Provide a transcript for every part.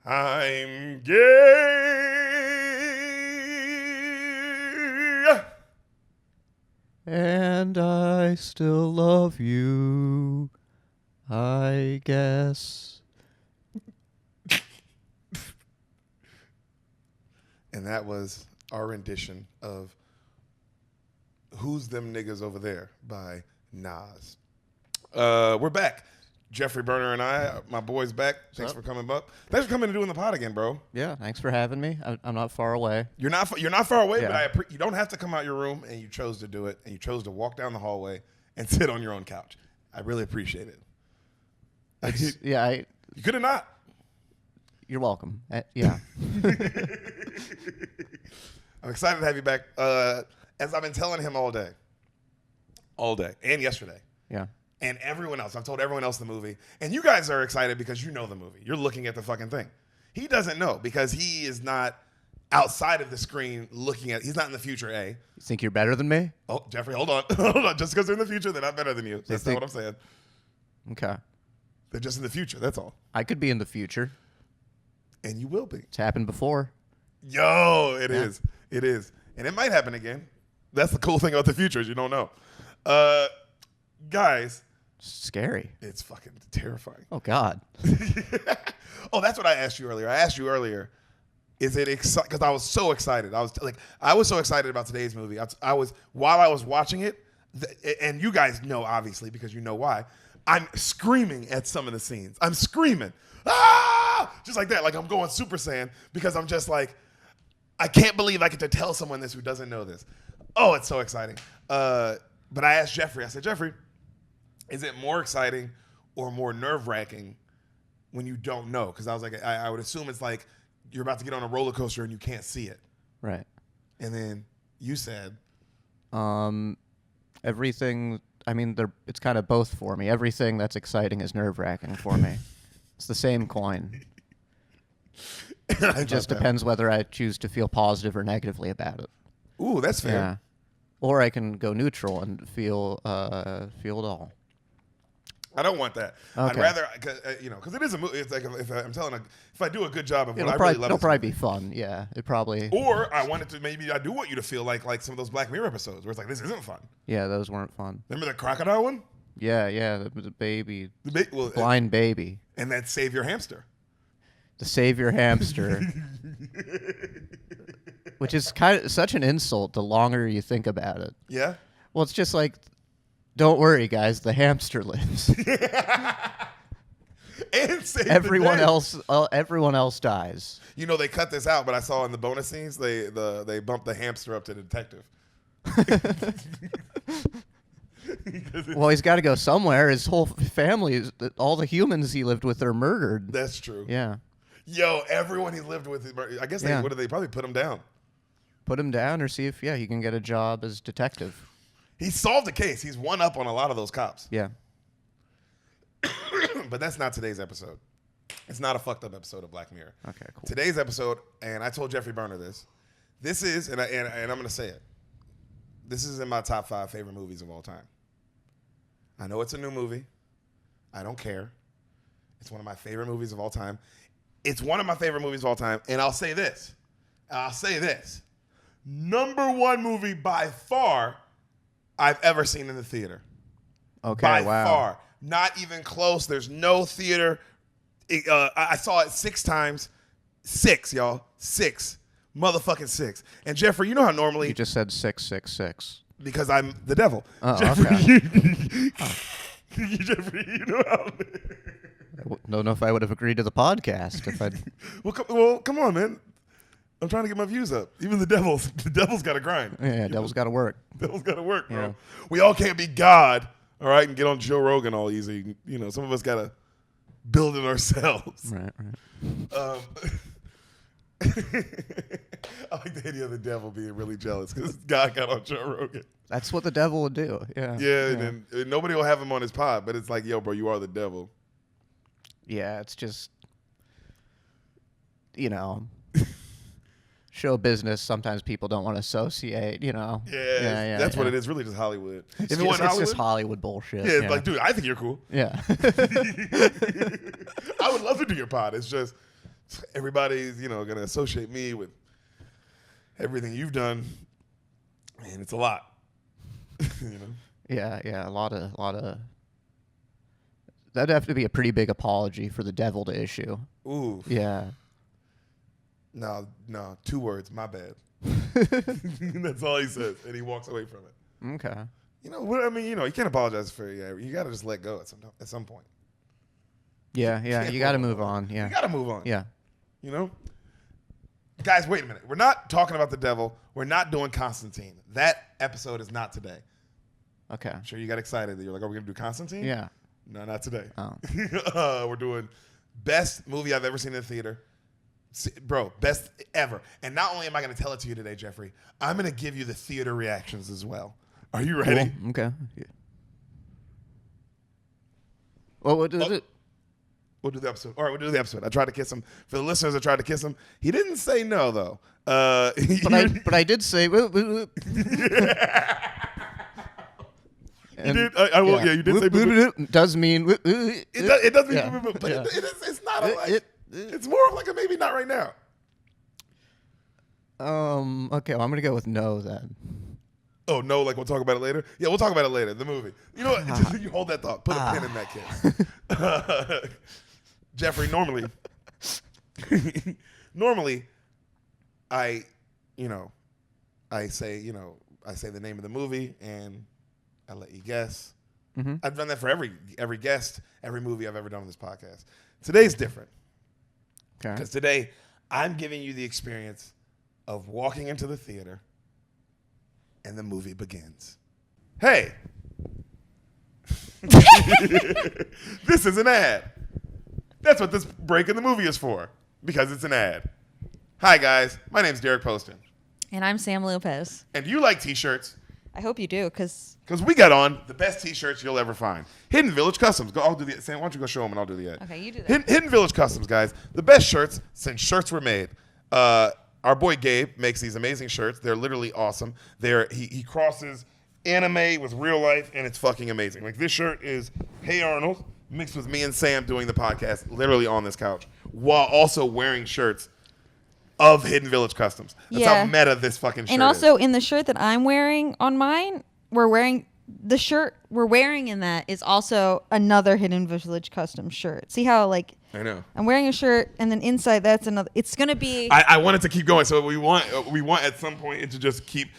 I'm gay. And I still love you, I guess. And that was our rendition of Who's Them Niggas Over There by Nas. We're back. Jeffrey, Berner, and I, my boy's back. Thanks for coming up. Thanks for coming and doing the pod again, bro. Yeah, thanks for having me. I'm not far away. You're not far away, Yeah. but you don't have to come out your room, and you chose to do it, and you chose to walk down the hallway and sit on your own couch. I really appreciate it. You could have not. You're welcome. Yeah. I'm excited to have you back. As I've been telling him all day, and yesterday. Yeah. And everyone else. I've told everyone else the movie. And you guys are excited because you know the movie. You're looking at the fucking thing. He doesn't know because he is not outside of the screen looking at. He's not in the future, A. You think you're better than me? Oh, Jeffrey, hold on. Hold on. Just because they're in the future, they're not better than you. That's not what I'm saying. Okay. They're just in the future. That's all. I could be in the future. And you will be. It's happened before. Yo, it is. It is. And it might happen again. That's the cool thing about the future is you don't know. Guys. Scary. It's fucking terrifying. Oh, God. Oh, that's what I asked you earlier. I asked you earlier, is it exciting? Because I was so excited. I was so excited about today's movie. While I was watching it, and you guys know, obviously, because you know why, I'm screaming at some of the scenes. I'm screaming. Ah! Just like that. Like I'm going Super Saiyan because I'm just like, I can't believe I get to tell someone this who doesn't know this. Oh, it's so exciting. But I asked Jeffrey, I said, Jeffrey, is it more exciting or more nerve-wracking when you don't know? Because I was like, I would assume it's like you're about to get on a roller coaster and you can't see it. Right. And then you said, everything. I mean, it's kind of both for me. Everything that's exciting is nerve-wracking for me. It's the same coin. It just depends whether I choose to feel positive or negatively about it. Ooh, that's fair. Yeah. Or I can go neutral and feel it all. I don't want that. Okay. I'd rather, because it is a movie. It's like if I do a good job of what I It'll really love, it'll probably be fun. Yeah, it probably. Or I want it to. Maybe I do want you to feel like some of those Black Mirror episodes where it's like this isn't fun. Yeah, those weren't fun. Remember the crocodile one? Yeah, the baby, Well, blind baby, and that savior hamster. the savior hamster, which is kind of such an insult. The longer you think about it. Yeah. Well, it's just like, don't worry, guys. The hamster lives. And save everyone the day. Everyone else dies. You know they cut this out, but I saw in the bonus scenes they bumped the hamster up to detective. Well, he's got to go somewhere. His whole family, all the humans he lived with, are murdered. That's true. Yeah. Yo, everyone he lived with, I guess Yeah. What did they probably put him down? Put him down or see if he can get a job as detective. He solved the case. He's one up on a lot of those cops. Yeah. But that's not today's episode. It's not a fucked up episode of Black Mirror. Okay, cool. Today's episode, and I told Jeffrey Berner this. This is, and I'm going to say it. This is in my top 5 favorite movies of all time. I know it's a new movie. I don't care. It's one of my favorite movies of all time. It's one of my favorite movies of all time. And I'll say this. Number 1 movie by far I've ever seen in the theater. Okay, by wow. far. Not even close. There's no theater. I saw it 6 times. 6, y'all. 6. Motherfucking 6. And Jeffrey, you know how normally... You just said 666. Because I'm the devil. Oh, Jeffrey, okay. Jeffrey, you know how... I don't know if I would have agreed to the podcast if I'd... well, come on, man. I'm trying to get my views up. Even the devil's got to grind. Yeah, devil's got to work. Devil's got to work, bro. Yeah. We all can't be God, all right, and get on Joe Rogan all easy. You know, some of us got to build it ourselves. Right. I like the idea of the devil being really jealous because God got on Joe Rogan. That's what the devil would do. Yeah. Yeah, and nobody will have him on his pod, but it's like, yo, bro, you are the devil. Yeah, it's just, show business. Sometimes people don't want to associate, Yeah, that's what it is. Really just Hollywood. It's just Hollywood bullshit. Yeah, like, dude, I think you're cool. Yeah. I would love to do your pod. It's just everybody's, going to associate me with everything you've done, and it's a lot. Yeah, a lot of. That'd have to be a pretty big apology for the devil to issue. Ooh. Yeah. No, 2 words. My bad. That's all he says, and he walks away from it. Okay. You know what I mean? You can't apologize for it. You got to just let go at some point. Yeah. You got to move on. Yeah. You got to move on. Yeah. Guys, wait a minute. We're not talking about the devil. We're not doing Constantine. That episode is not today. Okay. I'm sure you got excited that you're like, are we going to do Constantine? Yeah. No, not today. Oh. We're doing best movie I've ever seen in the theater. Bro, best ever. And not only am I going to tell it to you today, Jeffrey, I'm going to give you the theater reactions as well. Are you ready? Cool. Okay. Yeah. Well, what is it? We'll do the episode. All right, we'll do the episode. I tried to kiss him. For the listeners, I tried to kiss him. He didn't say no, though. But I did say. You did. I will. Yeah, you did say. Does mean. It does mean. But it's not like. It's more of like a maybe not right now. Okay. Well, I'm gonna go with no then. Oh no! Like we'll talk about it later. Yeah, we'll talk about it later. The movie. You know what? You hold that thought. Put a pin in that kiss. Jeffrey, normally, I say the name of the movie and I let you guess. Mm-hmm. I've done that for every guest, every movie I've ever done on this podcast. Today's different. Okay. Because today I'm giving you the experience of walking into the theater and the movie begins. Hey, this is an ad. That's what this break in the movie is for, because it's an ad. Hi, guys. My name's Deric Poston. And I'm Sam Lopez. And do you like T-shirts? I hope you do, because we got on the best T-shirts you'll ever find. Hidden Village Customs. I'll do the Sam. Why don't you go show them and I'll do the ad. Okay, you do that. Hidden Village Customs, guys. The best shirts since shirts were made. Our boy Gabe makes these amazing shirts. They're literally awesome. He crosses anime with real life, and it's fucking amazing. Like this shirt is Hey Arnold mixed with me and Sam doing the podcast literally on this couch while also wearing shirts of Hidden Village Customs. That's how meta this fucking shirt is. And also in the shirt that I'm wearing on mine, the shirt we're wearing in that is also another Hidden Village Custom shirt. See how I know. I'm wearing a shirt and then inside that's another. It's going to be. I want it to keep going. So we want at some point it to just keep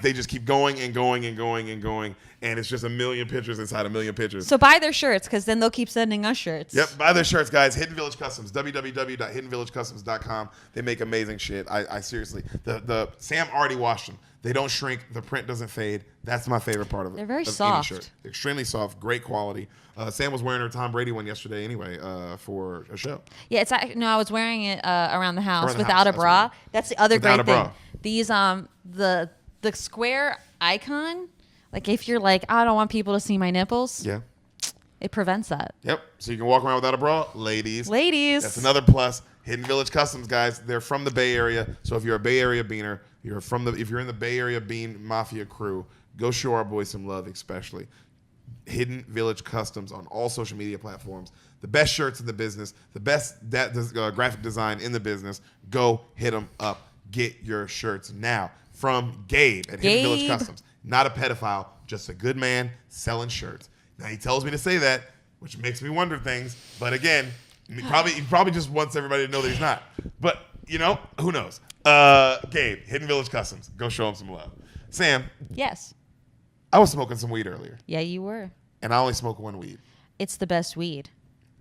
they just keep going and going and going and going. And it's just a million pictures inside a million pictures. So buy their shirts because then they'll keep sending us shirts. Yep, buy their shirts, guys. Hidden Village Customs, www.hiddenvillagecustoms.com. They make amazing shit. I seriously, the Sam already washed them. They don't shrink. The print doesn't fade. That's my favorite part of it. They're very Any soft. shirt. Extremely soft, great quality. Sam was wearing her Tom Brady one yesterday anyway for a show. Yeah, I was wearing it around the house Around the without house, a bra. That's the other Without great a thing. bra. These the square icon, like if you're like, I don't want people to see my nipples. Yeah. It prevents that. Yep. So you can walk around without a bra, ladies. Ladies. That's another plus. Hidden Village Customs, guys. They're from the Bay Area. So if you're a Bay Area beaner, if you're in the Bay Area Bean Mafia crew, go show our boys some love, especially. Hidden Village Customs on all social media platforms. The best shirts in the business. The best graphic design in the business. Go hit them up. Get your shirts now from Gabe at Hidden Village Customs. Not a pedophile, just a good man selling shirts. Now he tells me to say that, which makes me wonder things. But again, he probably just wants everybody to know that he's not. But who knows? Gabe, Hidden Village Customs. Go show him some love. Sam. Yes. I was smoking some weed earlier. Yeah, you were. And I only smoke one weed. It's the best weed.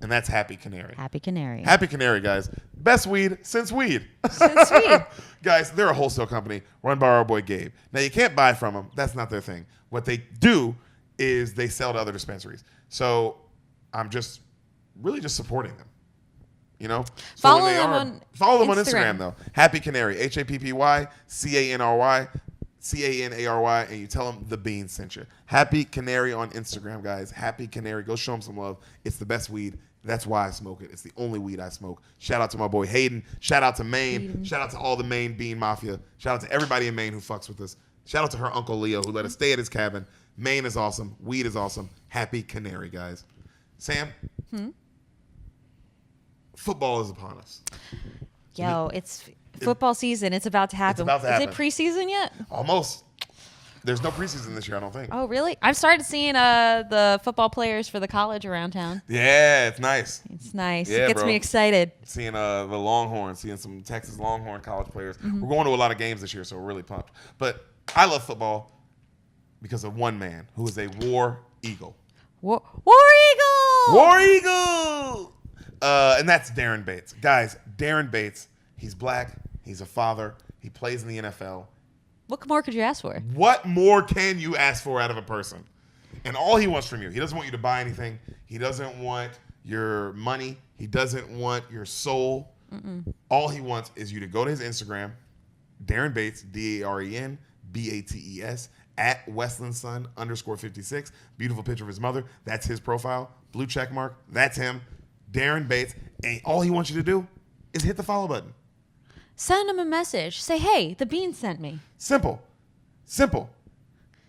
And that's Happy Canary. Happy Canary. Happy Canary, guys. Best weed since weed. Since weed. Guys, they're a wholesale company run by our boy Gabe. Now, you can't buy from them. That's not their thing. What they do is they sell to other dispensaries. So I'm just supporting them. Follow them on Instagram, though. Happy Canary. HAPPY CANRY. CANARY, and you tell them the Bean sent you. Happy Canary on Instagram, guys. Happy Canary. Go show them some love. It's the best weed. That's why I smoke it. It's the only weed I smoke. Shout out to my boy Hayden. Shout out to Maine. Shout out to all the Maine Bean Mafia. Shout out to everybody in Maine who fucks with us. Shout out to her Uncle Leo who let us stay at his cabin. Maine is awesome. Weed is awesome. Happy Canary, guys. Sam? football is upon us. Yo, it's football season. It's about to happen. about to happen. Is it preseason yet? Almost. There's no preseason this year, I don't think. Oh, really? I've started seeing the football players for the college around town. Yeah, it's nice. It's nice. Yeah, It gets bro. me excited. Seeing the Longhorns, seeing some Texas Longhorn college players. We're going to a lot of games this year, so we're really pumped. But I love football because of one man who is a war eagle. War Eagle! War Eagle! And that's Darren Bates. Guys, Darren Bates, he's black, he's a father, he plays in the NFL. What more could you ask for? What more can you ask for out of a person? And all he wants from you, he doesn't want you to buy anything. He doesn't want your money. He doesn't want your soul. All he wants is you to go to his Instagram, Darren Bates, DAREN BATES, at Westlandson _56. Beautiful picture of his mother. That's his profile. Blue check mark. That's him. Darren Bates. And all he wants you to do is hit the follow button. Send him a message. Say, hey, the Bean sent me. Simple. Simple.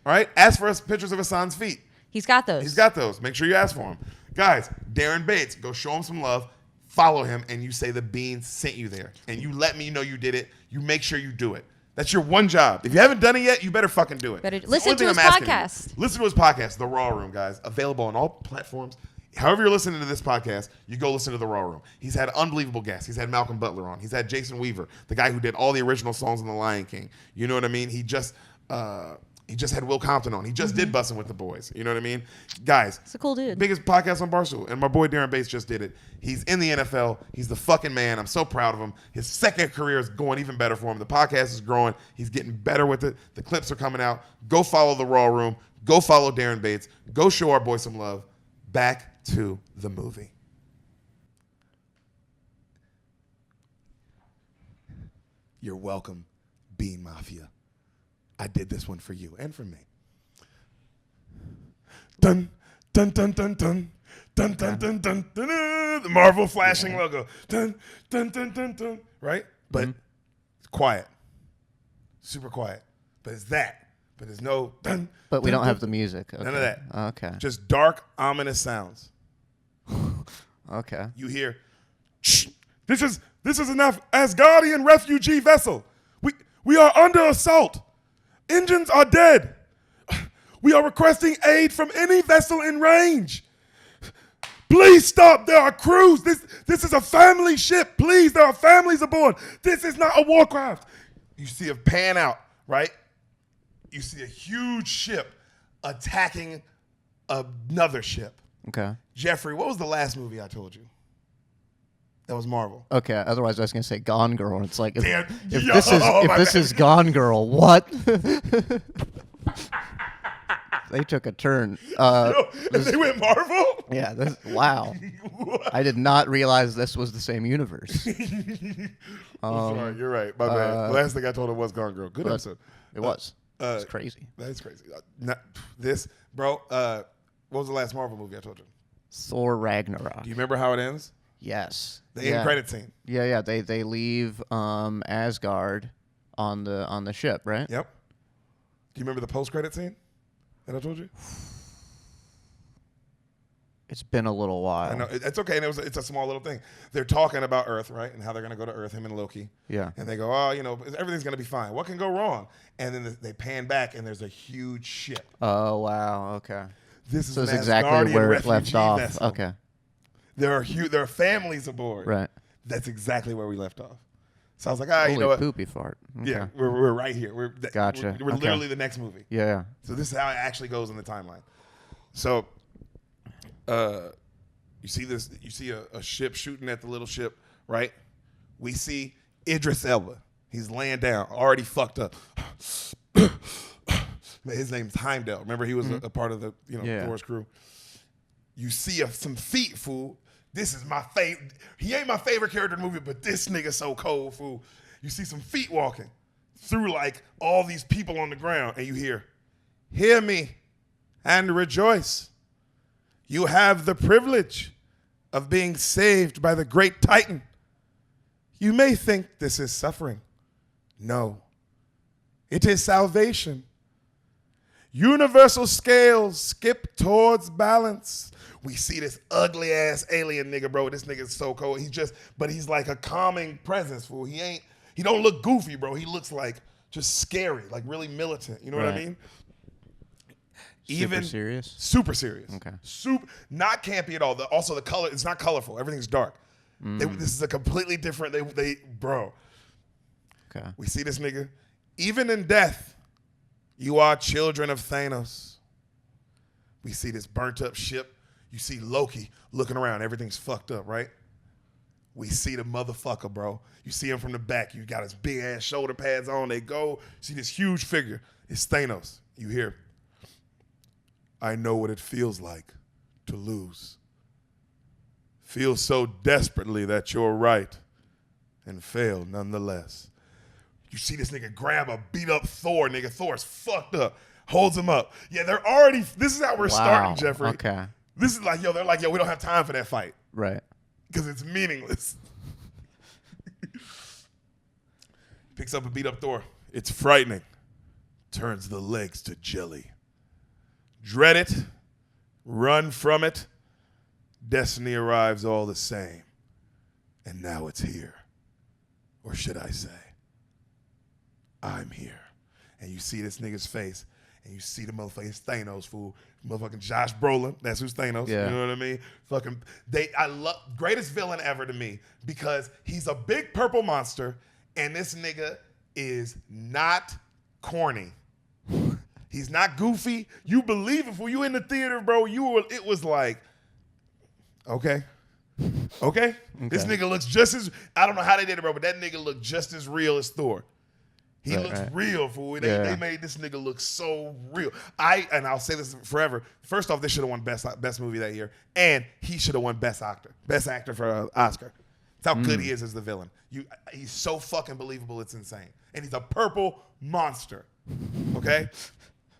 All right? Ask for us pictures of his son's feet. He's got those. He's got those. Make sure you ask for him. Guys, Darren Bates, go show him some love. Follow him, and you say the Bean sent you there. And you let me know you did it. You make sure you do it. That's your one job. If you haven't done it yet, you better fucking do it. Better It's the listen only to thing his I'm asking you. podcast. Listen to his podcast, The Raw Room, guys. Available on all platforms. However you're listening to this podcast, you go listen to The Raw Room. He's had unbelievable guests. He's had Malcolm Butler on. He's had Jason Weaver, the guy who did all the original songs in The Lion King. You know what I mean? He just had Will Compton on. He just did Bussin' with the Boys. You know what I mean? Guys. It's a cool dude. Biggest podcast on Barstool. And my boy Darren Bates just did it. He's in the NFL. He's the fucking man. I'm so proud of him. His second career is going even better for him. The podcast is growing. He's getting better with it. The clips are coming out. Go follow The Raw Room. Go follow Darren Bates. Go show our boy some love. Back to the movie. You're welcome, Bean Mafia. I did this one for you and for me. Dun, dun, dun, dun, dun. Dun, dun, dun, dun, dun, dun, the Marvel flashing logo. Dun, dun, dun, dun, dun. Right? But it's quiet. Super quiet. But it's that. But there's no dun. But we dun, don't dun. have the music. Okay. None of that. Okay. Just dark, ominous sounds. Okay. You hear, shh, this is an Asgardian refugee vessel. We are under assault. Engines are dead. We are requesting aid from any vessel in range. Please stop. There are crews. This is a family ship. Please, there are families aboard. This is not a warcraft. You see a pan out, right? You see a huge ship attacking another ship. Okay. Jeffrey, what was the last movie I told you? That was Marvel. Okay. Otherwise, I was gonna say Gone Girl. It's like if Yo, this is Gone Girl, what? They took a turn. They went Marvel? Yeah. Wow. I did not realize this was the same universe. Sorry, you're right. My bad. The last thing I told him was Gone Girl. Good episode. It was. It's crazy. That is crazy. Bro. What was the last Marvel movie I told you? Thor Ragnarok. Do you remember how it ends? Yes. The end credit scene. Yeah. They leave Asgard on the ship, right? Yep. Do you remember the post credit scene that I told you? It's been a little while. I know it's okay, and it's a small little thing. They're talking about Earth, right, and how they're gonna go to Earth, him and Loki. Yeah. And they go, oh, everything's gonna be fine. What can go wrong? And then they pan back, and there's a huge ship. Oh wow. Okay. This is So it's an exactly Asgardian where it left refugee off. vessel. Okay. There are families aboard. Right. That's exactly where we left off. So I was like, you Holy know what? poopy fart. Okay. Yeah, we're right here. Gotcha. We're Okay. literally the next movie. Yeah. So this is how it actually goes in the timeline. So, you see this? You see a ship shooting at the little ship, right? We see Idris Elba. He's laying down, already fucked up. His name's Heimdall. Remember, he was a part of the Thor's crew. You see some feet, fool. This is my favorite. He ain't my favorite character in the movie, but this nigga so cold, fool. You see some feet walking through like all these people on the ground, and you hear me and rejoice. You have the privilege of being saved by the great Titan. You may think this is suffering. No, it is salvation. Universal scales skip towards balance. We see this ugly ass alien nigga, bro. This nigga's so cold. But he's like a calming presence, fool. He don't look goofy, bro. He looks like just scary, like really militant. You know what I mean? Super serious? Super serious. Okay. Not campy at all. Also, the color, it's not colorful. Everything's dark. This is a completely different, bro. Okay. We see this nigga. Even in death, you are children of Thanos. We see this burnt up ship. You see Loki looking around. Everything's fucked up, right? We see the motherfucker, bro. You see him from the back. You got his big ass shoulder pads on. They go. You see this huge figure. It's Thanos. You hear, I know what it feels like to lose. Feel so desperately that you're right and fail nonetheless. You see this nigga grab a beat up Thor, nigga. Thor's fucked up. Holds him up. Yeah, this is how we're starting, Jeffrey. Okay. This is like, they're like, we don't have time for that fight. Right. Because it's meaningless. Picks up a beat up Thor. It's frightening. Turns the legs to jelly. Dread it. Run from it. Destiny arrives all the same. And now it's here. Or should I say, I'm here. And you see this nigga's face. And you see the motherfucking Thanos, fool. Motherfucking Josh Brolin. That's who's Thanos. Yeah. You know what I mean? I love, greatest villain ever to me because he's a big purple monster and this nigga is not corny. He's not goofy. You believe it, fool. You in the theater, bro. It was like, okay. This nigga looks just as, I don't know how they did it, bro, but that nigga looked just as real as Thor. He looks real, fool. They made this nigga look so real. I'll say this forever. First off, this should have won best movie that year, and he should have won best actor for an Oscar. That's how good he is as the villain. He's so fucking believable, it's insane. And he's a purple monster. Okay,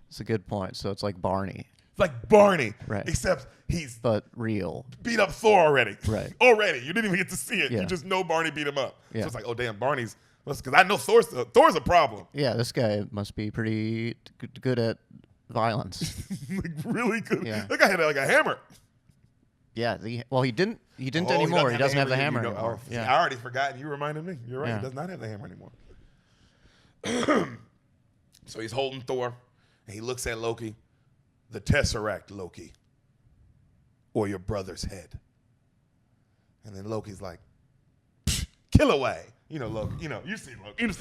it's a good point. So it's like Barney. It's like Barney, right? Except he's real. Beat up Thor already. Right. Already, you didn't even get to see it. Yeah. You just know Barney beat him up. Yeah. So it's like, oh damn, Barney's. Because I know Thor's a problem. Yeah, this guy must be pretty good at violence. Like really good. Yeah. That guy had like a hammer. Yeah. He didn't anymore. He doesn't have the hammer anymore. Yeah. I already forgot. You reminded me. You're right. Yeah. He does not have the hammer anymore. So he's holding Thor, and he looks at Loki. The Tesseract, Loki, or your brother's head. And then Loki's like, kill away. You know, Loki. You know, you've seen Loki. You've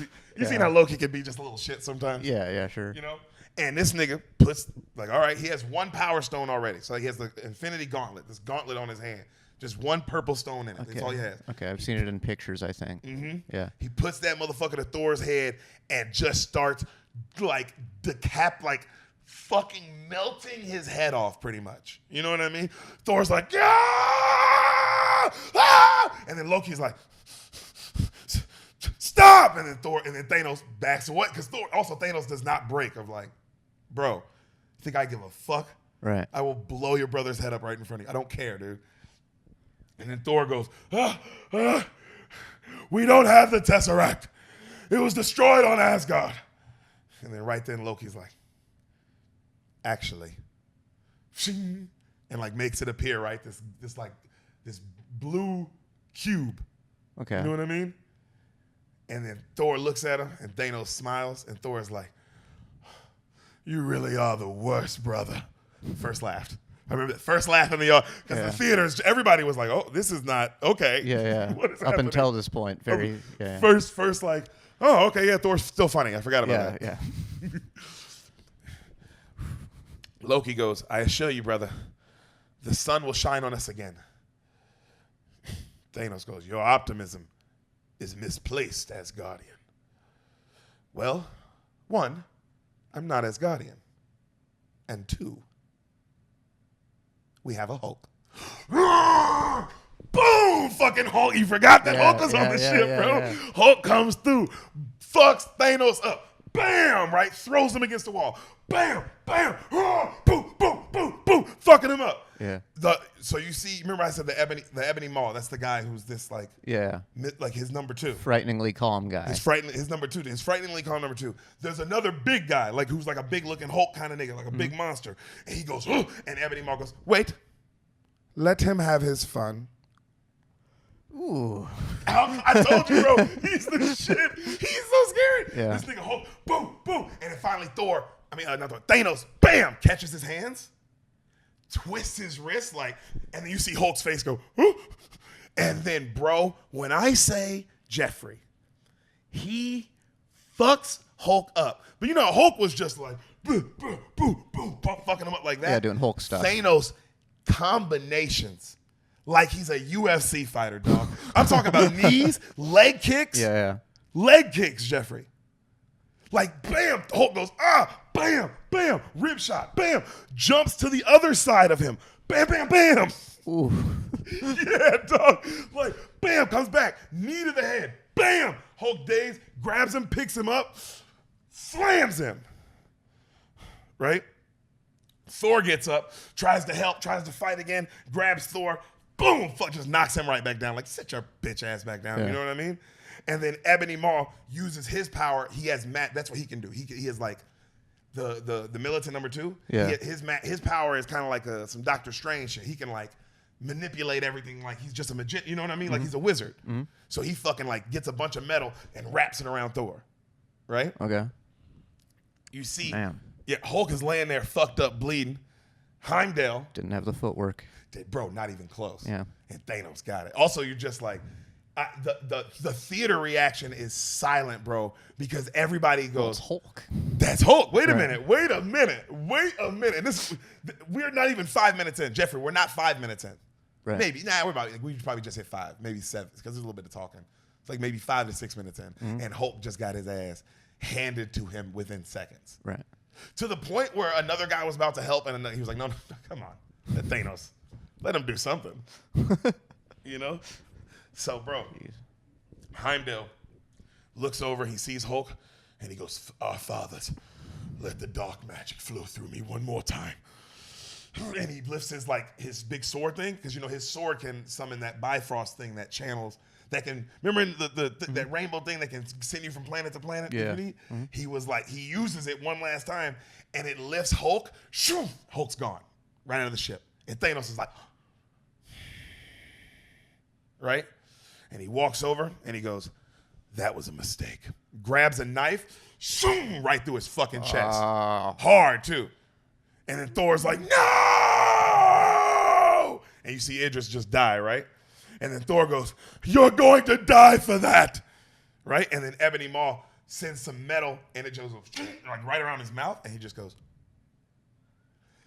seen how Loki can be just a little shit sometimes. Yeah, sure. You know? And this nigga puts, like, all right, he has one power stone already. So he has the Infinity Gauntlet, this gauntlet on his hand. Just one purple stone in it. Okay. That's all he has. Okay, I've seen it in pictures, I think. Mm-hmm. Yeah. He puts that motherfucker to Thor's head and just starts, like, fucking melting his head off pretty much. You know what I mean? Thor's like, yeah! Ah! And then Loki's like, stop! And then Thanos backs away. Because Thanos does not break of like, bro, you think I give a fuck? Right. I will blow your brother's head up right in front of you. I don't care, dude. And then Thor goes, we don't have the Tesseract. It was destroyed on Asgard. And then right then Loki's like, actually, and like makes it appear, right? This blue cube. Okay. You know what I mean? And then Thor looks at him and Thanos smiles and Thor's like, you really are the worst, brother. First laughed. I remember that first laugh in the yard because the theaters, everybody was like, oh, this is not okay. Yeah. What is Up happening? until this point, First like, oh, okay, yeah, Thor's still funny. I forgot about that. Yeah. Loki goes, I assure you, brother, the sun will shine on us again. Thanos goes, your optimism is misplaced, Asgardian. Well, 1, I'm not Asgardian. And 2, we have a Hulk. Boom! Fucking Hulk. You forgot that Hulk was on the ship, bro. Yeah. Hulk comes through, fucks Thanos up. Bam! Right? Throws him against the wall. Bam! Bam! Boom! Boom! Boom! Boom! Fucking him up. Yeah. So you see, remember I said the ebony Maw. That's the guy who's this like his number 2. Frighteningly calm guy. His number 2. His frighteningly calm number 2. There's another big guy like who's like a big looking Hulk kind of nigga, like a big monster. And he goes, oh, and Ebony Maw goes, wait, let him have his fun. Ooh. I told you, bro. He's the shit. He's so scary. Yeah. This nigga Hulk, boom, boom, and then finally Thanos, bam, catches his hands, twists his wrist and then you see Hulk's face go, huh? And then, bro, when I say Jeffrey, he fucks Hulk up. But you know, Hulk was just like, boo, boo, boo, boo, fucking him up like that. Yeah, doing Hulk stuff. Thanos combinations. Like he's a UFC fighter, dog. I'm talking about knees, leg kicks. Yeah. Leg kicks, Jeffrey. Like, bam, Hulk goes, bam, bam, rib shot, bam, jumps to the other side of him. Bam, bam, bam. Ooh. Yeah, dog. Like, bam, comes back, knee to the head. Bam. Hulk dazed, grabs him, picks him up, slams him. Right? Thor gets up, tries to help, tries to fight again, grabs Thor, boom, just knocks him right back down. Like, sit your bitch ass back down. Yeah. You know what I mean? And then Ebony Maw uses his power. He has that's what he can do. He is like the militant number 2. Yeah. His power is kind of like some Doctor Strange shit. He can like manipulate everything like he's just a magician. You know what I mean? Like he's a wizard. Mm-hmm. So he fucking like gets a bunch of metal and wraps it around Thor. Right? Okay. You see, Damn. Yeah, Hulk is laying there fucked up, bleeding. Heimdall didn't have the footwork. Bro, not even close. Yeah. And Thanos got it. Also, you're just like, the theater reaction is silent, bro, because everybody goes, Hulk. That's Hulk. Wait a minute. We're not even 5 minutes in. Jeffrey, we're not 5 minutes in. Right. Maybe. We probably just hit 5, maybe 7, because there's a little bit of talking. It's like maybe 5 to 6 minutes in. Mm-hmm. And Hulk just got his ass handed to him within seconds. Right. To the point where another guy was about to help, and he was like, no, come on. Thanos. Let him do something. You know? So, bro, Heimdall looks over, he sees Hulk, and he goes, our fathers, let the dark magic flow through me one more time. And he lifts his big sword thing, because, you know, his sword can summon that Bifrost thing that channels, that can, remember that rainbow thing that can send you from planet to planet? Yeah. Mm-hmm. He was like, he uses it one last time, and it lifts Hulk. Shoo, Hulk's gone, right out of the ship. And Thanos is like, right? And he walks over and he goes, that was a mistake. Grabs a knife, shoom, right through his fucking chest. Hard, too. And then Thor's like, no! And you see Idris just die, right? And then Thor goes, you're going to die for that, right? And then Ebony Maw sends some metal and it just goes like right around his mouth, and he just goes.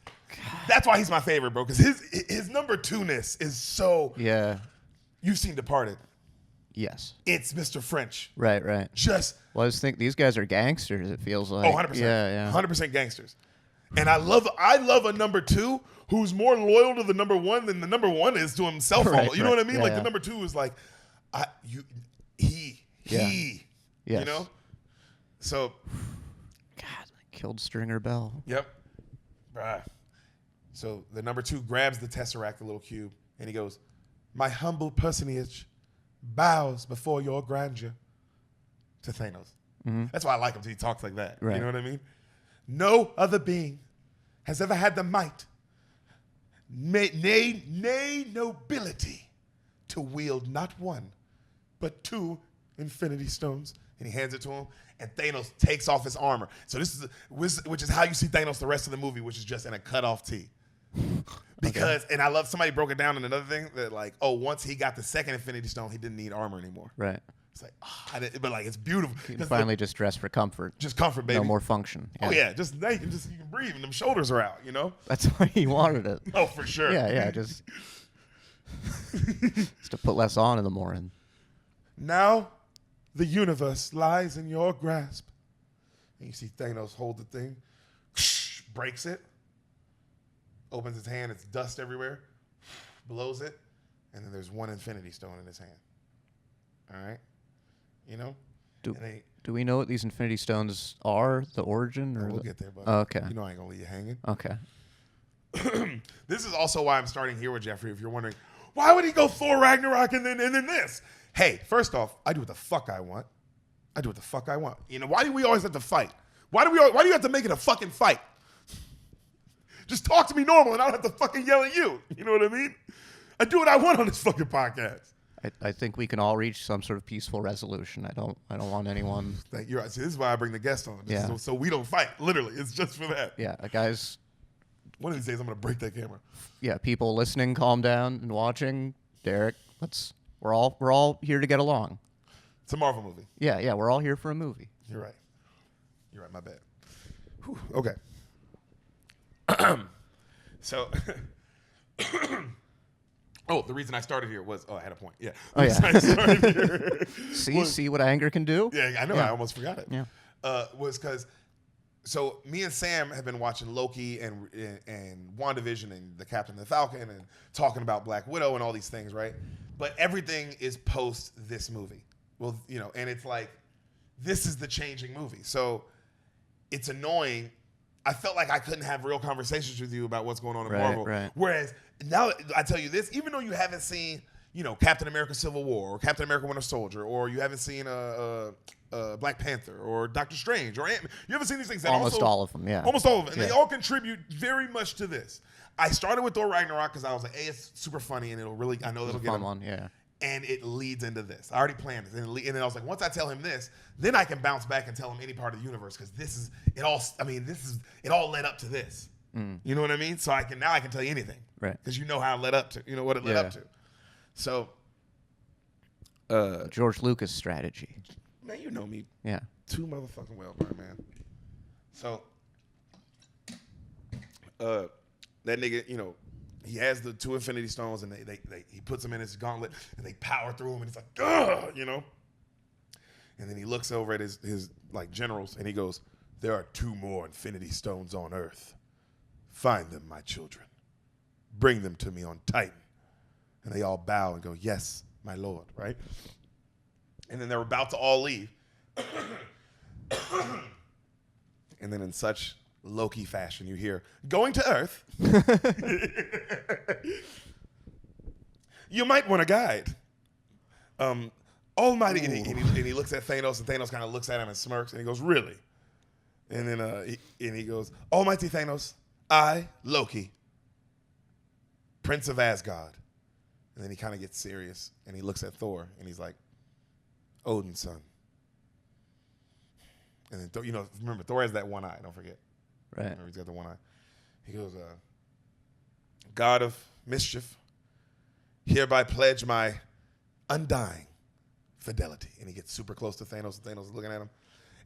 God. That's why he's my favorite, bro, because his number 2-ness is so. Yeah. You've seen Departed. Yes. It's Mr. French. Right. Well, I just think these guys are gangsters, it feels like. 100%. Yeah. 100% gangsters. And I love a number 2 who's more loyal to the number 1 than the number 1 is to himself. You know what I mean? Like the number 2 is like, he. Yes. You know? So. God, killed Stringer Bell. Yep. Right. So the number 2 grabs the Tesseract, the little cube, and he goes, my humble personage bows before your grandeur, to Thanos. Mm-hmm. That's why I like him, he talks like that. Right. You know what I mean? No other being has ever had the might, nay nobility, to wield not 1, but 2 Infinity Stones. And he hands it to him, and Thanos takes off his armor. So which is how you see Thanos the rest of the movie, which is just in a cut-off tee. Because, and I love, somebody broke it down in another thing that like, once he got the second Infinity Stone, he didn't need armor anymore. Right. It's like, but like, it's beautiful. You can finally just dress for comfort. Just comfort, baby. No more function. Yeah. Oh yeah, just you can breathe and them shoulders are out, you know? That's why he wanted it. Oh, for sure. Yeah, just to put less on in the morning. Now, the universe lies in your grasp. And you see Thanos hold the thing, breaks it, opens his hand, it's dust everywhere, blows it, and then there's 1 Infinity Stone in his hand. All right? You know? Do we know what these Infinity Stones are, the origin? Or we'll get there, buddy. Oh, okay. You know I ain't going to leave you hanging. Okay. This is also why I'm starting here with Jeffrey. If you're wondering, why would he go Thor Ragnarok and then this? Hey, first off, I do what the fuck I want. I do what the fuck I want. You know, why do we always have to fight? Why do you have to make it a fucking fight? Just talk to me normal and I don't have to fucking yell at you. You know what I mean? I do what I want on this fucking podcast. I think we can all reach some sort of peaceful resolution. I don't want anyone. You're right. See, this is why I bring the guest on. Yeah. So we don't fight. Literally, it's just for that. Yeah, guys. One of these days, I'm gonna break that camera. Yeah, people listening, calm down and watching. Deric, we're all here to get along. It's a Marvel movie. Yeah, we're all here for a movie. You're right. My bad. Whew, okay. So, the reason I started here was, I had a point. Yeah. Oh, yeah. I started here See what anger can do? Yeah, I know. Yeah. I almost forgot it. Yeah. Was because, so me and Sam have been watching Loki and WandaVision and the Captain and the Falcon and talking about Black Widow and all these things, right? But everything is post this movie. Well, you know, and it's like, this is the changing movie. So it's annoying. I felt like I couldn't have real conversations with you about what's going on in Marvel. Right. Whereas now I tell you this, even though you haven't seen, you know, Captain America Civil War or Captain America Winter Soldier, or you haven't seen Black Panther or Doctor Strange or Ant-Man, you haven't seen these things. That Almost all of them, yeah. Almost all of them. And Yeah. they all contribute very much to this. I started with Thor Ragnarok because I was like, hey, it's super funny and it'll really, I know it'll It's a get fun him. one, yeah. And it leads into this. I already planned this. And then I was like, once I tell him this, then I can bounce back and tell him any part of the universe because it all led up to this. You know what I mean? So I can tell you anything. Right. Because you know how it led up to, you know what it led up to. So, George Lucas strategy. man, you know me Yeah. too motherfucking well, bro, man. So, that nigga, you know, he has the 2 Infinity Stones, and he puts them in his gauntlet, and they power through him, and he's like, ugh, you know. And then he looks over at his like generals, and he goes, "There are 2 more Infinity Stones on Earth. Find them, my children. Bring them to me on Titan." And they all bow and go, "Yes, my lord," right? And then they're about to all leave. And then in such Loki fashion, you hear, "Going to Earth. You might want a guide. Almighty," and he looks at Thanos, and Thanos kind of looks at him and smirks, and he goes, "Really?" And then he goes, "Almighty Thanos, I, Loki, Prince of Asgard." And then he kind of gets serious, and he looks at Thor, and he's like, "Odin's son." And then, you know, remember, Thor has that one eye. Don't forget. Right. Remember, he's got the one eye. He goes, "God of mischief, hereby pledge my undying fidelity." And he gets super close to Thanos, and Thanos is looking at him.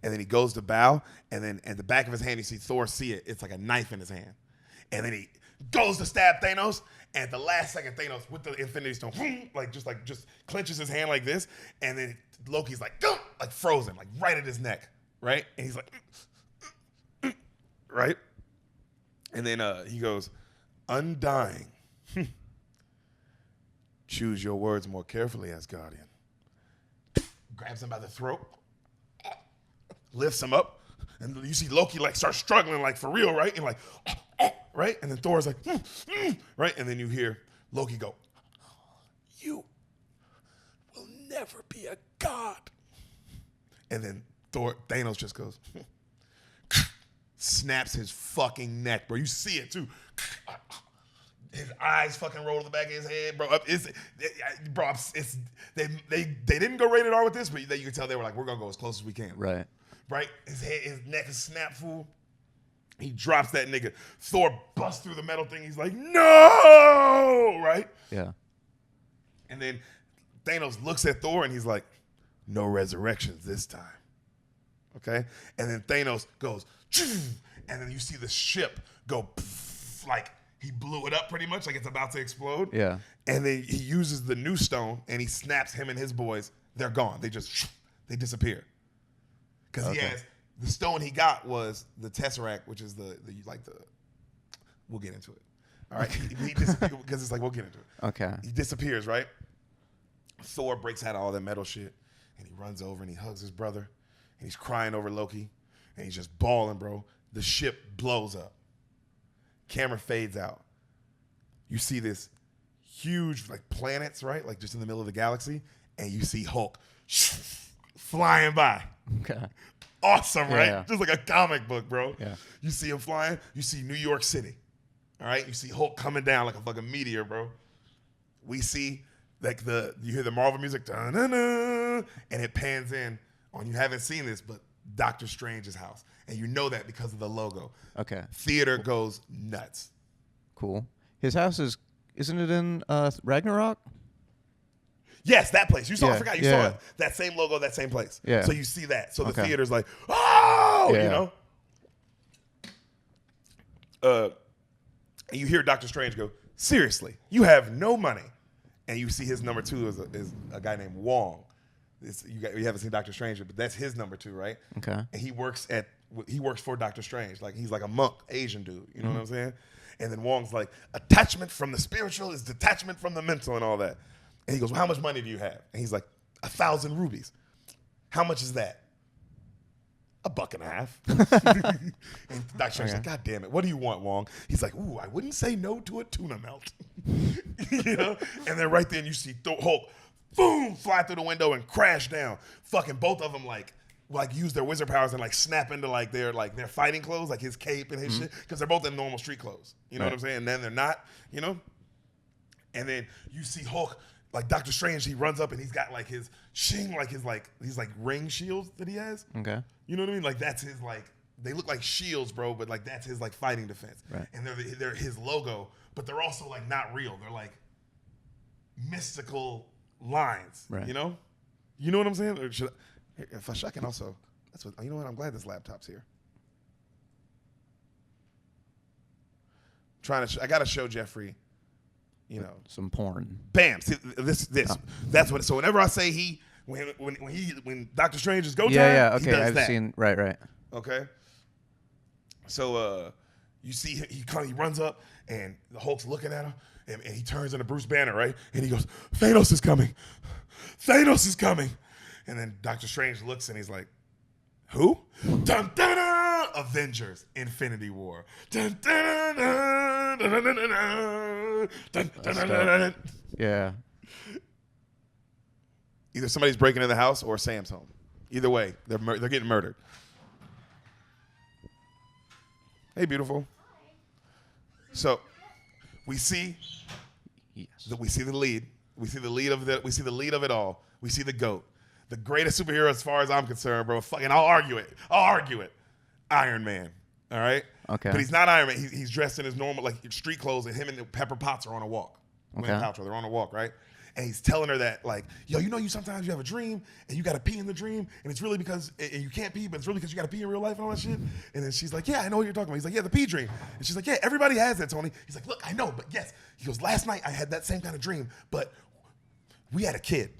And then he goes to bow, and then at the back of his hand, you see Thor see it. It's like a knife in his hand. And then he goes to stab Thanos, and at the last second, Thanos, with the Infinity Stone, just clenches his hand like this, and then Loki's like frozen, like right at his neck, right? And he's like, right? And then he goes, "Undying. Choose your words more carefully, Asgardian." Grabs him by the throat, lifts him up, and you see Loki like start struggling like for real, right? And like, right? And then Thor's like, right? And then you hear Loki go, "You will never be a god." And then Thanos just goes, snaps his fucking neck, bro. You see it too. His eyes fucking roll to the back of his head, bro. They didn't go rated R with this, but you can tell they were like, "We're gonna go as close as we can." Right. Right? His neck is snapped, fool. He drops that nigga. Thor busts through the metal thing. He's like, "No!" Right? Yeah. And then Thanos looks at Thor and he's like, "No resurrections this time." Okay? And then Thanos goes, and then you see the ship go like he blew it up pretty much, like it's about to explode. Yeah. And then he uses the new stone and he snaps him and his boys. They're gone. They disappear. Because he has the stone he got was the Tesseract, which is the we'll get into it. All right. Because it's like, we'll get into it. Okay. He disappears, right? Thor breaks out of all that metal shit and he runs over and he hugs his brother and he's crying over Loki and he's just bawling, bro. The ship blows up. Camera fades out. You see this huge like planets, right? Like just in the middle of the galaxy, and you see Hulk flying by. Okay. Awesome, right? Yeah. Just like a comic book, bro. Yeah. You see him flying. You see New York City. All right. You see Hulk coming down like a fucking meteor, bro. We see like you hear the Marvel music, da-na-na, and it pans in on, you haven't seen this, but Doctor Strange's house, and you know that because of the logo. Okay. Theater goes nuts. Cool. His house isn't it in Ragnarok? Yes, that place. You saw. Yeah, I forgot you yeah. saw it. That same logo, that same place. Yeah. So you see that. So the Okay. theater's like, oh, Yeah. you know. And you hear Doctor Strange go, seriously, you have no money. And you see his number 2 is a guy named Wong. You haven't seen Doctor Strange, but that's his number 2, right? Okay. And he works for Doctor Strange. Like he's like a monk, Asian dude. You know what I'm saying? And then Wong's like, attachment from the spiritual is detachment from the mental and all that. And he goes, well, how much money do you have? And he's like, 1,000 rubies. How much is that? $1.50. And Doctor Strange's like, God damn it, what do you want, Wong? He's like, ooh, I wouldn't say no to a tuna melt. You know? And then right then you see Hulk, boom, fly through the window and crash down. Fucking both of them like use their wizard powers and like snap into like their fighting clothes, like his cape and his shit, because they're both in normal street clothes. You know what I'm saying? And then they're not, you know? And then you see Hulk, like Doctor Strange, he runs up and he's got like his shing, like these like ring shields that he has. Okay. You know what I mean? Like that's his like, they look like shields, bro, but like that's his like fighting defense. Right. And they're his logo, but they're also like not real. They're like mystical lines. Right. You know? You know what I'm saying? Or if I can also, that's what, you know what? I'm glad this laptop's here. I gotta show Jeffrey, you know, Some porn. bam. See, this. That's what. So whenever I say when Doctor Strange is go time, Yeah. he Okay. does I've that. seen. Right. Okay. So you see he runs up and the Hulk's looking at him and he turns into Bruce Banner, right? And he goes, Thanos is coming. Thanos is coming. And then Doctor Strange looks and he's like, who? Dun, dun, dun, Avengers, Infinity War. Dun, dun, dun, dun, dun, dun, dun, dun, dun, dun, dun. Yeah. Either somebody's breaking in the house or Sam's home. Either way, they're getting murdered. Hey, beautiful. So we see Yes. we see the lead. We see the lead of it all. We see the GOAT. The greatest superhero as far as I'm concerned, bro. Fucking I'll argue it. Iron Man. All right? Okay. But he's not Iron Man. He's dressed in his normal like street clothes, and him and Pepper Potts are on a walk. Okay. Gwyneth Paltrow, they're on a walk, right? And he's telling her that, like, yo, you know, sometimes you have a dream and you gotta pee in the dream, and it's really because and you can't pee, but it's really because you gotta pee in real life and all that shit. And then she's like, yeah, I know what you're talking about. He's like, yeah, the pee dream. And she's like, yeah, everybody has that, Tony. He's like, look, I know, but yes. He goes, last night I had that same kind of dream, but we had a kid.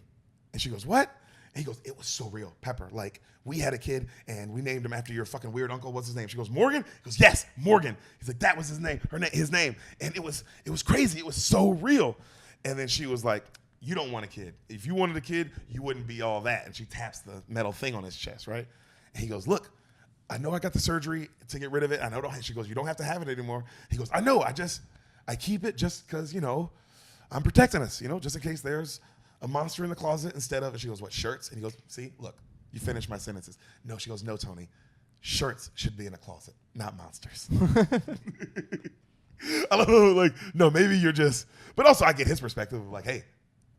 And she goes, what? And he goes, it was so real, Pepper. Like, we had a kid and we named him after your fucking weird uncle. What's his name? She goes, Morgan? He goes, yes, Morgan. He's like, that was his name, his name. And it was crazy. It was so real. And then she was like, you don't want a kid. If you wanted a kid, you wouldn't be all that. And she taps the metal thing on his chest, right? And he goes, look, I know I got the surgery to get rid of it. I know. She goes, you don't have to have it anymore. He goes, I know. I keep it just because, you know, I'm protecting us, you know, just in case there's a monster in the closet instead of, and she goes, what, shirts? And he goes, see, look, you finished my sentences. No, she goes, no, Tony, shirts should be in a closet, not monsters. I don't know, like, no, maybe you're just, but also I get his perspective of like, hey,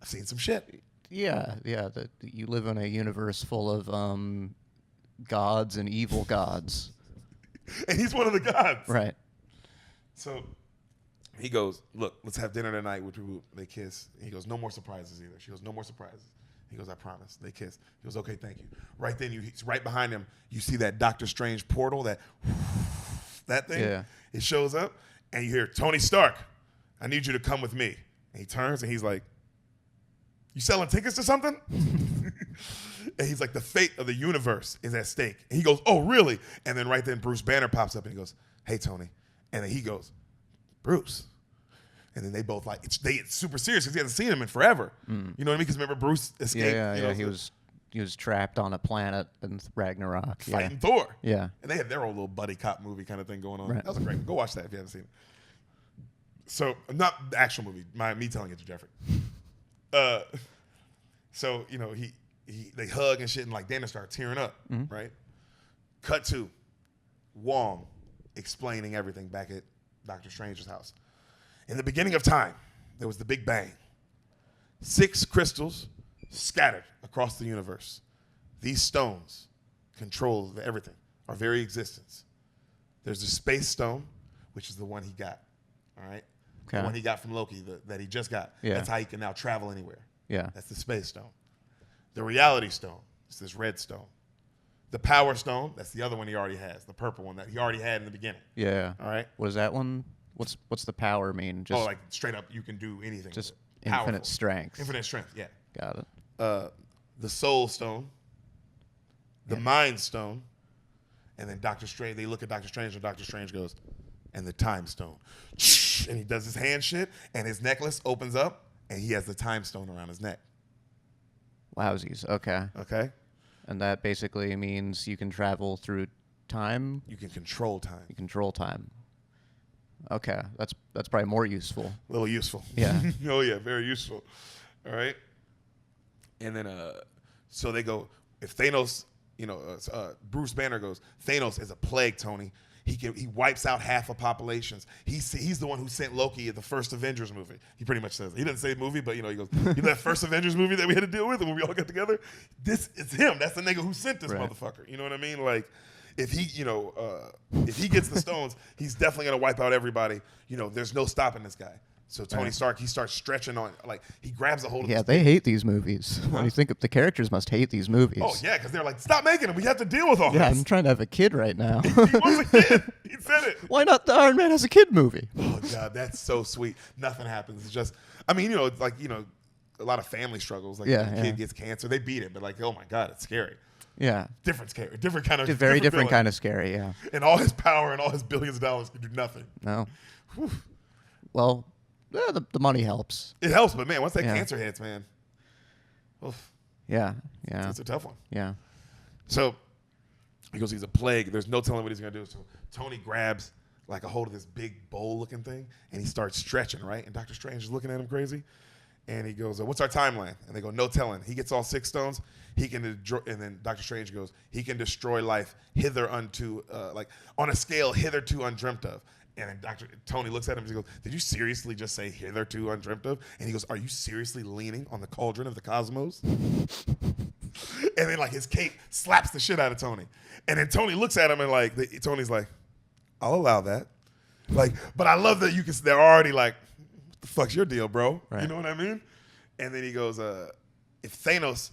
I've seen some shit. Yeah. That you live in a universe full of gods and evil gods. And he's one of the gods. Right. So he goes, look, let's have dinner tonight. They kiss. He goes, no more surprises either. She goes, no more surprises. He goes, I promise. They kiss. He goes, okay, thank you. Right then, right behind him, you see that Doctor Strange portal, that thing. Yeah. It shows up, and you hear, Tony Stark, I need you to come with me. And he turns, and he's like, you selling tickets to something? And he's like, the fate of the universe is at stake. And he goes, oh, really? And then right then, Bruce Banner pops up, and he goes, hey, Tony. And then he goes, Bruce. And then they both like, it's super serious because he hasn't seen him in forever. Mm. You know what I mean? Because remember, Bruce escaped. Yeah. He was trapped on a planet in Ragnarok. Fighting Thor. Yeah. And they had their own little buddy cop movie kind of thing going on. Right. That was great. Go watch that if you haven't seen it. So not the actual movie, me telling it to Jeffrey. So they hug and shit, and like Dana started tearing up, right? Cut to Wong explaining everything back at Doctor Strange's house. In the beginning of time, there was the Big Bang. 6 crystals scattered across the universe. These stones control everything, our very existence. There's the Space Stone, which is the one he got, all right? Okay. The one he got from Loki that he just got. Yeah. That's how he can now travel anywhere. Yeah. That's the Space Stone. The Reality Stone is this red stone. The Power Stone, that's the other one he already has, the purple one that he already had in the beginning. Yeah. All right? What is that one? What's the power mean? Just like straight up, you can do anything. just with it. Powerful. infinite strength. Infinite strength, yeah. Got it. The Soul Stone, the Mind Stone, and then Doctor Strange. They look at Doctor Strange, and Doctor Strange goes, and the Time Stone. And he does his hand shit, and his necklace opens up, and he has the Time Stone around his neck. Wowsies. Okay. Okay? And that basically means you can travel through time. You can control time. You control time. Okay, that's probably more useful. A little useful. Yeah. Oh, yeah, very useful. All right? And then, so they go, if Thanos, Bruce Banner goes, Thanos is a plague, Tony. He wipes out half of populations. He's the one who sent Loki at the first Avengers movie. He pretty much says, he didn't say movie, but he goes, that first Avengers movie that we had to deal with and when we all got together, it's him. That's the nigga who sent this motherfucker. You know what I mean? Like, if he gets the stones, he's definitely gonna wipe out everybody. There's no stopping this guy. So Tony Stark, he starts stretching on, like, he grabs a hold of Yeah, they hate these movies. When you think of the characters must hate these movies. Oh, yeah, because they're like, stop making them. We have to deal with all Yeah, this. I'm trying to have a kid right now. He was a kid. He said it. Why not the Iron Man has a kid movie? Oh, God, that's so sweet. Nothing happens. It's just, it's like, a lot of family struggles. Like, the kid gets cancer. They beat it, but like, oh, my God, it's scary. Yeah. Different scary. Different kind of Very different villain. kind of scary, yeah. And all his power and all his billions of dollars can do nothing. No. Whew. Well, the money helps. It helps, but man, once that Yeah. cancer hits, man, oof, Yeah. it's a tough one. Yeah. So he goes, he's a plague. There's no telling what he's going to do. So Tony grabs like a hold of this big bowl-looking thing, and he starts stretching, right? And Doctor Strange is looking at him crazy. And he goes, what's our timeline? And they go, no telling. He gets all 6 stones. And then Doctor Strange goes, he can destroy life hither unto, on a scale hitherto undreamt of. And then Tony looks at him and he goes, did you seriously just say hitherto undreamt of? And he goes, are you seriously leaning on the cauldron of the cosmos? And then like his cape slaps the shit out of Tony. And then Tony looks at him and Tony's like, I'll allow that. Like, but I love that they're already like, what the fuck's your deal, bro? Right. You know what I mean? And then he goes, if Thanos,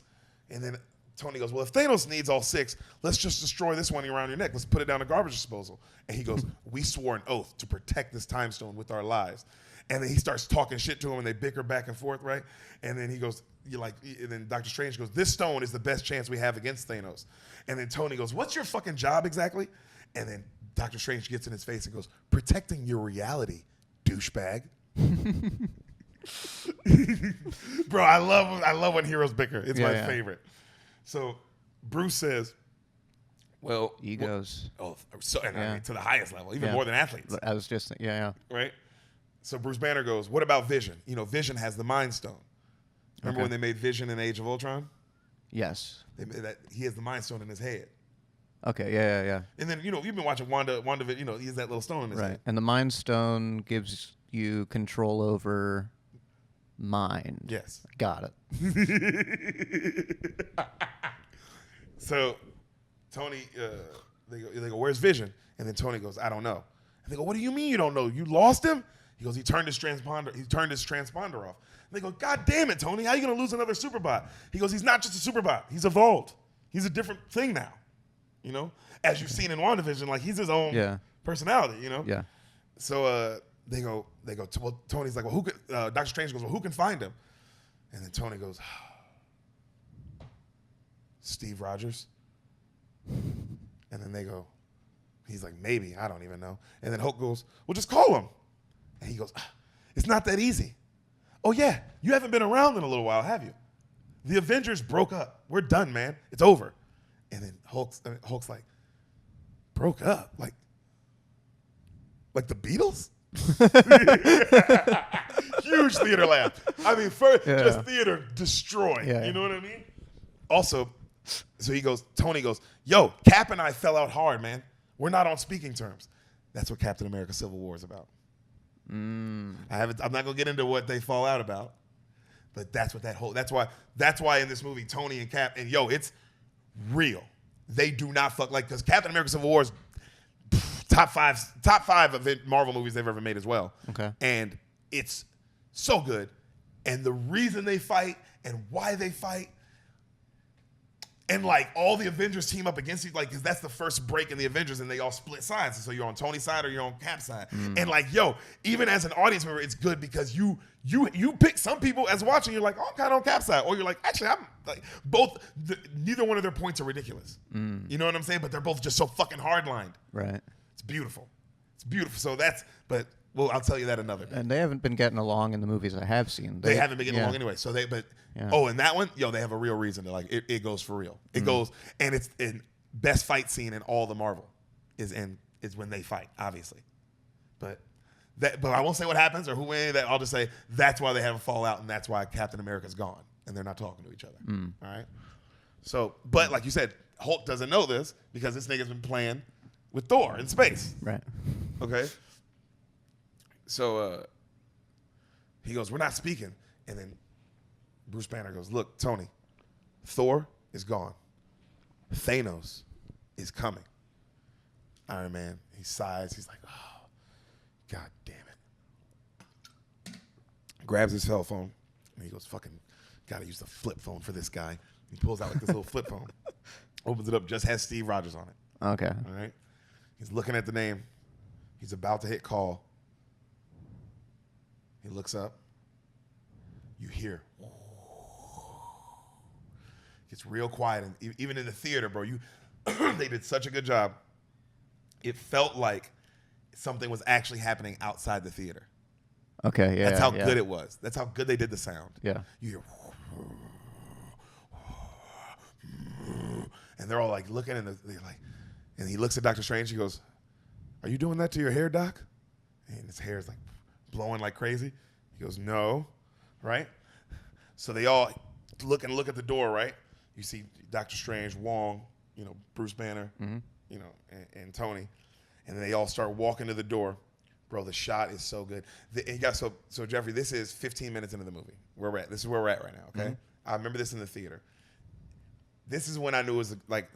and then Tony goes, well, if Thanos needs all 6, let's just destroy this one around your neck. Let's put it down a garbage disposal. And he goes, we swore an oath to protect this time stone with our lives. And then he starts talking shit to him, and they bicker back and forth, right? And then he goes, and then Doctor Strange goes, this stone is the best chance we have against Thanos. And then Tony goes, what's your fucking job exactly? And then Doctor Strange gets in his face and goes, protecting your reality, douchebag. Bro, I love when heroes bicker. It's my favorite. So Bruce says, well, Egos. I mean, to the highest level, even more than athletes. I was just, Right? So Bruce Banner goes, what about Vision? Vision has the Mind Stone. Remember when they made Vision in Age of Ultron? Yes. They made that, he has the Mind Stone in his head. Okay, yeah. And then, you've been watching Wanda, he has that little stone in his head. And the Mind Stone gives you control over mind. Yes. Got it. So Tony, they go, where's Vision? And then Tony goes, I don't know. And they go, what do you mean you don't know? You lost him? He goes, he turned his transponder off. And they go, God damn it, Tony, how are you gonna lose another superbot? He goes, he's not just a superbot, he's evolved. He's a different thing now. As you've seen in WandaVision, like he's his own personality, Yeah. So they go, well, Tony's like, well, who could, Doctor Strange goes, well, who can find him? And then Tony goes, Steve Rogers. And then they go, he's like, maybe, I don't even know. And then Hulk goes, well, just call him. And he goes, it's not that easy. Oh yeah, you haven't been around in a little while, have you? The Avengers broke up. We're done, man. It's over. And then Hulk's like, broke up? Like the Beatles? Huge theater laugh. I mean, just theater destroy. Yeah. You know what I mean? Also, so Tony goes, yo, Cap and I fell out hard, man. We're not on speaking terms. That's what Captain America Civil War is about. I'm not gonna get into what they fall out about, but that's what that's why in this movie Tony and Cap and it's real. They do not fuck because Captain America Civil War is top five of Marvel movies they've ever made as well. Okay. And it's so good. And the reason they fight and why they fight and like all the Avengers team up against you, like, because that's the first break in the Avengers and they all split sides. And so you're on Tony's side or you're on Cap's side. And like, even as an audience member, it's good because you pick some people as watching, you're like, oh, I'm kind of on Cap's side. Or you're like, actually, I'm like neither one of their points are ridiculous. You know what I'm saying? But they're both just so fucking hardlined. Right. It's beautiful. So I'll tell you that another day. And they haven't been getting along in the movies I have seen. They haven't been getting along anyway. So and that one, they have a real reason to like it goes for real. It goes, and it's in best fight scene in all the Marvel is when they fight, obviously. But I won't say what happens or who wins. That I'll just say that's why they have a fallout and that's why Captain America's gone and they're not talking to each other. All right. So, but like you said, Hulk doesn't know this because this nigga's been playing with Thor in space. Right. Okay. So he goes, we're not speaking. And then Bruce Banner goes, look, Tony, Thor is gone. Thanos is coming. Iron Man, he sighs. He's like, oh, God damn it. Grabs his cell phone. And he goes, fucking, got to use the flip phone for this guy. He pulls out like this little flip phone. Opens it up, just has Steve Rogers on it. Okay. All right. He's looking at the name. He's about to hit call. He looks up. You hear. Gets real quiet. And even in the theater, bro, they did such a good job. It felt like something was actually happening outside the theater. Okay, yeah. That's how good it was. That's how good they did the sound. Yeah. You hear. And they're all like looking, and they're like, and he looks at Dr. Strange. He goes, "Are you doing that to your hair, Doc?" And his hair is like blowing like crazy. He goes, "No," right? So they all look at the door, right? You see Dr. Strange, Wong, Bruce Banner, and Tony, and then they all start walking to the door. Bro, the shot is so good. So Jeffrey, this is 15 minutes into the movie. This is where we're at right now. Okay, I remember this in the theater. This is when I knew it was like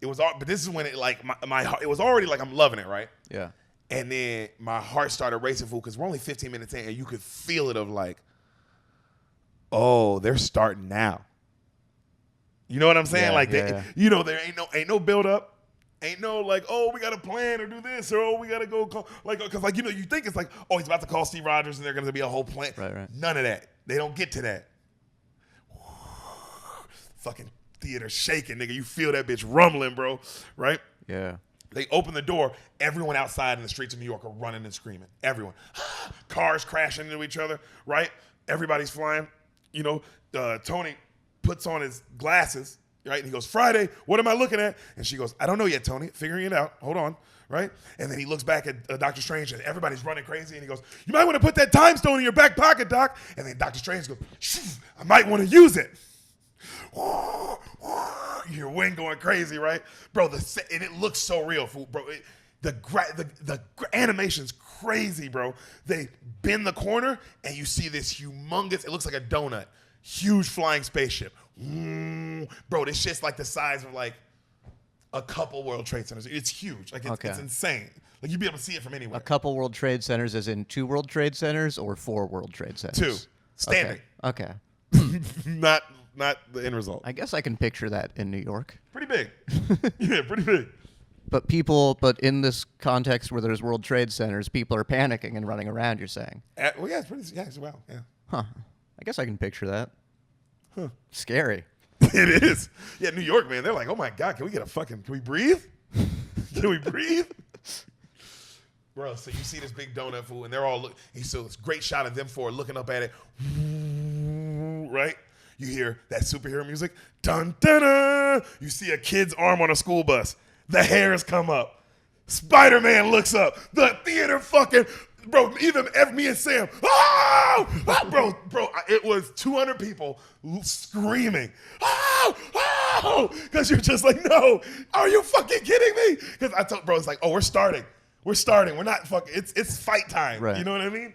it was all, but this is when it like my heart, it was already like I'm loving it, right? Yeah. And then my heart started racing because we're only 15 minutes in and you could feel it of like, oh, they're starting now. You know what I'm saying? There ain't no build up. Ain't no like, oh, we got to plan or do this or oh, we got to go call, like, because like, you think it's like, oh, he's about to call Steve Rogers and they're going to be a whole plan. Right. None of that. They don't get to that. Fucking theater shaking, nigga. You feel that bitch rumbling, bro. Right? Yeah. They open the door. Everyone outside in the streets of New York are running and screaming. Everyone. Cars crashing into each other, right? Everybody's flying. Tony puts on his glasses, right? And he goes, Friday, what am I looking at? And she goes, I don't know yet, Tony. Figuring it out. Hold on, right? And then he looks back at Dr. Strange and everybody's running crazy. And he goes, you might want to put that time stone in your back pocket, Doc. And then Dr. Strange goes, I might want to use it. Your wing going crazy, right, bro? And it looks so real, bro. The animation's crazy, bro. They bend the corner and you see this humongous. It looks like a donut, huge flying spaceship. Bro, this shit's like the size of like a couple World Trade Centers. It's huge, like it's insane. Like you'd be able to see it from anywhere. A couple World Trade Centers, as in 2 World Trade Centers, or 4 World Trade Centers? 2 standing. Okay. Not the end result. I guess I can picture that in New York. Pretty big. Yeah, pretty big. But in this context where there's World Trade Centers, people are panicking and running around, you're saying? Well, yeah, it's pretty, yeah, as well, yeah. Huh. I guess I can picture that. Huh. Scary. It is. Yeah, New York, man, they're like, oh my God, can we breathe? Can we breathe? Bro, so you see this big donut fool, and they're all so this great shot of them 4 looking up at it, right? You hear that superhero music, dun dun dun. You see a kid's arm on a school bus. The hairs come up. Spider-Man looks up. The theater fucking, bro, even me and Sam, oh! Bro, it was 200 people screaming, oh! Because you're just like, no, are you fucking kidding me? Because I told bro, it's like, oh, we're starting. We're not fucking, it's fight time. Right. You know what I mean?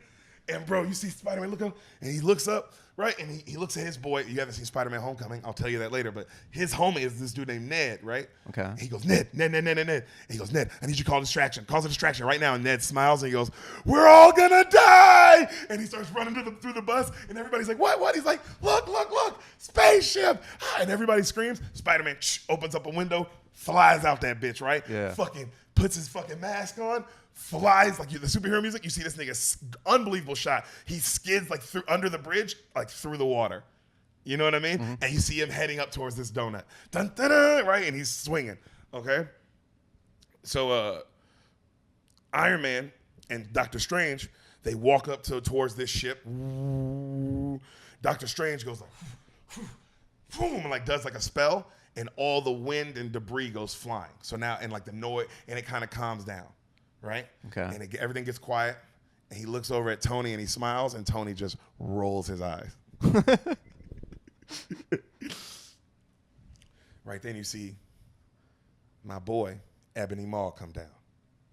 And bro, you see Spider-Man look up, and he looks up, right? And he looks at his boy. You haven't seen Spider-Man Homecoming. I'll tell you that later. But his homie is this dude named Ned, right? Okay. And he goes, Ned. And he goes, Ned, I need you to call a distraction. Calls a distraction right now. And Ned smiles and he goes, we're all gonna die. And he starts running through the bus. And everybody's like, what? He's like, look, spaceship. And everybody screams. Spider-Man opens up a window, flies out that bitch, right? Yeah. Fucking puts his fucking mask on, flies like the superhero music. You see this nigga, unbelievable shot. He skids like through under the bridge, like through the water. You know what I mean? Mm-hmm. And you see him heading up towards this donut. Dun, dun, dun, right? And he's swinging. Okay. So Iron Man and Doctor Strange, they walk up towards this ship. Doctor Strange goes like, boom, and like does like a spell, and all the wind and debris goes flying. So now, and like the noise, and it kind of calms down. Right? Okay. And everything gets quiet, and he looks over at Tony and he smiles, and Tony just rolls his eyes. Right then you see my boy, Ebony Maw, come down,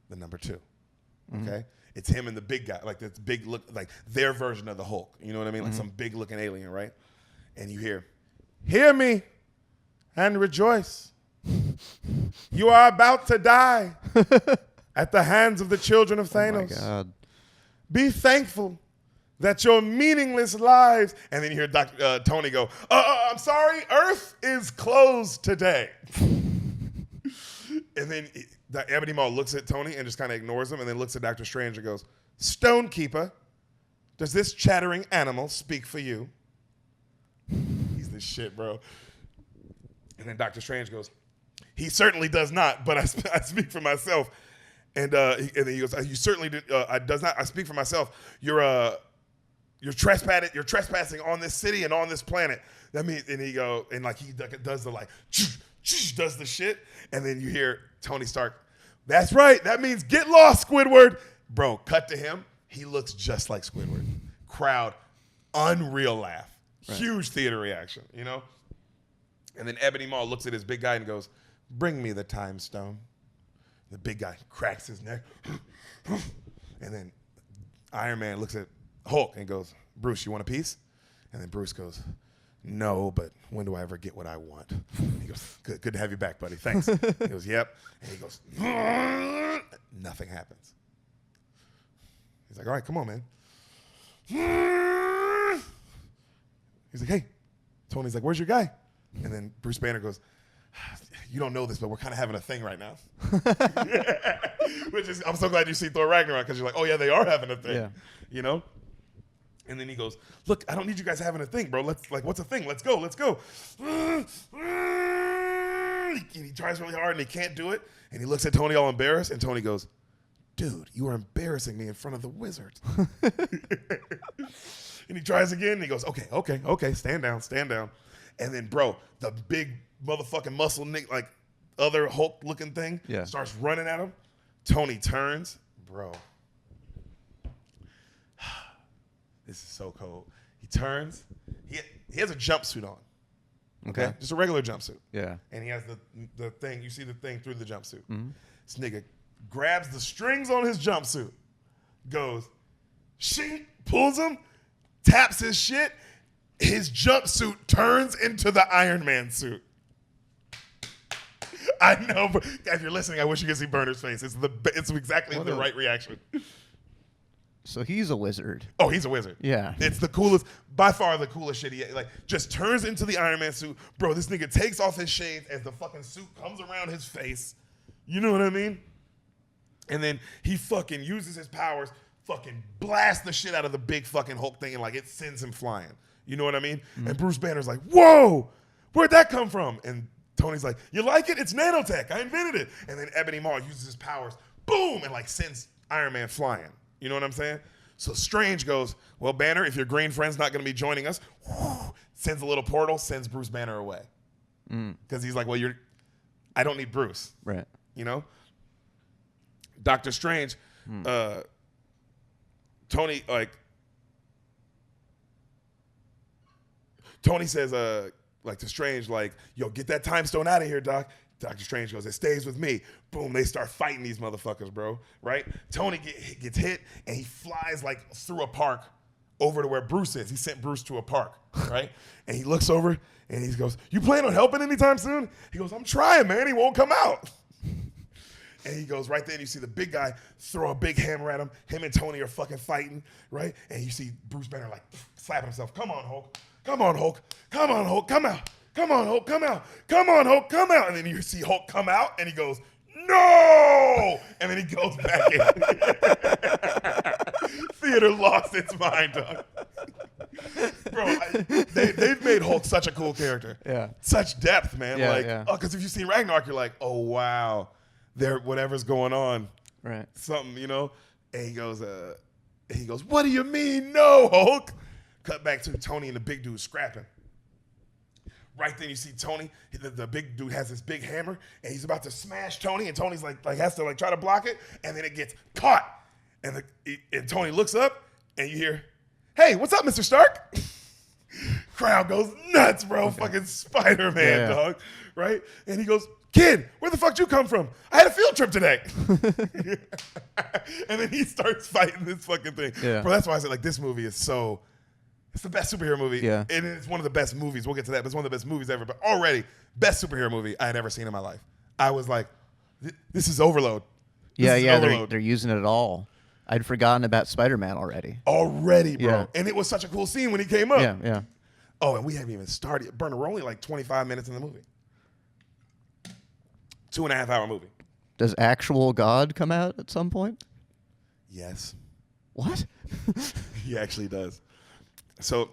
the number 2. Mm-hmm. Okay? It's him and the big guy, like this big look, like their version of the Hulk. You know what I mean? Like some big looking alien, right? And you hear me and rejoice. You are about to die. At the hands of the children of Thanos. Oh my God. Be thankful that your meaningless lives. And then you hear Tony go, I'm sorry, Earth is closed today. And then Ebony Maw looks at Tony and just kind of ignores him, and then looks at Doctor Strange and goes, Stonekeeper, does this chattering animal speak for you? He's this shit, bro. And then Doctor Strange goes, he certainly does not, but I speak for myself. And then he goes, you certainly did. I speak for myself. You're trespassing on this city and on this planet. That means, and he does the like, does the shit, and then you hear Tony Stark. That's right. That means get lost, Squidward. Bro, cut to him. He looks just like Squidward. Crowd, unreal laugh, right. Huge theater reaction. You know. And then Ebony Maw looks at his big guy and goes, "Bring me the time stone." The big guy cracks his neck. And then Iron Man looks at Hulk and goes, Bruce, you want a piece? And then Bruce goes, no, but when do I ever get what I want? He goes, good to have you back, buddy. Thanks. He goes, yep. And he goes, nothing happens. He's like, all right, come on, man. He's like, hey. Tony's like, where's your guy? And then Bruce Banner goes, you don't know this, but we're kind of having a thing right now. Which is, I'm so glad you see Thor Ragnarok, because you're like, oh yeah, they are having a thing. Yeah. You know? And then he goes, look, I don't need you guys having a thing, bro. What's a thing? Let's go. He tries really hard and he can't do it. And he looks at Tony all embarrassed, and Tony goes, dude, you are embarrassing me in front of the wizards. And he tries again, and he goes, okay, stand down. And then, bro, the big motherfucking muscle Nick, like other Hulk looking thing, starts running at him. Tony turns, bro. This is so cold. He turns. He has a jumpsuit on. Okay, just a regular jumpsuit. Yeah. And he has the thing. You see the thing through the jumpsuit. Mm-hmm. This nigga grabs the strings on his jumpsuit, goes, shing, pulls him, taps his shit. His jumpsuit turns into the Iron Man suit. I know, but if you're listening, I wish you could see Berner's face. It's exactly the right reaction. So he's a wizard. Oh, he's a wizard. Yeah. It's the coolest, by far the coolest shit. He just turns into the Iron Man suit. Bro, this nigga takes off his shades as the fucking suit comes around his face. You know what I mean? And then he fucking uses his powers, fucking blasts the shit out of the big fucking Hulk thing, and it sends him flying. You know what I mean? Mm-hmm. And Bruce Banner's like, whoa, where'd that come from? And Tony's like, you like it? It's nanotech. I invented it. And then Ebony Maw uses his powers, boom, and sends Iron Man flying. You know what I'm saying? So Strange goes, well, Banner, if your green friend's not going to be joining us, sends a little portal, sends Bruce Banner away. Because he's like, well, I don't need Bruce. Right. You know? Doctor Strange, Tony says to Strange, like, yo, get that time stone out of here, Doc. Doctor Strange goes, it stays with me. Boom, they start fighting these motherfuckers, bro. Right? Tony gets hit and he flies like through a park over to where Bruce is. He sent Bruce to a park, right? And he looks over and he goes, you plan on helping anytime soon? He goes, I'm trying, man. He won't come out. And he goes right there, and you see the big guy throw a big hammer at him. Him and Tony are fucking fighting, right? And you see Bruce Banner like slapping himself. Come on, Hulk. Come on, Hulk. Come on, Hulk. Come out. Come on, Hulk. Come out. Come on, Hulk. Come out. And then you see Hulk come out, and he goes, no! And then he goes back in. Theater lost its mind, dog. Bro, they've made Hulk such a cool character. Yeah. Such depth, man. Yeah, because if you've seen Ragnarok, you're like, oh, wow. Whatever's going on. Right. Something, And he goes, what do you mean, no, Hulk? Cut back to Tony and the big dude scrapping. Right then you see Tony, the big dude has this big hammer, and he's about to smash Tony, and Tony's like has to try to block it, and then it gets caught. And Tony looks up, and you hear, hey, what's up, Mr. Stark? Crowd goes nuts, bro. Okay. Fucking Spider-Man, dog. Right? And he goes, kid, where the fuck did you come from? I had a field trip today. And then he starts fighting this fucking thing. Yeah. Bro, that's why I said, this movie is it's the best superhero movie. Yeah. And it's one of the best movies. We'll get to that, but it's one of the best movies ever. But already, best superhero movie I had ever seen in my life. I was like, this is overload. They're using it all. I'd forgotten about Spider-Man already. Already, bro. Yeah. And it was such a cool scene when he came up. Yeah. Oh, and we haven't even started. Berner, we're only 25 minutes in the movie. 2.5 hour movie. Does actual God come out at some point? Yes. What? He actually does. So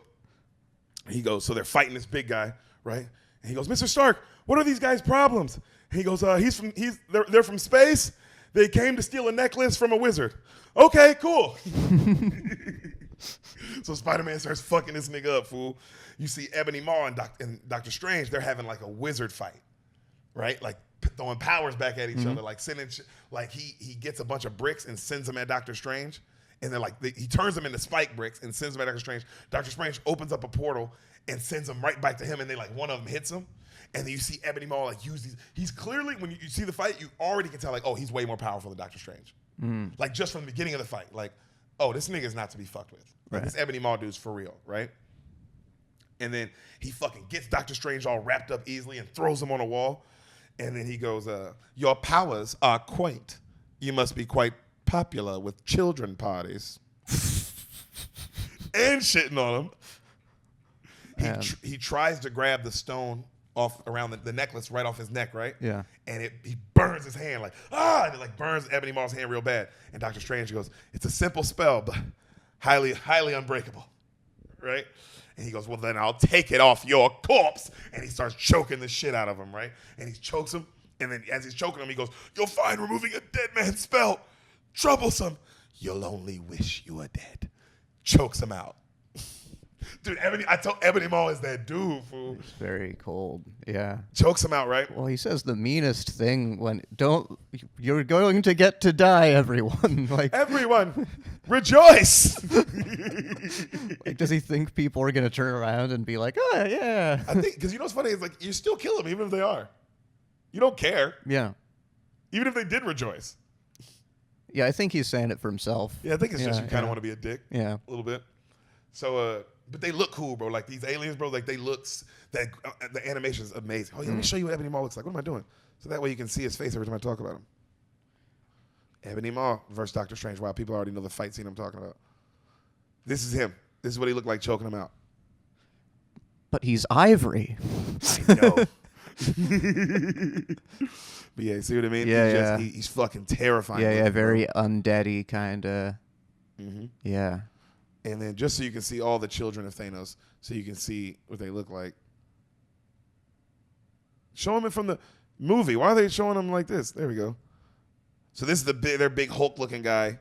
he goes, so they're fighting this big guy, right? And he goes, Mr. Stark, what are these guys' problems? And he goes, they're from space. They came to steal a necklace from a wizard. Okay, cool. So Spider-Man starts fucking this nigga up, fool. You see Ebony Maw and Doctor Strange, they're having a wizard fight, right? Throwing powers back at each other, sending he gets a bunch of bricks and sends them at Doctor Strange, and then he turns them into spike bricks and sends them at Doctor Strange. Doctor Strange opens up a portal and sends them right back to him, and one of them hits him, and then you see Ebony Maw use these. He's clearly, when you see the fight, you already can tell he's way more powerful than Doctor Strange. Just from the beginning of the fight, this nigga's not to be fucked with. Right. This Ebony Maw dude's for real, right? And then he fucking gets Doctor Strange all wrapped up easily and throws him on a wall. And then he goes, your powers are quaint. You must be quite popular with children parties. And shitting on him. He tries to grab the stone off around the necklace right off his neck, right? Yeah. And he burns his hand and it burns Ebony Maw's hand real bad. And Doctor Strange goes, it's a simple spell, but highly, highly unbreakable, right? And he goes, well, then I'll take it off your corpse. And he starts choking the shit out of him, right? And he chokes him. And then as he's choking him, he goes, you'll find removing a dead man's spell troublesome. You'll only wish you were dead. Chokes him out. Dude, I told Ebony Maw is that dude, fool. It's very cold. Yeah. Chokes him out, right? Well, he says the meanest thing you're going to get to die, everyone. Everyone, rejoice. Does he think people are going to turn around and be like, oh, yeah. I think, because what's funny is you still kill them even if they are. You don't care. Yeah. Even if they did rejoice. Yeah, I think he's saying it for himself. Yeah, I think it's just you kind of want to be a dick. Yeah. A little bit. So, but they look cool, bro. These aliens, bro, they look, the animation is amazing. Oh, yeah, let me show you what Ebony Maw looks like. What am I doing? So that way you can see his face every time I talk about him. Ebony Maw versus Doctor Strange. Wow, people already know the fight scene I'm talking about. This is him. This is what he looked like choking him out. But he's ivory. I know. But yeah, see what I mean? Yeah, he's fucking terrifying. Yeah, very undead-y kind of. Mm-hmm. Yeah. And then just so you can see all the children of Thanos, so you can see what they look like. Show them it from the movie. Why are they showing them like this? There we go. So this is their big Hulk-looking guy.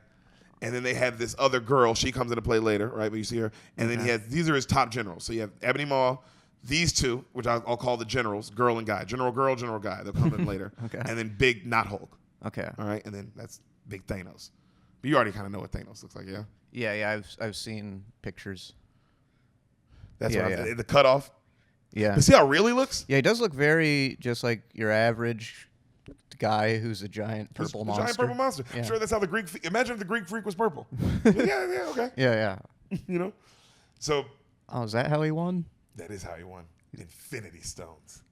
And then they have this other girl. She comes into play later, right? But you see her. And then these are his top generals. So you have Ebony Maw, these two, which I'll call the generals, girl and guy. General girl, general guy. They'll come in later. Okay. And then big, not Hulk. Okay. All right? And then that's big Thanos. But you already kind of know what Thanos looks like, yeah? Yeah. I've seen pictures. That's Yeah, what yeah. the cutoff. Yeah. But see how real he looks? Yeah, he does look very just like your average guy who's a giant purple monster. Giant purple monster. Yeah. I'm sure that's how the Greek. Imagine if the Greek freak was purple. yeah, okay. Yeah. You know, so Oh, is that how he won? that is how he won. Infinity Stones.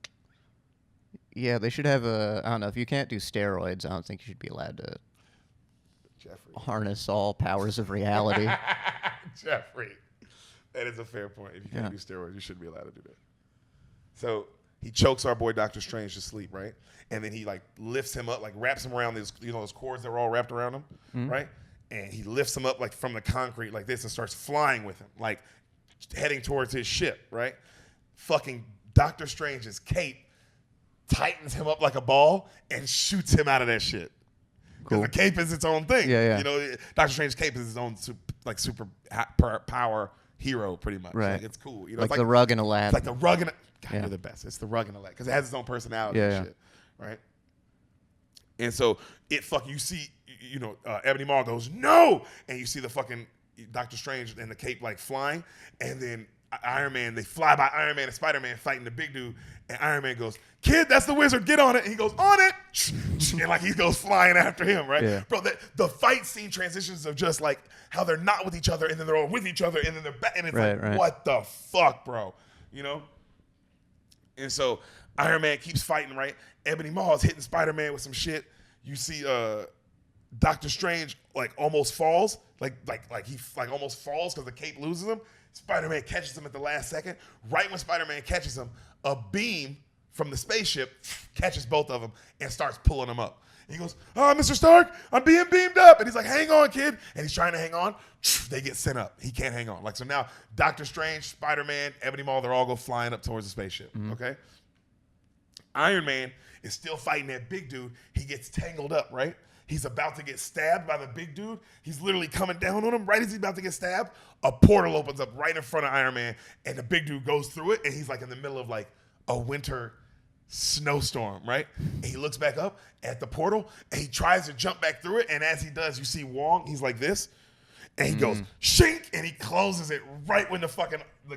Yeah, they should have a. I don't know if you can't do steroids. I don't think you should be allowed to Jeffrey. harness all powers of reality. Jeffrey. That is a fair point. If you can't do steroids, you shouldn't be allowed to do that. So he chokes our boy Doctor Strange to sleep, right? And then he like lifts him up, like wraps him around these, those cords that were all wrapped around him, right? And he lifts him up like from the concrete like this and starts flying with him, like heading towards his ship, right? Fucking Doctor Strange's cape tightens him up like a ball and shoots him out of that shit. Because the cape is its own thing. Yeah. You know, Doctor Strange's cape is his own super power hero, pretty much. Right. Like, it's cool. You know, Like it's the rug in Aladdin. It's like the rug in. God, Yeah. you're the best. It's the rug in Aladdin because it has its own personality and Yeah. shit, right? And so you see, Ebony Maw goes no, and you see the fucking Doctor Strange and the cape like flying, and then Iron Man, they fly by Iron Man and Spider-Man fighting the big dude, and Iron Man goes, "Kid, that's the wizard, get on it." And he goes, "On it," and like he goes flying after him, right? Yeah. Bro, the fight scene transitions of just like how they're not with each other, and then they're all with each other, and then they're back, and it's Right. what the fuck, bro? You know? And so Iron Man keeps fighting, right? Ebony Maw is hitting Spider-Man with some shit. You see Doctor Strange like almost falls, like he almost falls because the cape loses him. Spider-Man catches him at the last second. Right when Spider-Man catches him, a beam from the spaceship catches both of them and starts pulling them up. And he goes, "Oh, Mr. Stark, I'm being beamed up." And he's like, "Hang on, kid." And he's trying to hang on. They get sent up. He can't hang on. Like, so now Doctor Strange, Spider-Man, Ebony Maw, they're all go flying up towards the spaceship. Okay? Iron Man is still fighting that big dude. He gets tangled up, right? He's about to get stabbed by the big dude. He's literally coming down on him. Right as he's about to get stabbed, a portal opens up right in front of Iron Man, and the big dude goes through it, and he's like in the middle of like a winter snowstorm, right? And he looks back up at the portal, and he tries to jump back through it, and as he does, you see Wong, he's like this, and he goes, shink, and he closes it right when the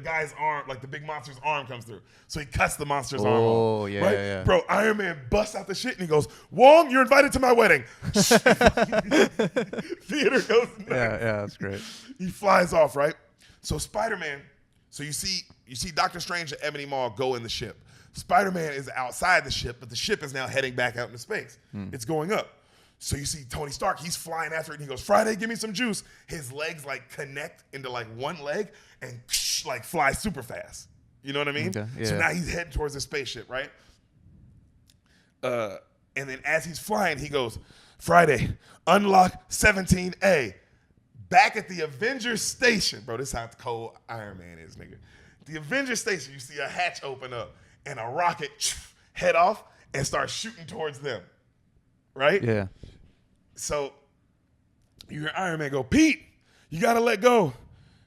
guy's arm, like the big monster's arm comes through. So he cuts the monster's arm off. Oh, yeah, right? yeah. Bro, Iron Man busts out the shit, and he goes, "Wong, you're invited to my wedding." Theater goes nuts. Yeah, that's great. He flies off, right? So Spider-Man, so you see Doctor Strange and Ebony Maw go in the ship. Spider-Man is outside the ship, but the ship is now heading back out into space. It's going up. So you see Tony Stark, he's flying after it, and he goes, "Friday, give me some juice." His legs like connect into like one leg and like fly super fast. You know what I mean? Okay, So yeah. now he's heading towards the spaceship, right? And then as he's flying, he goes, "Friday, unlock 17A." Back at the Avengers station, bro, this is how cold Iron Man is, nigga. The Avengers station, you see a hatch open up and a rocket head off and start shooting towards them, right? Yeah. So you hear Iron Man go, "Pete, you gotta let go."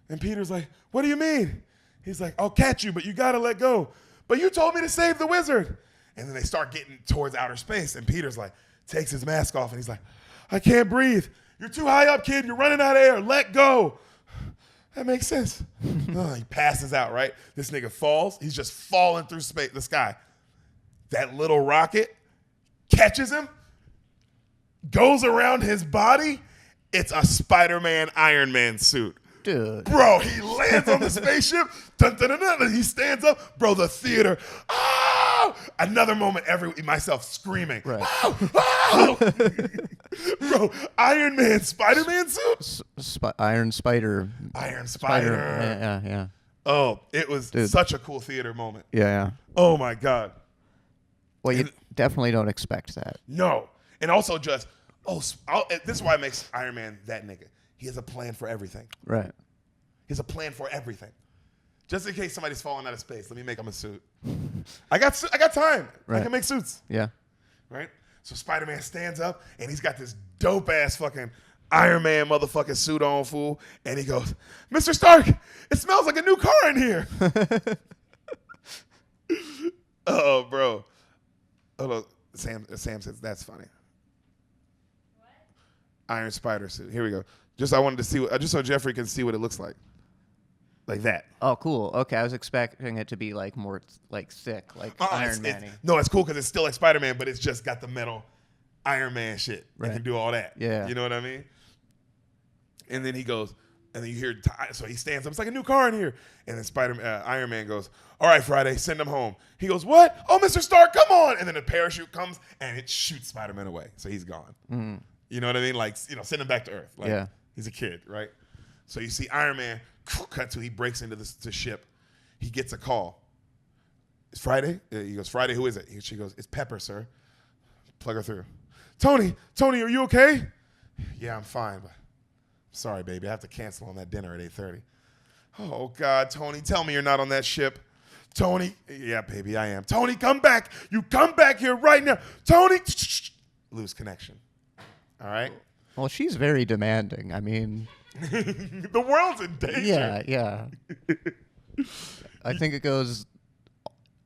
And Peter's like, "What do you mean?" He's like, "I'll catch you, but you gotta let go." "But you told me to save the wizard." And then they start getting towards outer space, and Peter's like, takes his mask off, and he's like, "I can't breathe. You're too high up, kid. You're running out of air. Let go." That makes sense. He passes out, right? This nigga falls. He's just falling through space, the sky. That little rocket catches him, goes around his body. It's a Spider-Man Iron Man suit. Dude. Bro, he lands on the spaceship. Dun, dun, dun, dun, and he stands up. Bro, the theater. Oh! Another moment, myself screaming. Right. Oh! Oh! Bro, Iron Man, Spider-Man suit? Iron Spider. Iron Spider. Yeah. Oh, it was such a cool theater moment. Yeah. Oh, my God. Well, you definitely don't expect that. No. And also just, this is why it makes Iron Man that nigga. He has a plan for everything. Right. He has a plan for everything. Just in case somebody's falling out of space, let me make him a suit. I got time. Right. I can make suits. Yeah. Right? So Spider-Man stands up, and he's got this dope-ass fucking Iron Man motherfucking suit on, fool. And he goes, "Mr. Stark, it smells like a new car in here." Oh, bro. Hold on. Sam says, "That's funny." Iron Spider suit. Here we go. I wanted to see just so Jeffrey can see what it looks like that. Oh, cool. Okay, I was expecting it to be like more like thick, like Iron Man-y. No, it's cool because it's still like Spider-Man, but it's just got the metal Iron Man shit. Right. It can do all that. Yeah. You know what I mean? And then he goes, and then you hear, so he stands up. It's like a new car in here. And then Iron Man goes, all right, Friday, send him home. He goes, what? Oh, Mr. Stark, come on. And then a parachute comes and it shoots Spider-Man away. So he's gone. Mm. You know what I mean? Like, send him back to Earth. Like, yeah. He's a kid, right? So you see Iron Man, cut to, he breaks into the ship. He gets a call. It's Friday? He goes, Friday, who is it? She goes, it's Pepper, sir. Plug her through. Tony, are you okay? Yeah, I'm fine, but sorry, baby. I have to cancel on that dinner at 8:30. Oh, God, Tony, tell me you're not on that ship. Tony, yeah, baby, I am. Tony, come back. You come back here right now. Tony, lose connection. All right? Well, she's very demanding. I mean, the world's in danger. Yeah. I think it goes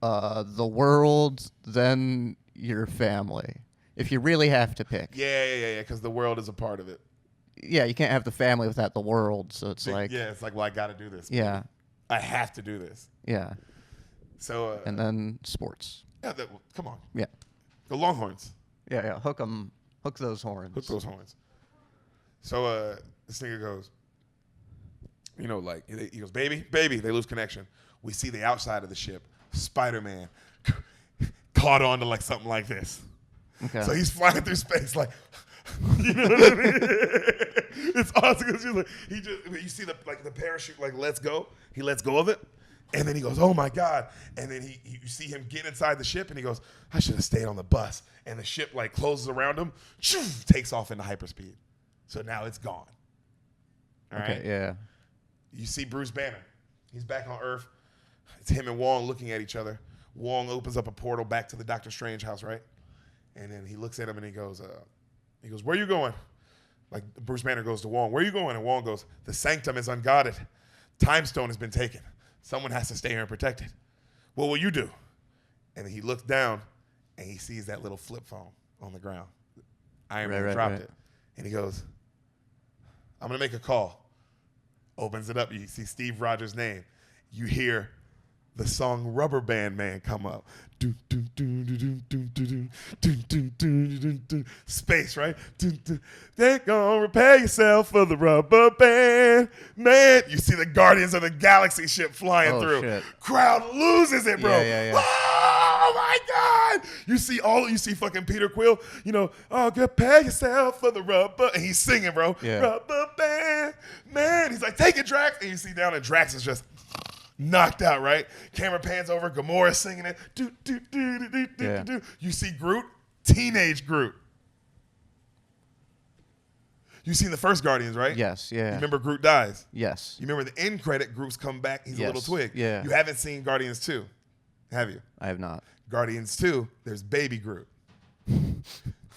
the world, then your family. If you really have to pick. Yeah, because the world is a part of it. Yeah, you can't have the family without the world, so it's like... Yeah, it's like, well, I got to do this. Yeah. I have to do this. Yeah. So... and then sports. Yeah, come on. Yeah. The Longhorns. Yeah, hook them. Hook those horns. Hook those horns. So this nigga goes, like, he goes, baby, they lose connection. We see the outside of the ship. Spider-Man caught on to like something like this. Okay. So he's flying through space like, you know what I mean? It's awesome because you see the parachute like lets go. He lets go of it, and then he goes, oh my God! And then you see him get inside the ship, and he goes, I should have stayed on the bus. And the ship like closes around him, takes off into hyperspeed. So now it's gone. All right. Yeah. You see Bruce Banner. He's back on Earth. It's him and Wong looking at each other. Wong opens up a portal back to the Doctor Strange house, right? And then he looks at him and he goes, where are you going? Like Bruce Banner goes to Wong, where are you going? And Wong goes, the sanctum is unguarded. Time stone has been taken. Someone has to stay here and protect it. What will you do? And then he looks down and he sees that little flip phone on the ground. Iron Man dropped it. And he goes, I'm going to make a call. Opens it up. You see Steve Rogers' name. You hear the song Rubber Band Man come up. Space, right? They're gonna repair yourself for the Rubber Band Man. You see the Guardians of the Galaxy ship flying through. Shit. Crowd loses it, bro. Yeah. Oh my God! You see fucking Peter Quill. Prepare yourself for the rubber, and he's singing, bro. Yeah. Rubber Band Man. He's like, take it, Drax, and you see down, and Drax is just knocked out, right? Camera pans over, Gamora singing it. Do. You see Groot, teenage Groot. You seen the first Guardians, right? Yes, yeah. You remember Groot dies? Yes. You remember the end credit, Groot's come back, he's a little twig. Yeah. You haven't seen Guardians 2, have you? I have not. Guardians 2, there's baby Groot. In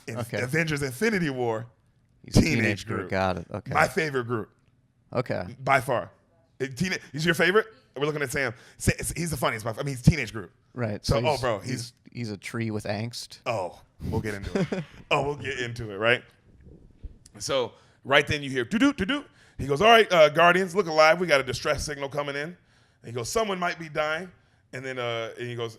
Avengers Infinity War, He's teenage Groot. Got it, okay. My favorite Groot. Okay. By far. He's your favorite? We're looking at Sam. He's the funniest. He's teenage Groot. Right. So bro, he's a tree with angst. Oh, we'll get into it. We'll get into it, right? So right then you hear do. He goes, all right, Guardians, look alive. We got a distress signal coming in. And he goes, someone might be dying. And then and he goes,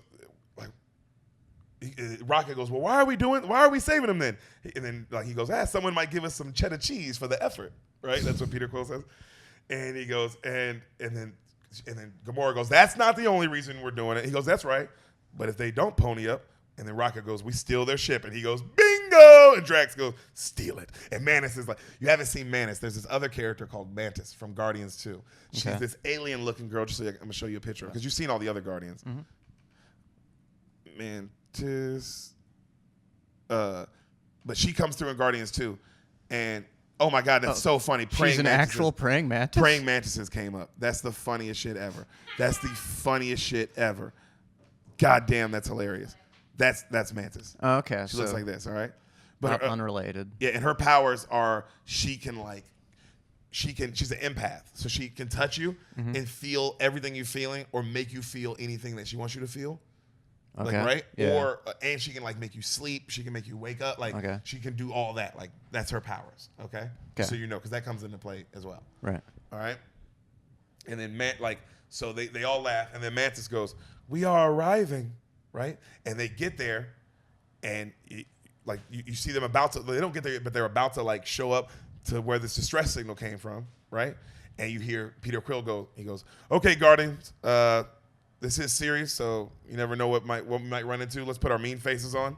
Rocket goes, well, why are we saving him then? And then he goes, someone might give us some cheddar cheese for the effort, right? That's what Peter Quill says. And he goes, and then Gamora goes, that's not the only reason we're doing it. He goes, that's right. But if they don't pony up, and then Rocket goes, we steal their ship. And he goes, bingo! And Drax goes, steal it. And Mantis is like, you haven't seen Mantis. There's this other character called Mantis from Guardians 2. She's this alien-looking girl. Just so I'm going to show you a picture because you've seen all the other Guardians. Mm-hmm. Mantis. But she comes through in Guardians 2. And oh my God, that's so funny. She's an actual praying mantis? Praying mantises came up. That's the funniest shit ever. That's the funniest shit ever. God damn, that's hilarious. That's Mantis. Oh, okay. She looks like this, all right? But unrelated. Yeah, and her powers are she's an empath. So she can touch you and feel everything you're feeling or make you feel anything that she wants you to feel. Okay. Like, right? Yeah. Or and she can like make you sleep. She can make you wake up. Like Okay. she can do all that. Like that's her powers. Okay. Okay. So you know, because that comes into play as well. Right. All right. And then so they all laugh, and then Mantis goes, "We are arriving," right? And they get there, and you see them about to. They don't get there, but they're about to like show up to where this distress signal came from, right? And you hear Peter Quill go. He goes, "Okay, Guardians, this is serious, so you never know what we might run into. Let's put our mean faces on."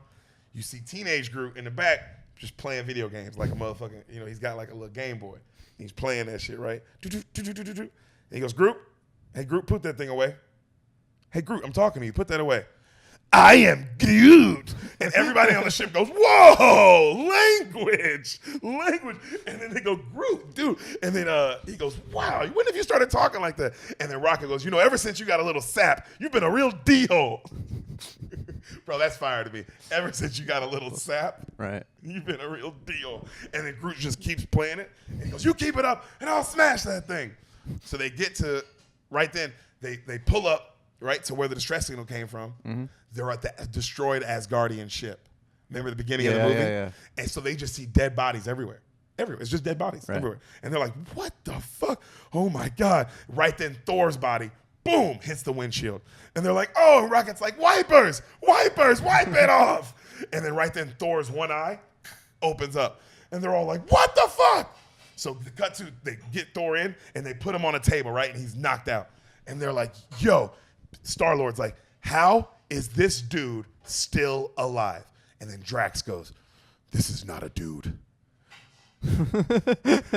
You see Teenage Groot in the back just playing video games like a motherfucking. He's got like a little Game Boy. He's playing that shit, right? And he goes, "Groot, hey Groot, put that thing away. Hey Groot, I'm talking to you. Put that away." "I am Groot." And everybody on the ship goes, "Whoa, language. And then they go, "Groot, dude." And then he goes, "Wow, when have you started talking like that?" And then Rocket goes, "Ever since you got a little sap, you've been a real D-hole." Bro, that's fire to me. Ever since you got a little sap, Right. you've been a real deal. And then Groot just keeps playing it. And he goes, "You keep it up, and I'll smash that thing." So they get to, right then, they pull up, right, to where the distress signal came from. Mm-hmm. They're at the destroyed Asgardian ship. Remember the beginning of the movie? Yeah. And so they just see dead bodies everywhere. It's just dead bodies everywhere. And they're like, "What the fuck? Oh, my God." Right then, Thor's body, boom, hits the windshield. And they're like, "Oh," and Rocket's like, wipers, wipe it off." And then right then, Thor's one eye opens up. And they're all like, "What the fuck?" So the cut to, they get Thor in, and they put him on a table, right? And he's knocked out. And they're like, "Yo," Star-Lord's like, "How is this dude still alive?" And then Drax goes, "This is not a dude."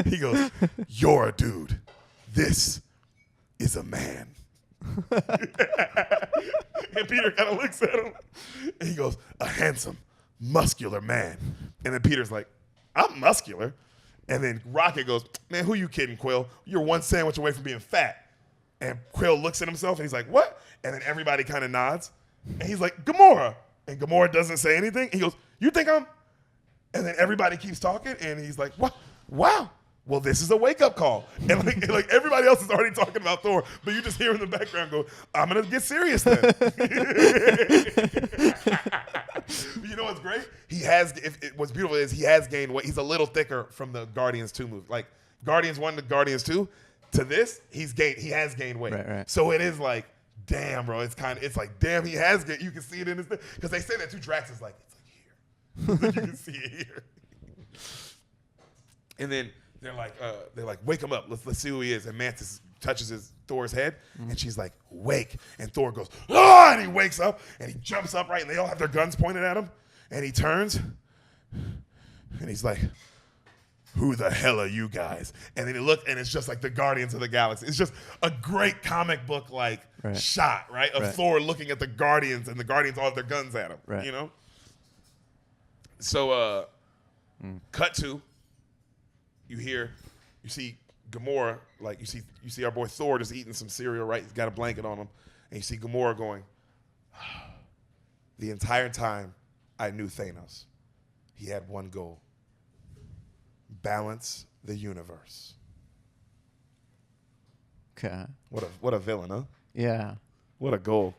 He goes, "You're a dude. This is a man." And Peter kind of looks at him, and he goes, "A handsome, muscular man." And then Peter's like, "I'm muscular." And then Rocket goes, "Man, who you kidding, Quill? You're one sandwich away from being fat." And Quill looks at himself, and he's like, "What?" And then everybody kind of nods. And he's like, "Gamora." And Gamora doesn't say anything. He goes, "You think I'm..." And then everybody keeps talking, and he's like, "What? Wow. Well, this is a wake-up call." And like everybody else is already talking about Thor, but you just hear in the background go, "I'm going to get serious then." You know what's great? What's beautiful is he has gained weight. He's a little thicker from the Guardians 2 movie. Like Guardians 1 to Guardians 2 to this, he has gained weight. Right. So it is like, damn, bro. It's like, damn, he has gained. You can see it in his thing. Because they say that too. Drax is like, it's like here. You can see it here. And then they're like, "Wake him up. Let's see who he is." And Mantis touches Thor's head, and she's like, "Wake." And Thor goes, "Ah!" And he wakes up, and he jumps up, right? And they all have their guns pointed at him. And he turns, and he's like, "Who the hell are you guys?" And then he looks, and it's just like the Guardians of the Galaxy. It's just a great comic book shot, right? Of Thor looking at the Guardians, and the Guardians all have their guns at him, you know? So, cut to, you see Gamora, like you see our boy Thor just eating some cereal, right? He's got a blanket on him. And you see Gamora going, "The entire time I knew Thanos, he had one goal: balance the universe." Okay. What a villain, huh? Yeah. What a goal.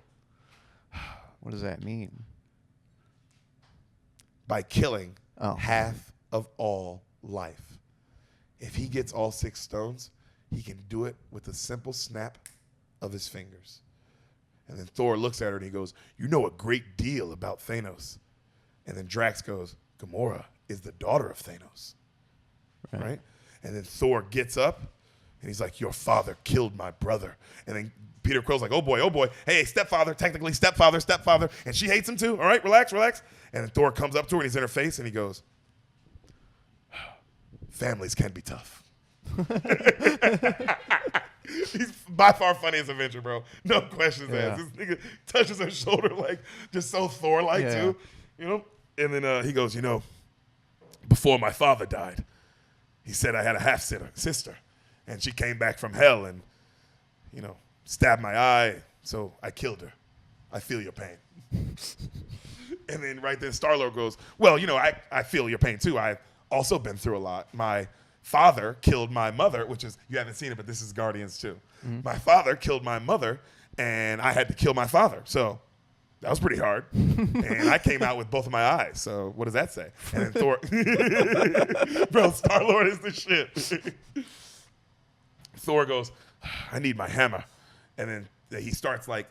What does that mean? By killing half of all life. If he gets all 6 stones, he can do it with a simple snap of his fingers. And then Thor looks at her and he goes, "You know a great deal about Thanos." And then Drax goes, "Gamora is the daughter of Thanos." Right? And then Thor gets up and he's like, "Your father killed my brother." And then Peter Quill's like, oh boy. Hey, stepfather, technically stepfather. And she hates him too. All right, relax. And then Thor comes up to her and he's in her face and he goes, "Families can be tough." He's by far funniest Avenger, bro. No questions asked. This nigga touches her shoulder like just so Thor-like too, you know? And then he goes, "Before my father died, he said I had a half-sister, and she came back from hell and, stabbed my eye, so I killed her. I feel your pain." And then right then Star-Lord goes, "Well, I feel your pain too. I've also been through a lot. My father killed my mother," which is, you haven't seen it, but this is Guardians too. Mm-hmm. "My father killed my mother, and I had to kill my father. So that was pretty hard. And I came out with both of my eyes. So what does that say? And then Thor, bro, Star-Lord is the shit. Thor goes, I need my hammer. And then he starts like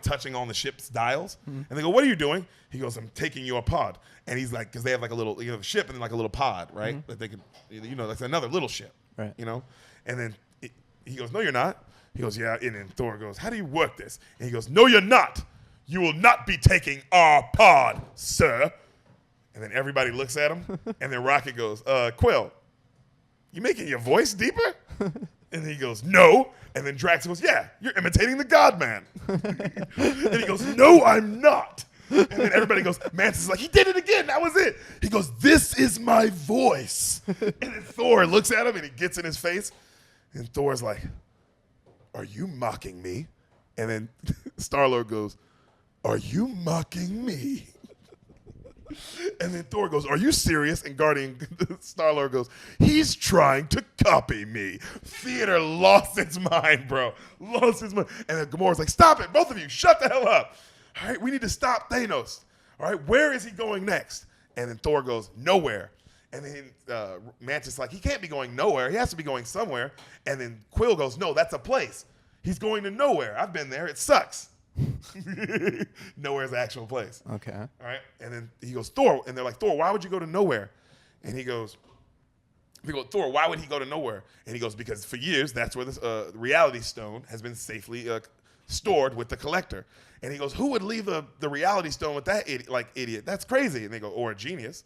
touching on the ship's dials. And they go, what are you doing? He goes, I'm taking you a pod. And he's like, because they have like a little, the ship and then like a little pod, right? That they can, that's another little ship, right? And then he goes, no, you're not. He goes, yeah. And then Thor goes, how do you work this? And he goes, no, you're not. You will not be taking our pod, sir. And then everybody looks at him. And then Rocket goes, Quill, you making your voice deeper? And he goes, no. And then Drax goes, yeah, you're imitating the God-Man. And he goes, no, I'm not. And then everybody goes, Mantis is like, he did it again. That was it. He goes, this is my voice. And then Thor looks at him and he gets in his face. And Thor's like, are you mocking me? And then Star-Lord goes, are you mocking me? And then Thor goes, are you serious? And Star-Lord goes, he's trying to copy me. Theater lost its mind, bro. Lost its mind. And then Gamora's like, stop it. Both of you, shut the hell up. All right, we need to stop Thanos. All right, where is he going next? And then Thor goes, nowhere. And then Mantis like, he can't be going nowhere. He has to be going somewhere. And then Quill goes, no, that's a place. He's going to nowhere. I've been there. It sucks. Nowhere's the actual place. Okay. All right. And then he goes, Thor. And they're like, Thor, why would you go to nowhere? And he goes, Thor, why would he go to nowhere? And he goes, because for years, that's where the reality stone has been safely stored with the collector. And he goes, who would leave the reality stone with that idiot? That's crazy. And they go, or a genius.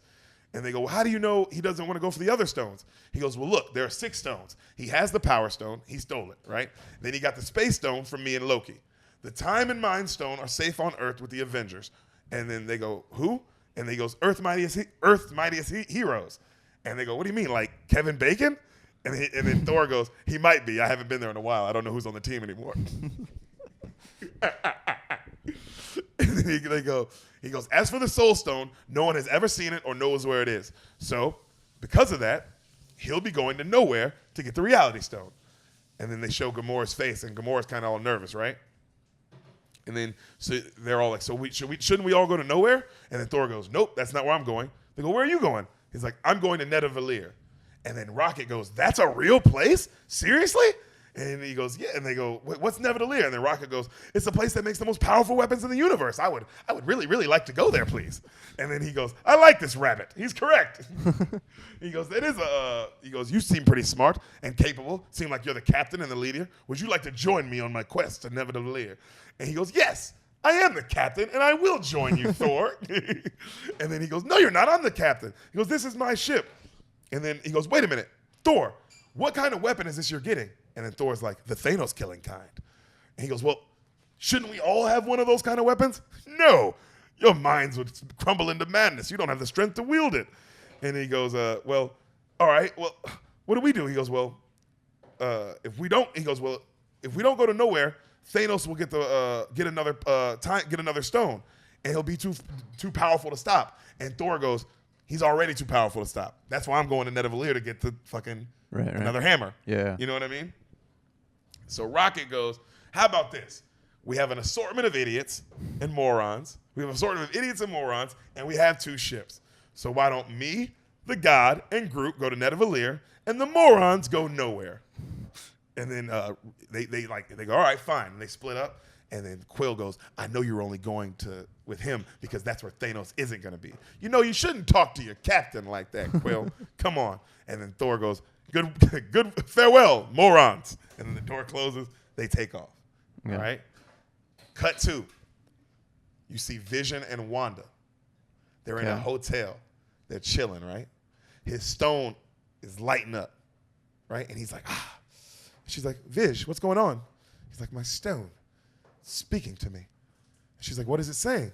And they go, well, how do you know he doesn't want to go for the other stones? He goes, well, look, there are 6 stones. He has the Power Stone. He stole it, right? Then he got the Space Stone from me and Loki. The Time and Mind Stone are safe on Earth with the Avengers. And then they go, who? And he goes, Earth's mightiest heroes. And they go, what do you mean, like Kevin Bacon? And then Thor goes, he might be. I haven't been there in a while. I don't know who's on the team anymore. And then he goes, as for the Soul Stone, no one has ever seen it or knows where it is. So, because of that, he'll be going to nowhere to get the Reality Stone. And then they show Gamora's face, and Gamora's kind of all nervous, right? And then so they're all like, so shouldn't we all go to nowhere? And then Thor goes, nope, that's not where I'm going. They go, where are you going? He's like, I'm going to Nidavellir. And then Rocket goes, that's a real place? Seriously? And he goes, yeah. And they go, what's Nidavellir? And then Rocket goes, it's a place that makes the most powerful weapons in the universe. I would really, really like to go there, please. And then he goes, I like this rabbit. He's correct. He goes, he goes, you seem pretty smart and capable. Seem like you're the captain and the leader. Would you like to join me on my quest to Nidavellir? And he goes, yes, I am the captain, and I will join you, Thor. And then he goes, no, you're not. I'm the captain. He goes, this is my ship. And then he goes, wait a minute, Thor, what kind of weapon is this you're getting? And then Thor's like, the Thanos killing kind. And he goes, well, shouldn't we all have one of those kind of weapons? No, your minds would crumble into madness. You don't have the strength to wield it. And he goes, well, all right, well, what do we do? He goes, well, if we don't go to nowhere, Thanos will get another stone, and he'll be too powerful to stop. And Thor goes, he's already too powerful to stop. That's why I'm going to Nidavellir to get the fucking another hammer. Yeah. You know what I mean? So Rocket goes, how about this? We have an assortment of idiots and morons. We have an assortment of idiots and morons, and we have 2 ships. So why don't me, the God, and Groot go to Nidavellir, and the morons go nowhere? And then they go, all right, fine. And they split up. And then Quill goes, I know you're only going with him because that's where Thanos isn't going to be. You know, you shouldn't talk to your captain like that, Quill. Come on. And then Thor goes, good farewell, morons. And then the door closes. They take off. Yeah. All right? Cut 2. You see Vision and Wanda. They're in a hotel. They're chilling, right? His stone is lighting up, right? And he's like, ah. She's like, Vish, what's going on? He's like, my stone speaking to me. And she's like, what is it saying?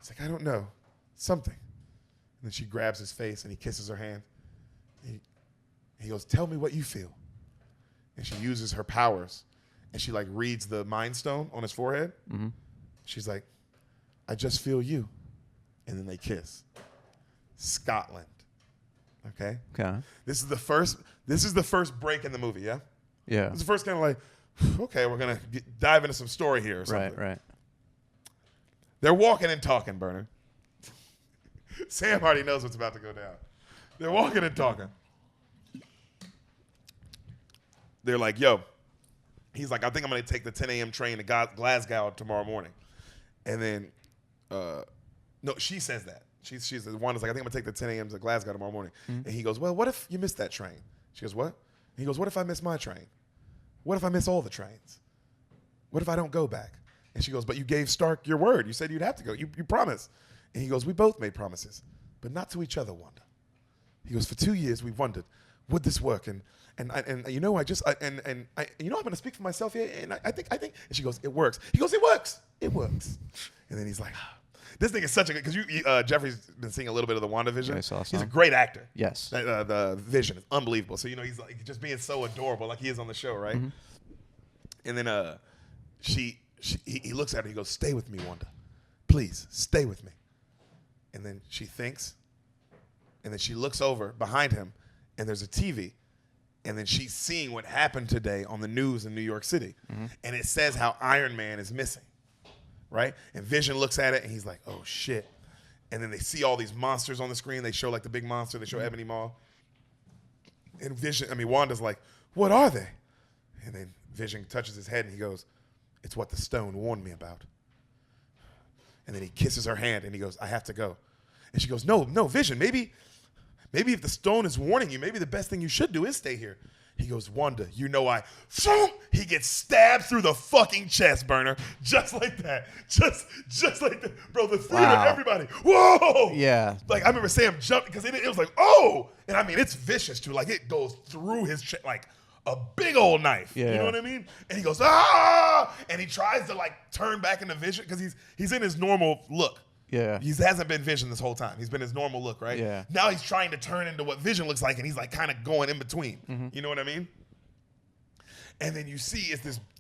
He's like, I don't know. Something. And then she grabs his face and he kisses her hand. He goes, tell me what you feel. And she uses her powers. And she like reads the Mind Stone on his forehead. Mm-hmm. She's like, I just feel you. And then they kiss. Scotland. Okay? Okay. This is the first break in the movie, yeah? Yeah. It's the first kind of like, okay, we're going to dive into some story here or something. Right. They're walking and talking, Berner. Sam already knows what's about to go down. They're walking and talking. They're like, yo. He's like, I think I'm going to take the 10 a.m. train to Glasgow tomorrow morning. And then, no, she says that. She's the one that's like, I think I'm going to take the 10 a.m. to Glasgow tomorrow morning. And he goes, well, what if you missed that train? She goes, what? And he goes, what if I miss my train? What if I miss all the trains? What if I don't go back? And she goes, but you gave Stark your word. You said you'd have to go. You promised. And he goes, we both made promises, but not to each other, Wanda. He goes, for 2 years we've wondered, would this work? And you know, I'm going to speak for myself here. And I think, and she goes, it works. He goes, it works. It works. And then he's like, this thing is such a good, because Jeffrey's been seeing a little bit of the WandaVision. I saw some. He's a great actor. Yes. The Vision is unbelievable. So, he's like just being so adorable like he is on the show, right? Mm-hmm. And then he looks at her, he goes, stay with me, Wanda. Please, stay with me. And then she thinks, and then she looks over behind him, and there's a TV. And then she's seeing what happened today on the news in New York City. Mm-hmm. And it says how Iron Man is missing, right? And Vision looks at it, and he's like, oh, shit. And then they see all these monsters on the screen. They show, like, the big monster. They show Ebony Maw. And Wanda's like, what are they? And then Vision touches his head, and he goes, it's what the stone warned me about. And then he kisses her hand, and he goes, I have to go. And she goes, no, Vision, maybe if the stone is warning you, maybe the best thing you should do is stay here. He goes, Wanda, you know he gets stabbed through the fucking chest, Berner. Just like that. Just like that. Bro, the theater, everybody, whoa! Yeah. Like, I remember Sam jumped, because it was like, oh! And I mean, it's vicious, too. Like, it goes through his chest, like a big old knife. Yeah. You know what I mean? And he goes, ah! And he tries to, like, turn back into Vision, because he's in his normal look. Yeah. He hasn't been Vision this whole time. He's been his normal look, right? Yeah. Now he's trying to turn into what Vision looks like, and he's like kind of going in between. Mm-hmm. You know what I mean? And then you see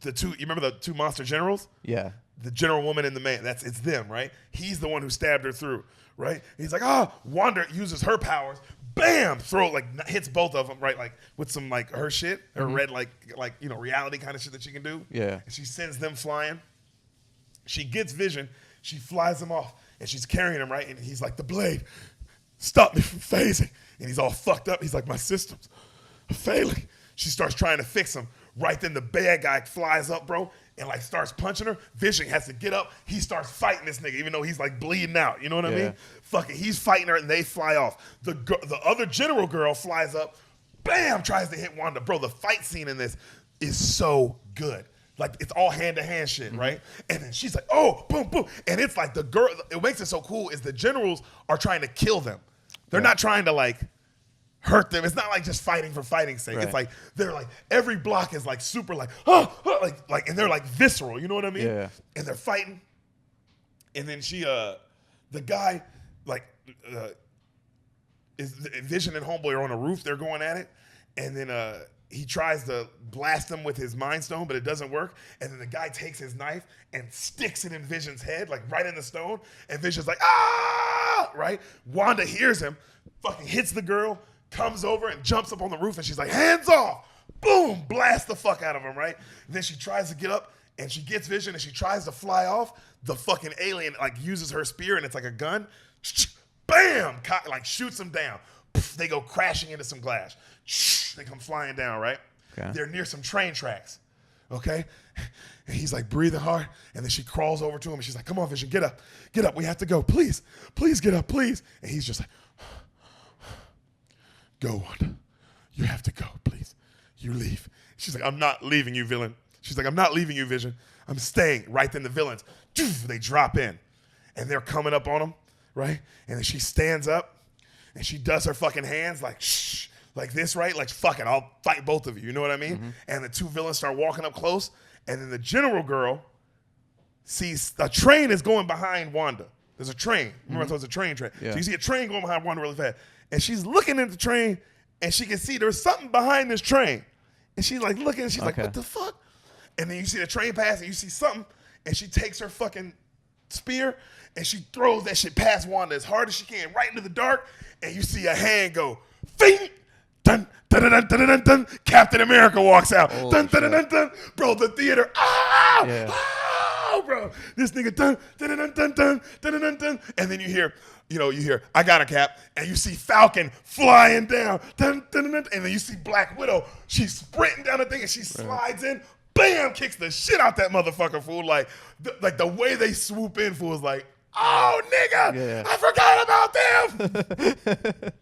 the two, you remember the two monster generals? Yeah. The general woman and the man. It's them, right? He's the one who stabbed her through, right? And he's like, Wanda uses her powers, bam, hits both of them, right? Like with some like her shit, her red like reality kind of shit that she can do. Yeah. And she sends them flying. She gets Vision, she flies him off. And she's carrying him, right? And he's like, the blade, stop me from phasing. And he's all fucked up. He's like, my systems are failing. She starts trying to fix him. Right then the bad guy flies up, bro, and like starts punching her. Vision has to get up. He starts fighting this nigga, even though he's like bleeding out. You know what I mean? Fuck it. He's fighting her, and they fly off. The other general girl flies up, bam, tries to hit Wanda. Bro, the fight scene in this is so good. Like, it's all hand-to-hand shit, right? And then she's like, oh, boom, boom. And it's like the girl, it makes it so cool is the generals are trying to kill them. They're not trying to, like, hurt them. It's not like just fighting for fighting's sake. Right. It's like, they're like, every block is like super like, and they're like visceral, you know what I mean? Yeah. And they're fighting. And then the guy, like, Vision and Homeboy are on a roof. They're going at it. And then, he tries to blast him with his Mind Stone, but it doesn't work. And then the guy takes his knife and sticks it in Vision's head, like right in the stone. And Vision's like, ah! Right? Wanda hears him, fucking hits the girl, comes over and jumps up on the roof, and she's like, hands off! Boom! Blast the fuck out of him, right? And then she tries to get up, and she gets Vision, and she tries to fly off. The fucking alien, like, uses her spear, and it's like a gun. Bam! Like, shoots him down. They go crashing into some glass. They come flying down, right? Okay. They're near some train tracks, okay? And he's like breathing hard, and then she crawls over to him, and she's like, come on, Vision, get up, we have to go, please get up, please. And he's just like, go, Wanda, you have to go, please, you leave. She's like, I'm not leaving you, villain. She's like, I'm not leaving you, Vision, I'm staying. Right then the villains, they drop in, and they're coming up on him, right? And then she stands up, and she does her fucking hands like, shh, like this, right? Like, fuck it, I'll fight both of you, you know what I mean? Mm-hmm. And the two villains start walking up close, and then the general girl sees a train is going behind Wanda. There's a train. Remember I told you it's a train. Yeah. So you see a train going behind Wanda really fast. And she's looking at the train, and she can see there's something behind this train. And she's like looking, and she's like, what the fuck? And then you see the train pass, and you see something, and she takes her fucking spear, and she throws that shit past Wanda as hard as she can, right into the dark, and you see a hand go, fing, dun, dun, dun, dun, dun, dun, dun. Captain America walks out. Dun, dun, dun, dun, dun. Bro, the theater, go, bro. This nigga dun dun dun dun dun dun dun dun, and then you hear, I got a Cap, and you see Falcon flying down, dun dun dun, and then you see Black Widow. She's sprinting down the thing, and she slides in, bam, kicks the shit out that motherfucker, fool. Like the way they swoop in, fool, is like, oh, nigga, I forgot about them.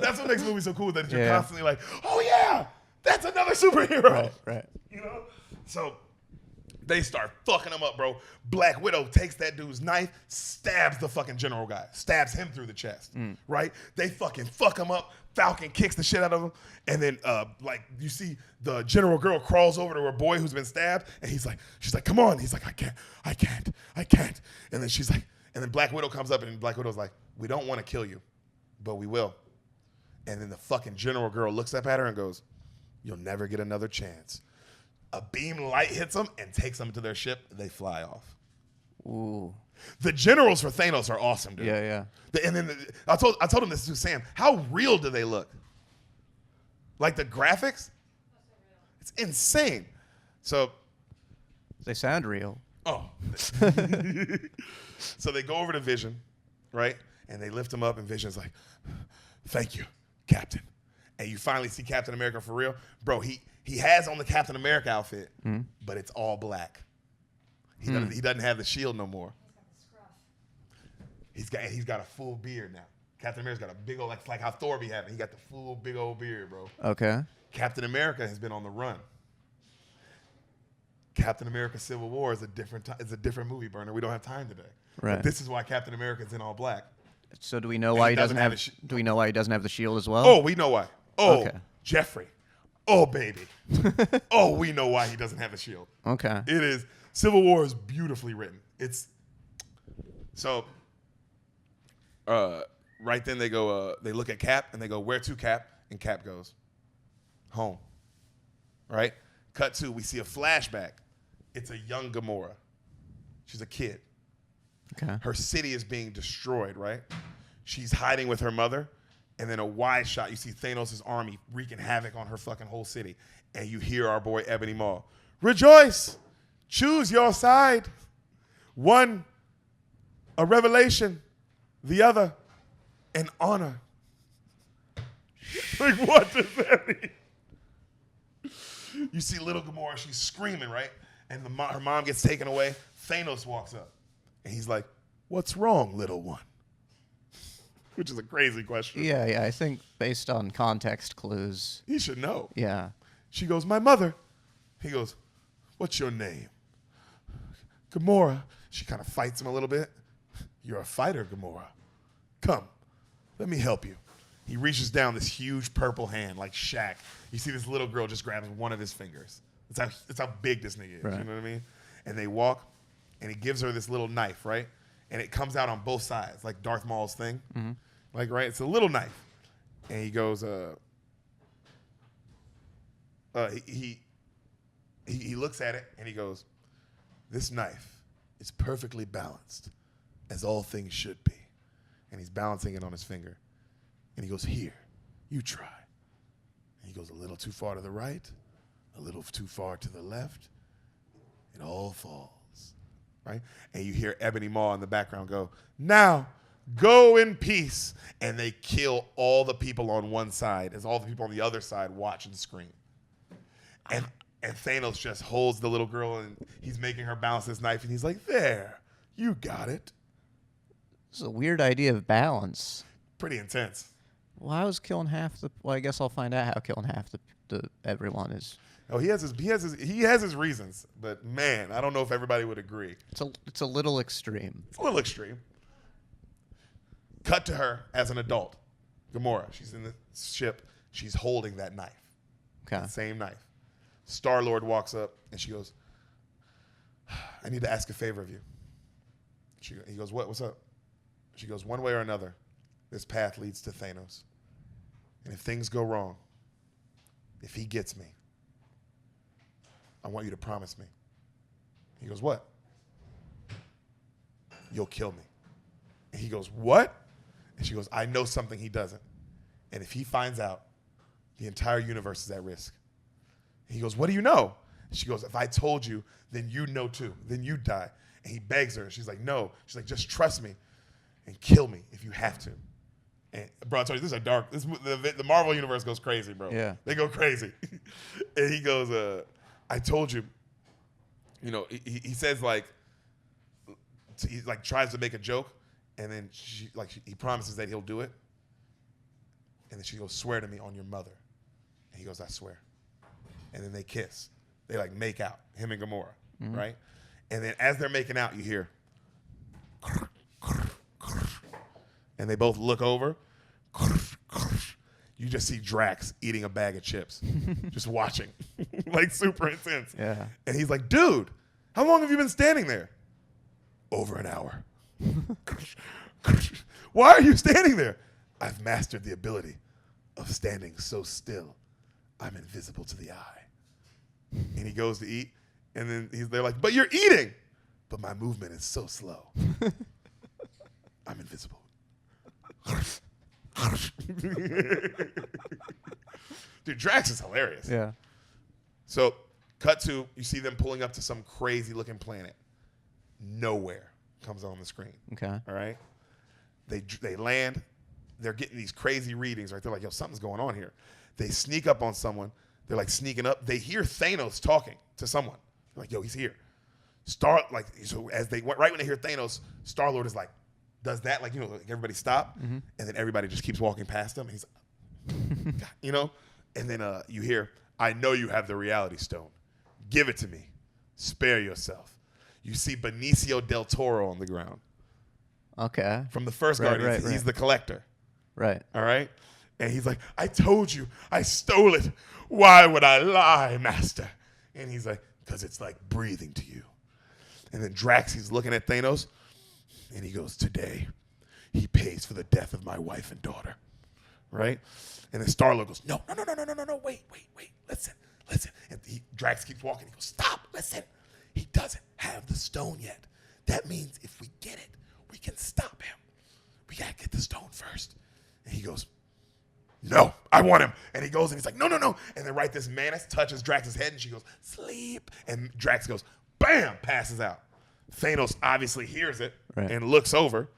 That's what makes movies so cool, that you're constantly like, oh, yeah, that's another superhero. Right. So they start fucking him up, bro. Black Widow takes that dude's knife, stabs the fucking general guy, stabs him through the chest, right? They fucking fuck him up. Falcon kicks the shit out of him. And then, you see the general girl crawls over to her boy who's been stabbed, and she's like, come on. He's like, I can't. And then she's like, and then Black Widow comes up, and Black Widow's like, we don't want to kill you, but we will. And then the fucking general girl looks up at her and goes, you'll never get another chance. A beam light hits them and takes them to their ship. They fly off. Ooh. The generals for Thanos are awesome, dude. Yeah. And then I told him this to Sam. How real do they look? Like the graphics? It's insane. So They sound real. Oh. So they go over to Vision, right? And they lift him up, and Vision's like, thank you, Captain. And you finally see Captain America for real. Bro, he has on the Captain America outfit, but it's all black. He doesn't have the shield no more. He's got a full beard now. Captain America's got a big old, like how Thor be having. He got the full big old beard, bro. Okay. Captain America has been on the run. Captain America Civil War is a different movie, Berner. We don't have time today. Right. But this is why Captain America is in all black. So do we know why he doesn't have? Do we know why he doesn't have the shield as well? Oh, we know why. Oh, okay. Jeffrey. Oh, baby. Oh, we know why he doesn't have the shield. Okay. It is. Civil War is beautifully written. It's so. Right then they go. They look at Cap and they go, "Where to, Cap?" And Cap goes, "Home." Right. Cut to, we see a flashback. It's a young Gamora. She's a kid. Okay. Her city is being destroyed, right? She's hiding with her mother, and then a wide shot, you see Thanos' army wreaking havoc on her fucking whole city, and you hear our boy Ebony Maw, rejoice, choose your side. One, a revelation. The other, an honor. Like, what does that mean? You see little Gamora, she's screaming, right? And her mom gets taken away. Thanos walks up, and he's like, what's wrong, little one? Which is a crazy question. Yeah. I think based on context clues. He should know. Yeah. She goes, my mother. He goes, what's your name? Gamora. She kind of fights him a little bit. You're a fighter, Gamora. Come, let me help you. He reaches down this huge purple hand like Shaq. You see this little girl just grabs one of his fingers. That's how big this nigga is. Right. You know what I mean? And they walk, and he gives her this little knife, right? And it comes out on both sides, like Darth Maul's thing. Mm-hmm. Like, right? It's a little knife. And he goes, he looks at it, and he goes, this knife is perfectly balanced, as all things should be. And he's balancing it on his finger. And he goes, here, you try. And he goes a little too far to the right, a little too far to the left. It all falls, right? And you hear Ebony Maw in the background go, now, go in peace. And they kill all the people on one side as all the people on the other side watch and scream. And Thanos just holds the little girl, and he's making her balance his knife, and he's like, there, you got it. It's a weird idea of balance. Pretty intense. Well, I was killing half the. Well, I guess I'll find out how killing half the everyone is. Oh, he has his reasons, but man, I don't know if everybody would agree. It's a little extreme. It's a little extreme. Cut to her as an adult, Gamora. She's in the ship. She's holding that knife. Okay. The same knife. Star-Lord walks up and she goes, "I need to ask a favor of you." He goes, "What? What's up?" She goes, "One way or another, this path leads to Thanos. And if things go wrong, if he gets me, I want you to promise me." He goes, "What?" "You'll kill me." And he goes, "What?" And she goes, "I know something he doesn't. And if he finds out, the entire universe is at risk." And he goes, "What do you know?" And she goes, "If I told you, then you know too. Then you'd die. And he begs her. And she's like, no. She's like, just trust me and kill me if you have to. And bro, I told you, this is a dark, the Marvel universe goes crazy, bro. Yeah. They go crazy. And he goes, I told you, you know, he says like, he like tries to make a joke. And then he promises that he'll do it. And then she goes, swear to me on your mother. And he goes, I swear. And then they kiss. They like make out, him and Gamora, right? And then as they're making out, you hear, and they both look over. You just see Drax eating a bag of chips, just watching, like super intense. Yeah. And he's like, dude, how long have you been standing there? Over an hour. Why are you standing there? I've mastered the ability of standing so still, I'm invisible to the eye. And he goes to eat, and then they're like, but you're eating. But my movement is so slow. I'm invisible. Dude, Drax is hilarious. Yeah. So, cut to, you see them pulling up to some crazy looking planet. Nowhere comes on the screen. Okay. All right? They land. They're getting these crazy readings, right? They're like, yo, something's going on here. They sneak up on someone. They're like sneaking up. They hear Thanos talking to someone. They're like, yo, he's here. So as they went, right when they hear Thanos, Star-Lord is like, does that, like, you know, like everybody stop. And then everybody just keeps walking past him. And he's like, you know? And then you hear, I know you have the reality stone. Give it to me. Spare yourself. You see Benicio del Toro on the ground. Okay. From the first Guardians. He's the collector. Right. All right? And he's like, I told you, I stole it. Why would I lie, master? And he's like, because it's like breathing to you. And then Drax, he's looking at Thanos, and he goes, today, he pays for the death of my wife and daughter. Right? And then Star-Lord goes, no, wait, listen. And Drax keeps walking. He goes, stop, listen. He doesn't have the stone yet. That means if we get it, we can stop him. We got to get the stone first. And he goes, no, I want him. And he goes and he's like, no. And then this Mantis touches Drax's head and she goes, sleep. And Drax goes, bam, passes out. Thanos obviously hears it and looks over.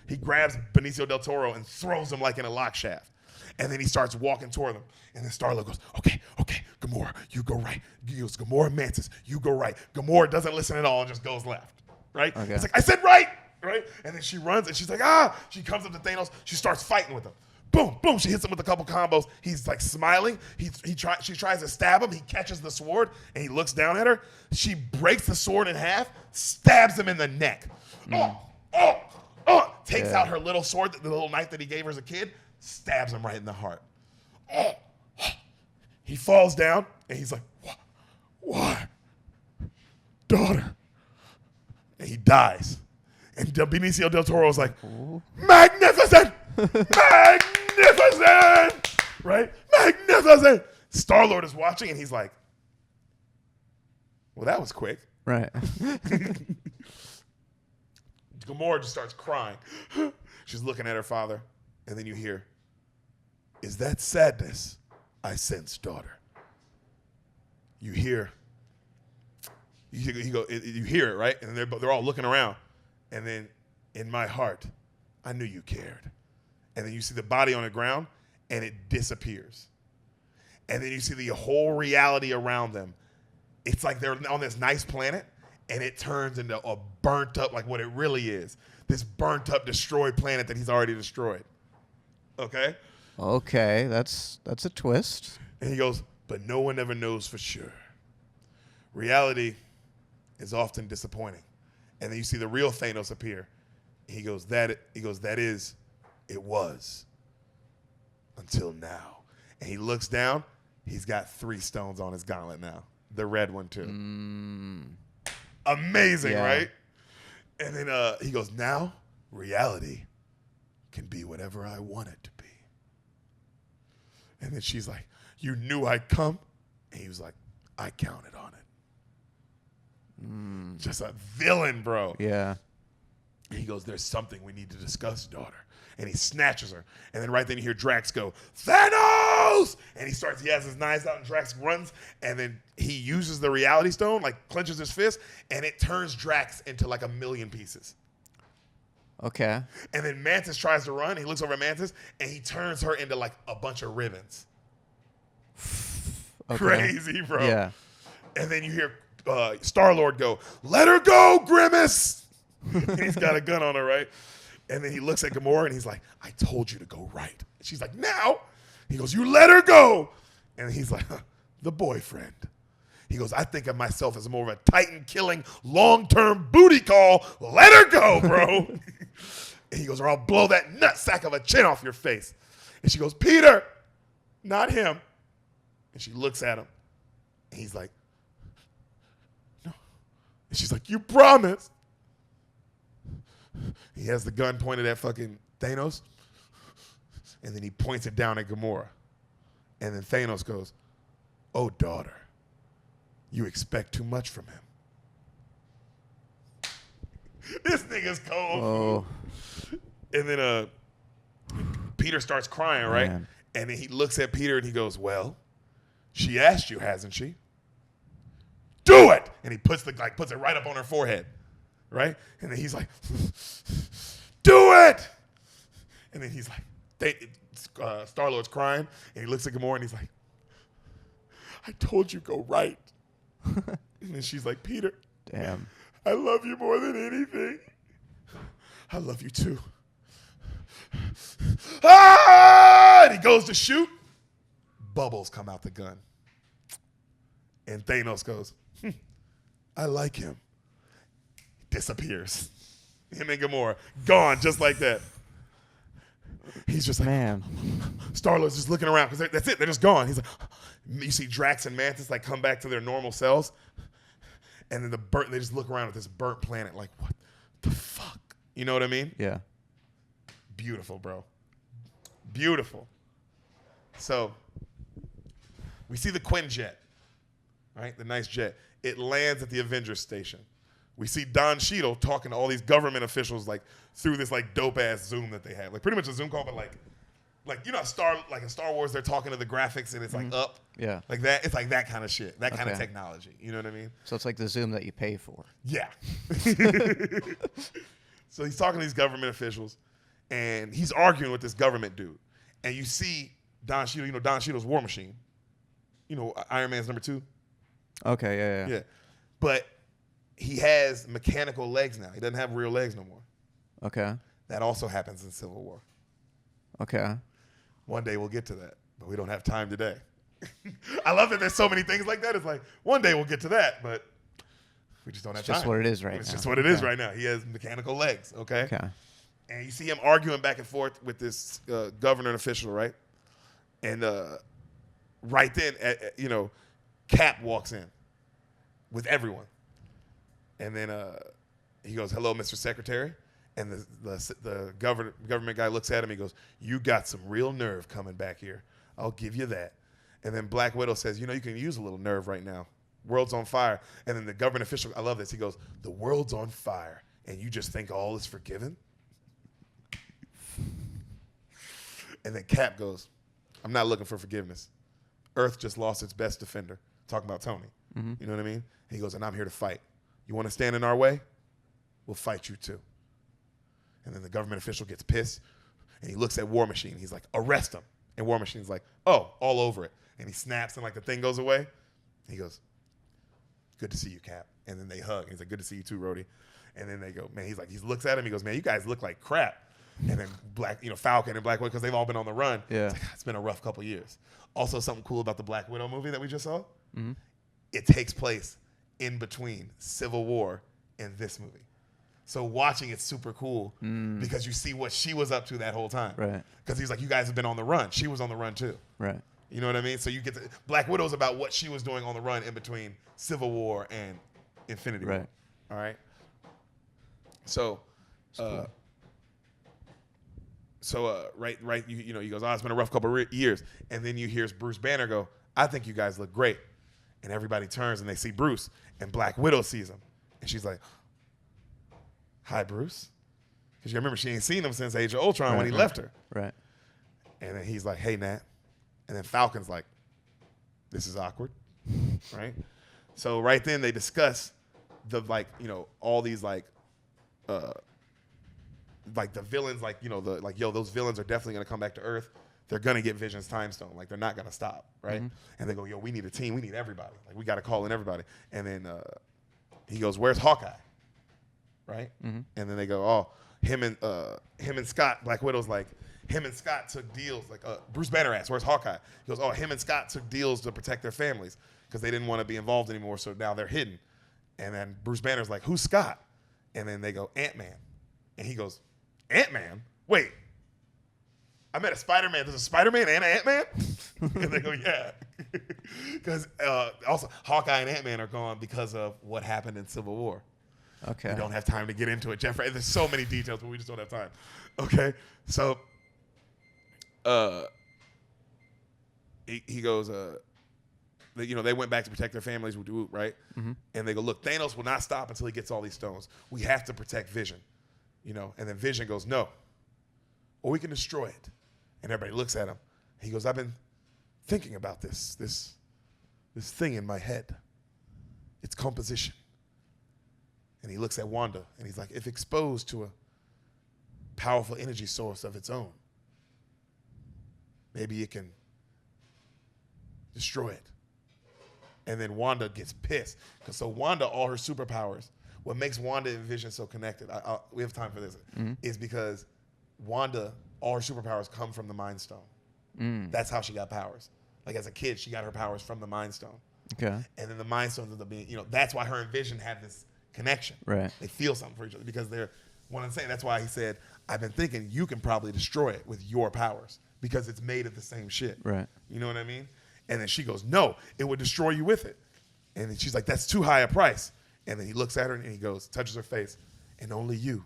He grabs Benicio del Toro and throws him like in a lock shaft. And then he starts walking toward them. And then Star-Lord goes, okay, Gamora, you go right. He goes, Gamora, Mantis, you go right. Gamora doesn't listen at all and just goes left, right? Okay. It's like, I said right. And then she runs and she's like, She comes up to Thanos. She starts fighting with him. Boom. She hits him with a couple combos. He's like smiling. She tries to stab him. He catches the sword and he looks down at her. She breaks the sword in half, stabs him in the neck. Takes out her little sword, the little knife that he gave her as a kid, stabs him right in the heart. He falls down and he's like, why? Daughter. And he dies. And Benicio del Toro is like, magnificent! Magnificent! Right? Magnificent! Star-Lord is watching and he's like, well, that was quick. Right. Gamora just starts crying. She's looking at her father. And then you hear, is that sadness I sense, daughter? You hear, you hear it, right? And they're all looking around. And then in my heart, I knew you cared. And then you see the body on the ground and it disappears. And then you see the whole reality around them. It's like they're on this nice planet and it turns into a burnt up, like what it really is. This burnt up, destroyed planet that he's already destroyed. Okay? Okay, that's a twist. And he goes, but no one ever knows for sure. Reality is often disappointing. And then you see the real Thanos appear. He goes, it was until now. And he looks down. He's got 3 stones on his gauntlet now. The red one too. Amazing, right? And then he goes, now reality can be whatever I want it to be. And then she's like, you knew I'd come? And he was like, I counted on it. Just a villain, bro. Yeah. And he goes, there's something we need to discuss, daughter. And he snatches her. And then right then you hear Drax go, Thanos! And he has his knives out and Drax runs. And then he uses the reality stone, like clenches his fist. And it turns Drax into like 1,000,000 pieces. Okay. And then Mantis tries to run. He looks over at Mantis and he turns her into like a bunch of ribbons. Okay. Crazy, bro. Yeah. And then you hear Star-Lord go, let her go, Grimace! And he's got a gun on her, right? And then he looks at Gamora and he's like, I told you to go right. And she's like, now? He goes, you let her go. And he's like, the boyfriend. He goes, I think of myself as more of a Titan-killing, long-term booty call. Let her go, bro. And he goes, or I'll blow that nutsack of a chin off your face. And she goes, Peter, not him. And she looks at him. And he's like, no. And she's like, you promised. He has the gun pointed at fucking Thanos. And then he points it down at Gamora. And then Thanos goes, oh, daughter, you expect too much from him. This nigga's cold. Oh. And then Peter starts crying, right? Man. And then he looks at Peter and he goes, well, she asked you, hasn't she? Do it! And he puts it right up on her forehead, right? And then he's like, do it! And then he's like, Star-Lord's crying, and he looks at Gamora and he's like, I told you go right. And then she's like, Peter, Damn. I love you more than anything. I love you too. Ah! And he goes to shoot. Bubbles come out the gun. And Thanos goes, I like him. Disappears. Him and Gamora, gone just like that. He's just like, Man. Star-Lord's just looking around because that's it. They're just gone. He's like, you see Drax and Mantis like come back to their normal selves. And then they just look around at this burnt planet like, what the fuck? You know what I mean? Yeah. Beautiful, bro. Beautiful. So we see the Quinjet, right? The nice jet. It lands at the Avengers station. We see Don Cheadle talking to all these government officials like through this like dope ass Zoom that they have. Like pretty much a Zoom call, but like you know, in Star Wars, they're talking to the graphics and it's like up. Yeah. Like that. It's like that kind of shit. That kind of Okay. technology. You know what I mean? So it's like the Zoom that you pay for. Yeah. So he's talking to these government officials and he's arguing with this government dude. And you see Don Cheadle, you know, Don Cheadle's War Machine. You know, Iron Man's number 2. Okay, yeah. Yeah. But he has mechanical legs now. He doesn't have real legs no more. Okay. That also happens in Civil War. Okay. One day we'll get to that, but we don't have time today. I love that there's so many things like that. It's like, one day we'll get to that, but we just don't have time. It's just what it is right now. It's just what it is right now. He has mechanical legs, okay? Okay. And you see him arguing back and forth with this government official, right? And right then, you know, Cap walks in with everyone. And then he goes, hello, Mr. Secretary. And the government guy looks at him. He goes, you got some real nerve coming back here. I'll give you that. And then Black Widow says, you know, you can use a little nerve right now. World's on fire. And then the government official, I love this. He goes, the world's on fire. And you just think all is forgiven? And then Cap goes, I'm not looking for forgiveness. Earth just lost its best defender. Talking about Tony. Mm-hmm. You know what I mean? And he goes, and I'm here to fight. You want to stand in our way? We'll fight you too. And then the government official gets pissed, and he looks at War Machine. He's like, arrest him. And War Machine's like, oh, all over it. And he snaps, and like the thing goes away. He goes, good to see you, Cap. And then they hug. He's like, good to see you too, Rhodey. And then they go, man, he looks at him. He goes, man, you guys look like crap. And then Falcon and Black Widow, because they've all been on the run. Yeah. It's been a rough couple years. Also, something cool about the Black Widow movie that we just saw, Mm-hmm. it takes place in between Civil War and this movie. So watching it's super cool because you see what she was up to that whole time. Right. Because he's like, you guys have been on the run. She was on the run too. Right. You know what I mean? So you get Black Widow's about what she was doing on the run in between Civil War and Infinity War. Right. All right. So, cool. right. You know, he goes, oh, it's been a rough couple of years, and then you hear Bruce Banner go, I think you guys look great, and everybody turns and they see Bruce, and Black Widow sees him, and she's like, hi, Bruce. Because you remember she ain't seen him since Age of Ultron when he left her. Right. And then he's like, hey, Nat. And then Falcon's like, this is awkward. Right? So right then they discuss the, like, you know, all these, like the villains, like, you know, the, like, yo, those villains are definitely going to come back to Earth. They're going to get Vision's time stone. Like, they're not going to stop. Right? And they go, yo, we need a team. We need everybody. Like, we got to call in everybody. And then he goes, where's Hawkeye? Right? And then they go, oh, him and Scott, Black Widow's like, him and Scott took deals, like Bruce Banner asked, where's Hawkeye? He goes, oh, him and Scott took deals to protect their families because they didn't want to be involved anymore, so now they're hidden. And then Bruce Banner's like, who's Scott? And then they go, Ant-Man. And he goes, Ant-Man? Wait, I met a Spider-Man. There's a Spider-Man and an Ant-Man? And they go, yeah. Because also, Hawkeye and Ant-Man are gone because of what happened in Civil War. Okay. We don't have time to get into it, Jeffrey. There's so many details, but we just don't have time. Okay, so he goes, you know, they went back to protect their families, right? And they go, look, Thanos will not stop until he gets all these stones. We have to protect Vision, you know. And then Vision goes, no, or we can destroy it. And everybody looks at him. He goes, I've been thinking about this thing in my head. It's composition. And he looks at Wanda, and he's like, if exposed to a powerful energy source of its own, maybe it can destroy it. And then Wanda gets pissed. Because so Wanda, all her superpowers, what makes Wanda and Vision so connected, we have time for this, is because Wanda, all her superpowers come from the Mind Stone. That's how she got powers. Like as a kid, she got her powers from the Mind Stone. Okay. And then the Mind Stones end up being, you know, that's why her and Vision have this connection. Right. They feel something for each other because they're what I'm saying. That's why he said, I've been thinking you can probably destroy it with your powers because it's made of the same shit. Right. You know what I mean? And then she goes, no, it would destroy you with it. And then she's like, that's too high a price. And then he looks at her and he goes, touches her face, and only you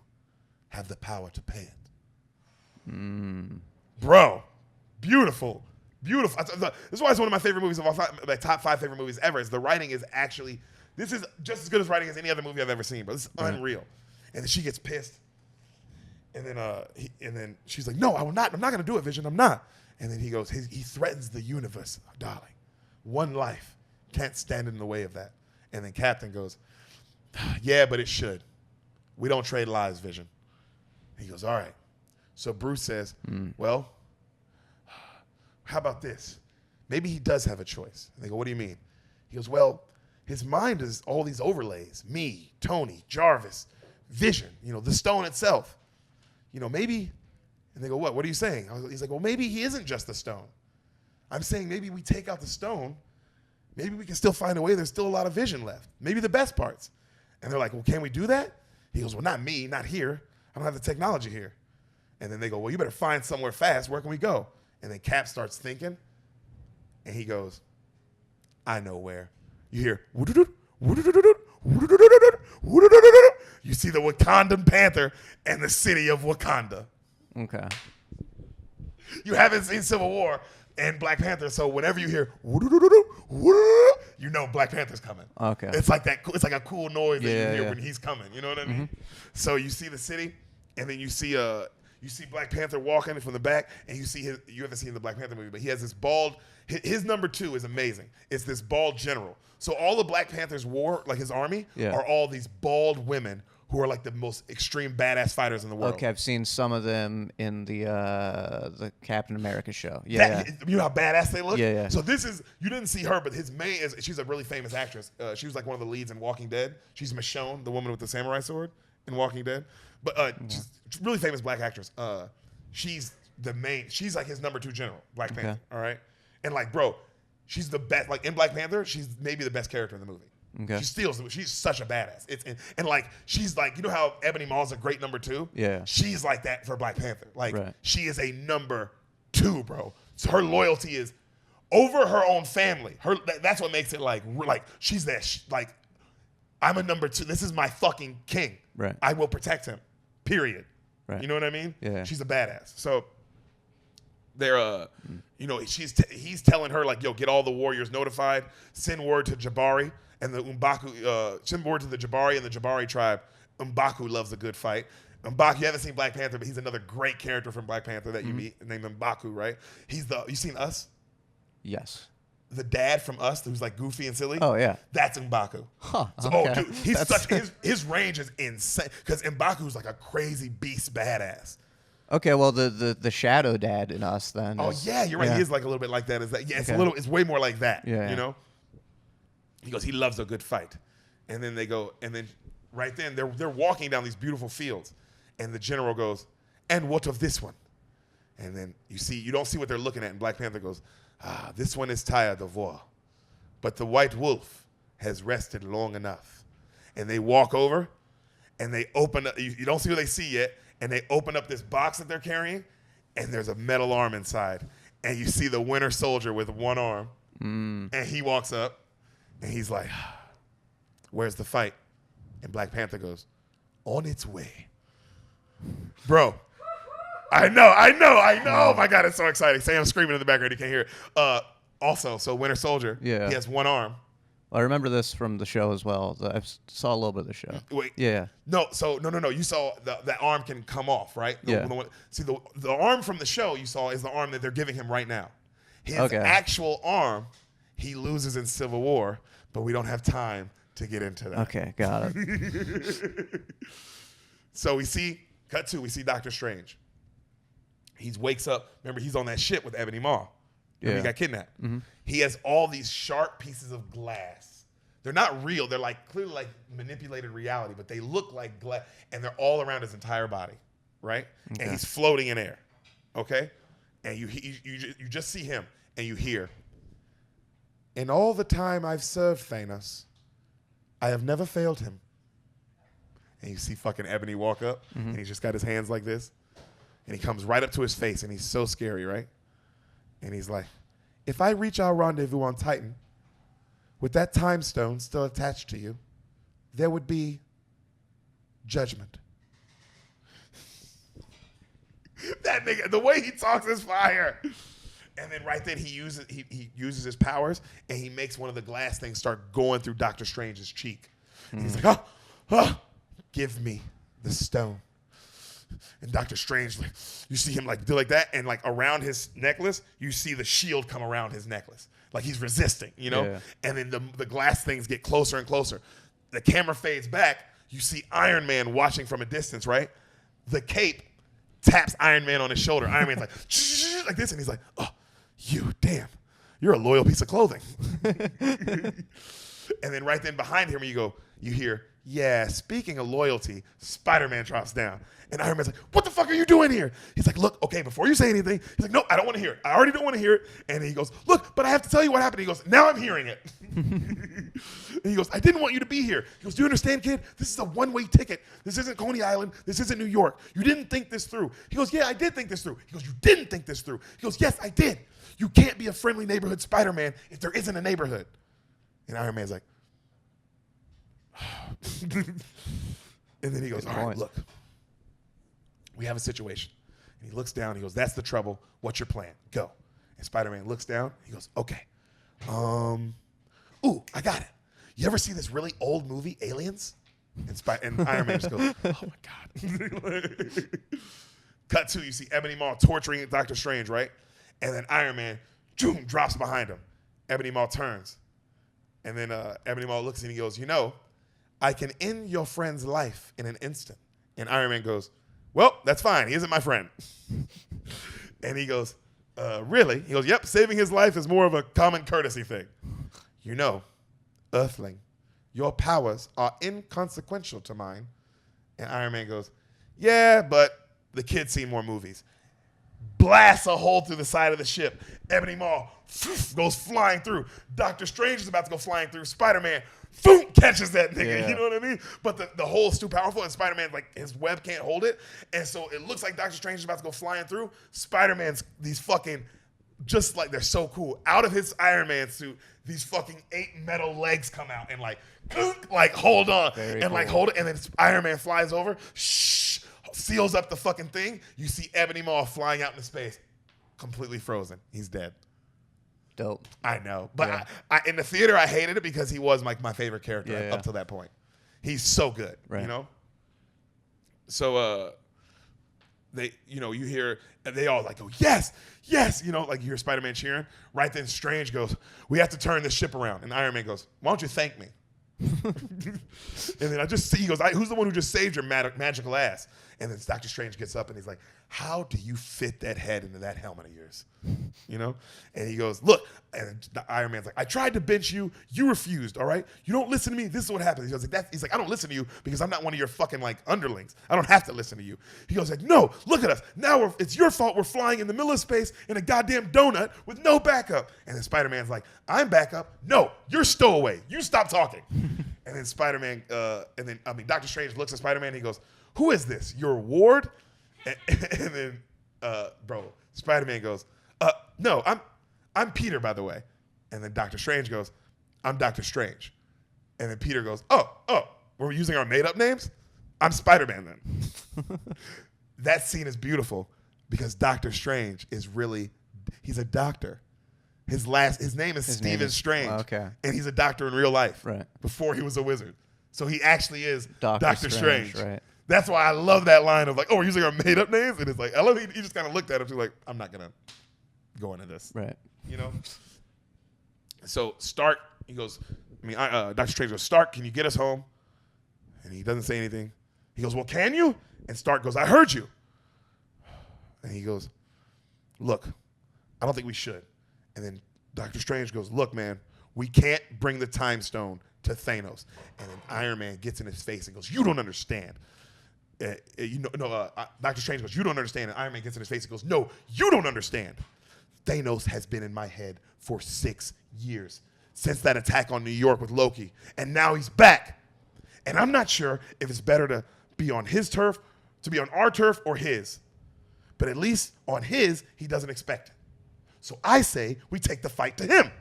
have the power to pay it. Bro, beautiful. Beautiful. This is why it's one of my favorite movies of all time, my top 5 favorite movies ever. Is the writing is actually, this is just as good as writing as any other movie I've ever seen, bro. This is unreal. And then she gets pissed. And then she's like, no, I will not. I'm not going to do it, Vision. I'm not. And then he goes, he threatens the universe, darling. One life can't stand in the way of that. And then Captain goes, yeah, but it should. We don't trade lives, Vision. And he goes, all right. So Bruce says, well, how about this? Maybe he does have a choice. And they go, what do you mean? He goes, well, his mind is all these overlays. Me, Tony, Jarvis, Vision, you know, the stone itself. You know, maybe, and they go, what? What are you saying? He's like, well, maybe he isn't just the stone. I'm saying maybe we take out the stone. Maybe we can still find a way. There's still a lot of Vision left. Maybe the best parts. And they're like, well, can we do that? He goes, well, not me, not here. I don't have the technology here. And then they go, well, you better find somewhere fast. Where can we go? And then Cap starts thinking, and he goes, I know where. You hear, you see the Wakandan Panther and the city of Wakanda. Okay. You haven't seen Civil War and Black Panther, so whenever you hear, you know Black Panther's coming. Okay. It's like that. It's like a cool noise that you hear Yeah. when he's coming. You know what I mean? So you see the city, and then you see Black Panther walking from the back, and you see you haven't seen the Black Panther movie, but he has this bald. His number 2 is amazing. It's this bald general. So all the Black Panther's war, like his army, are all these bald women who are like the most extreme badass fighters in the world. Okay, I've seen some of them in the Captain America show. Yeah. You know how badass they look? Yeah. So this is, you didn't see her, but his main is, she's a really famous actress. She was like one of the leads in Walking Dead. She's Michonne, the woman with the samurai sword in Walking Dead. But she's a really famous black actress. She's like his number 2 general, Black Panther. All right? And like, bro, she's the best. Like in Black Panther, she's maybe the best character in the movie. Okay. She steals. She's such a badass. And like she's like, you know how Ebony Maw's a great number 2? Yeah. She's like that for Black Panther. Like she is a number 2, bro. So her loyalty is over her own family. That's what makes it like she's that like I'm a number 2. This is my fucking king. Right. I will protect him. Period. Right. You know what I mean? Yeah. She's a badass. So they're you know, he's telling her like, yo, get all the warriors notified, send word to Jabari and the M'Baku, send word to the Jabari and the Jabari tribe. M'Baku loves a good fight. M'Baku, you haven't seen Black Panther, but he's another great character from Black Panther that you meet named M'Baku, right? You seen Us? Yes. The dad from Us, who's like goofy and silly. Oh yeah. That's M'Baku. Huh. So, Okay. oh, dude, he's his range is insane because M'Baku's like a crazy beast badass. Okay. Well, the shadow dad in Us then. Oh is, yeah, you're right. yeah. He is like a little bit like that. Is that? Yeah, it's Okay. it's way more like that. Yeah. You know. He goes. He loves a good fight, and then they go, and then right then they're walking down these beautiful fields, and the general goes, "And what of this one?" And then you don't see what they're looking at, and Black Panther goes, "This one is tired of war, but the white wolf has rested long enough." And they walk over, and they open up. You don't see what they see yet, and they open up this box that they're carrying, and there's a metal arm inside, and you see the Winter Soldier with one arm, and he walks up, and he's like, "Where's the fight?" And Black Panther goes, "On its way." Bro, I know. Oh my God, it's so exciting. Sam's screaming in the background. You can't hear it. Also, so Winter Soldier, he has one arm. I remember this from the show as well. I saw a little bit of the show. Wait. Yeah. No, so no. You saw that arm can come off, right? Yeah. See, the arm from the show you saw is the arm that they're giving him right now. His actual arm, he loses in Civil War, but we don't have time to get into that. Okay, got it. So we see Doctor Strange. He wakes up. Remember, he's on that ship with Ebony Maw. Remember, he got kidnapped. Mm-hmm. He has all these sharp pieces of glass. They're not real. They're like clearly like manipulated reality, but they look like glass, and they're all around his entire body, right? Okay. And he's floating in air, okay? And you just see him, and you hear, "In all the time I've served Thanos, I have never failed him." And you see fucking Ebony walk up, and he's just got his hands like this, and he comes right up to his face, and he's so scary, right? And he's like, "If I reach our rendezvous on Titan, with that time stone still attached to you, there would be judgment." That nigga, the way he talks is fire. And then right then he uses his powers, and he makes one of the glass things start going through Doctor Strange's cheek. And he's like, "Give me the stone." And Doctor Strange, like, you see him like do like that, and like around his necklace, you see the shield come around his necklace. Like he's resisting, you know? Yeah. And then the glass things get closer and closer. The camera fades back. You see Iron Man watching from a distance, right? The cape taps Iron Man on his shoulder. Iron Man's like this, and he's like, "Oh, damn, you're a loyal piece of clothing." And then right then behind him, you hear, "Yeah, speaking of loyalty," Spider-Man drops down. And Iron Man's like, "What the fuck are you doing here?" He's like, "Look, okay, before you say anything," he's like, "No, I don't want to hear it. I already don't want to hear it." And he goes, "Look, but I have to tell you what happened." He goes, "Now I'm hearing it." And he goes, "I didn't want you to be here." He goes, "Do you understand, kid? This is a one-way ticket. This isn't Coney Island. This isn't New York. You didn't think this through." He goes, "Yeah, I did think this through." He goes, "You didn't think this through." He goes, "Yes, I did. You can't be a friendly neighborhood Spider-Man if there isn't a neighborhood." And Iron Man's like, and then he goes, "All right, look. We have a situation." And he looks down. He goes, "That's the trouble. What's your plan? Go." And Spider-Man looks down. He goes, "Okay. Ooh, I got it. You ever see this really old movie, Aliens?" And Iron Man just goes, "Oh my God." Cut to, you see Ebony Maw torturing Doctor Strange, right? And then Iron Man, boom, drops behind him. Ebony Maw turns. And then Ebony Maw looks and he goes, "I can end your friend's life in an instant." And Iron Man goes, "Well, that's fine. He isn't my friend." And he goes, "Really?" He goes, "Yep, saving his life is more of a common courtesy thing. Earthling, your powers are inconsequential to mine." And Iron Man goes, "Yeah, but the kid's seen more movies." Blasts a hole through the side of the ship. Ebony Maw goes flying through. Doctor Strange is about to go flying through. Spider-Man catches that nigga. Yeah. You know what I mean? But the hole is too powerful, and Spider-Man, like, his web can't hold it. And so it looks like Doctor Strange is about to go flying through. Spider-Man's these fucking, just like, they're so cool. Out of his Iron Man suit, these fucking 8 metal legs come out and like hold on. Very and cool. Like hold it. And then Iron Man flies over, seals up the fucking thing. You see Ebony Maw flying out into space, completely frozen. He's dead. Dope. I know. But yeah. I in the theater, I hated it because he was like my favorite character up to that point. He's so good, you know? So they, you hear, and they all like go, yes, yes, like you hear Spider-Man cheering. Right then Strange goes, we have to turn this ship around. And Iron Man goes, why don't you thank me? And then I just see, he goes, who's the one who just saved your magical ass? And then Doctor Strange gets up and he's like, how do you fit that head into that helmet of yours? And he goes, look, and the Iron Man's like, I tried to bench you, you refused, all right? You don't listen to me, this is what happens. He goes like, he's like, I don't listen to you because I'm not one of your fucking like underlings. I don't have to listen to you. He goes like, no, look at us. Now it's your fault we're flying in the middle of space in a goddamn donut with no backup. And then Spider-Man's like, I'm backup. No, you're stowaway. You stop talking. And then Doctor Strange looks at Spider-Man and he goes, who is this? Your ward? And then, Spider-Man goes, no, I'm Peter, by the way. And then Doctor Strange goes, I'm Doctor Strange. And then Peter goes, oh, we're using our made-up names? I'm Spider-Man then. That scene is beautiful because Doctor Strange is he's a doctor. His name is Stephen Strange. Okay. And he's a doctor in real life. Right. Before he was a wizard. So he actually is Doctor Strange. Right. That's why I love that line of like, we're using our made-up names? And it's like, I love he just kind of looked at him too like, I'm not going to go into this. Right. So Stark, he goes, Dr. Strange goes, Stark, can you get us home? And he doesn't say anything. He goes, well, can you? And Stark goes, I heard you. And he goes, look, I don't think we should. And then Doctor Strange goes, look, man, we can't bring the time stone to Thanos. And then Iron Man gets in his face and goes, you don't understand. Doctor Strange goes, you don't understand. And Iron Man gets in his face and goes, no, you don't understand. Thanos has been in my head for 6 years since that attack on New York with Loki. And now he's back. And I'm not sure if it's better to be on his turf, to be on our turf or his. But at least on his, he doesn't expect it. So I say we take the fight to him.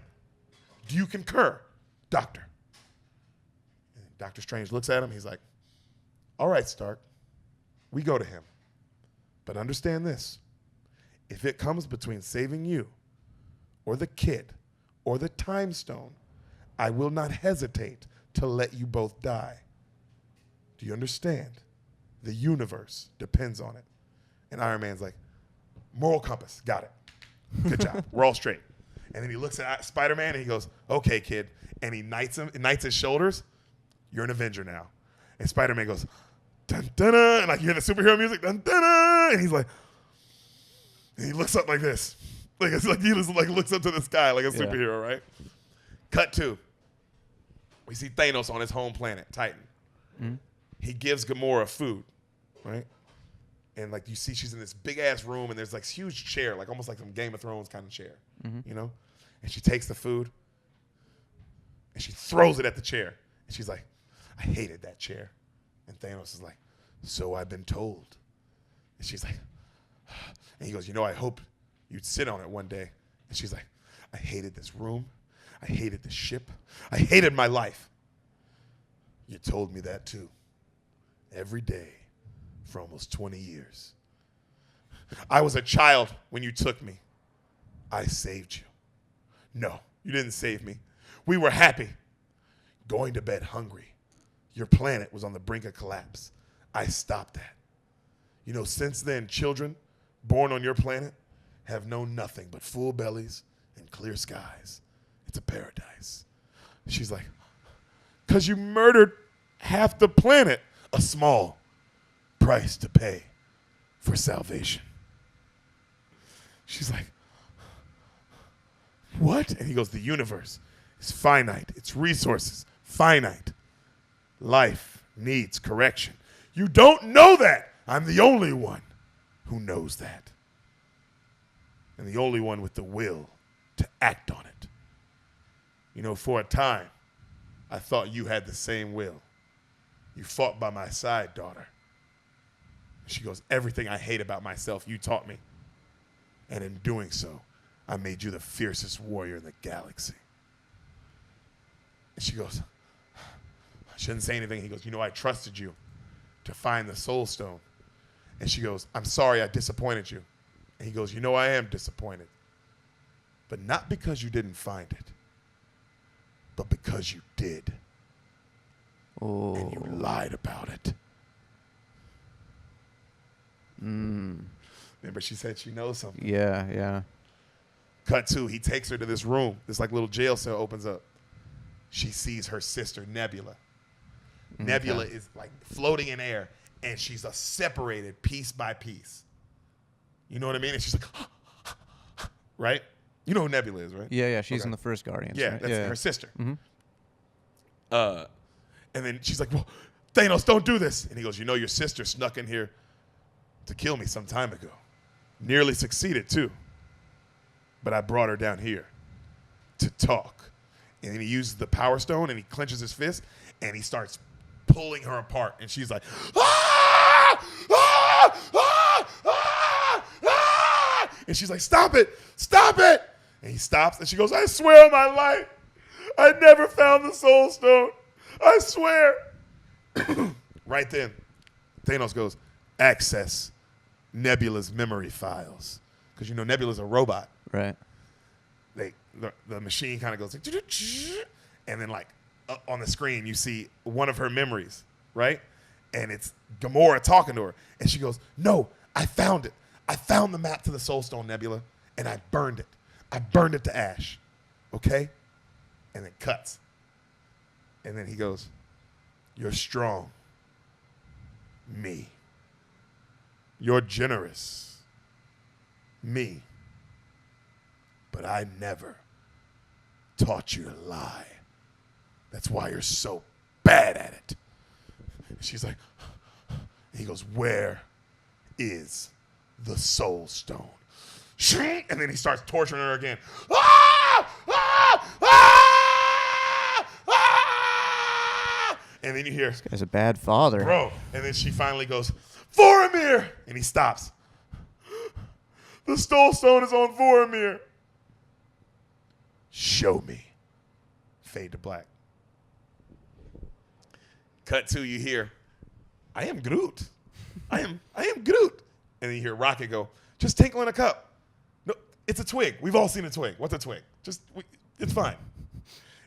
Do you concur, Doctor? And Doctor Strange looks at him. He's like, all right, Stark. We go to him. But understand this. If it comes between saving you or the kid or the time stone, I will not hesitate to let you both die. Do you understand? The universe depends on it. And Iron Man's like, moral compass, got it. Good job. We're all straight. And then he looks at Spider-Man and he goes, okay, kid. And he knights his shoulders. You're an Avenger now. And Spider-Man goes, dun dun dun, and like you hear the superhero music, dun dun dun, and he's like, and he looks up like this. Like it's like he just like looks up to the sky like a superhero, right? Cut to. We see Thanos on his home planet, Titan. Mm-hmm. He gives Gamora food, right? And like you see she's in this big ass room and there's like huge chair, like almost like some Game of Thrones kind of chair. Mm-hmm. And she takes the food and she throws it at the chair. And she's like, I hated that chair. And Thanos is like, so I've been told. And she's like, and he goes, I hope you'd sit on it one day. And she's like, I hated this room. I hated the ship. I hated my life. You told me that too. Every day for almost 20 years. I was a child when you took me. I saved you. No, you didn't save me. We were happy. Going to bed hungry. Your planet was on the brink of collapse. I stopped that. Since then, children born on your planet have known nothing but full bellies and clear skies. It's a paradise. She's like, because you murdered half the planet. A small price to pay for salvation. She's like, what? And he goes, the universe is finite. Its resources, finite. Life needs correction. You don't know that. I'm the only one who knows that. And the only one with the will to act on it. For a time, I thought you had the same will. You fought by my side, daughter. She goes, everything I hate about myself, you taught me. And in doing so, I made you the fiercest warrior in the galaxy. And she goes, she didn't say anything. He goes, I trusted you to find the soul stone. And she goes, I'm sorry I disappointed you. And he goes, I am disappointed. But not because you didn't find it, but because you did. Oh. And you lied about it. Remember, she said she knows something. Yeah. Cut 2, he takes her to this room. This like little jail cell opens up. She sees her sister, Nebula. Nebula is like floating in air, and she's separated piece by piece. You know what I mean? And she's like, right? You know who Nebula is, right? Yeah. She's in the first Guardians. Yeah, right? that's her sister. Mm-hmm. And then she's like, well, Thanos, don't do this. And he goes, you know, your sister snuck in here to kill me some time ago. Nearly succeeded, too. But I brought her down here to talk. And then he uses the Power Stone, and he clenches his fist, and he starts pulling her apart. And she's like, ah! Ah! Ah! Ah! Ah! And she's like, stop it! Stop it! And he stops, and she goes, I swear on my life, I never found the Soul Stone. I swear. Right then, Thanos goes, access Nebula's memory files. Because, you know, Nebula's a robot. Right. The machine kind of goes, and then, like, on the screen, you see one of her memories, right? And it's Gamora talking to her. And she goes, no, I found it. I found the map to the Soul Stone, Nebula, and I burned it. I burned it to ash. Okay? And it cuts. And then he goes, you're strong. Me. You're generous. Me. But I never taught you to lie. That's why you're so bad at it. And she's like, he goes, where is the Soul Stone? And then he starts torturing her again. Ah! Ah! Ah! Ah! And then you hear, This guy's a bad father. bro. And then she finally goes, Vormir! And he stops. The Soul Stone is on Vormir. Show me. Fade to black. Cut 2, you hear, I am Groot. I am Groot. And then you hear Rocket go, just tinkle in a cup. No, it's a twig. We've all seen a twig. What's a twig? It's fine.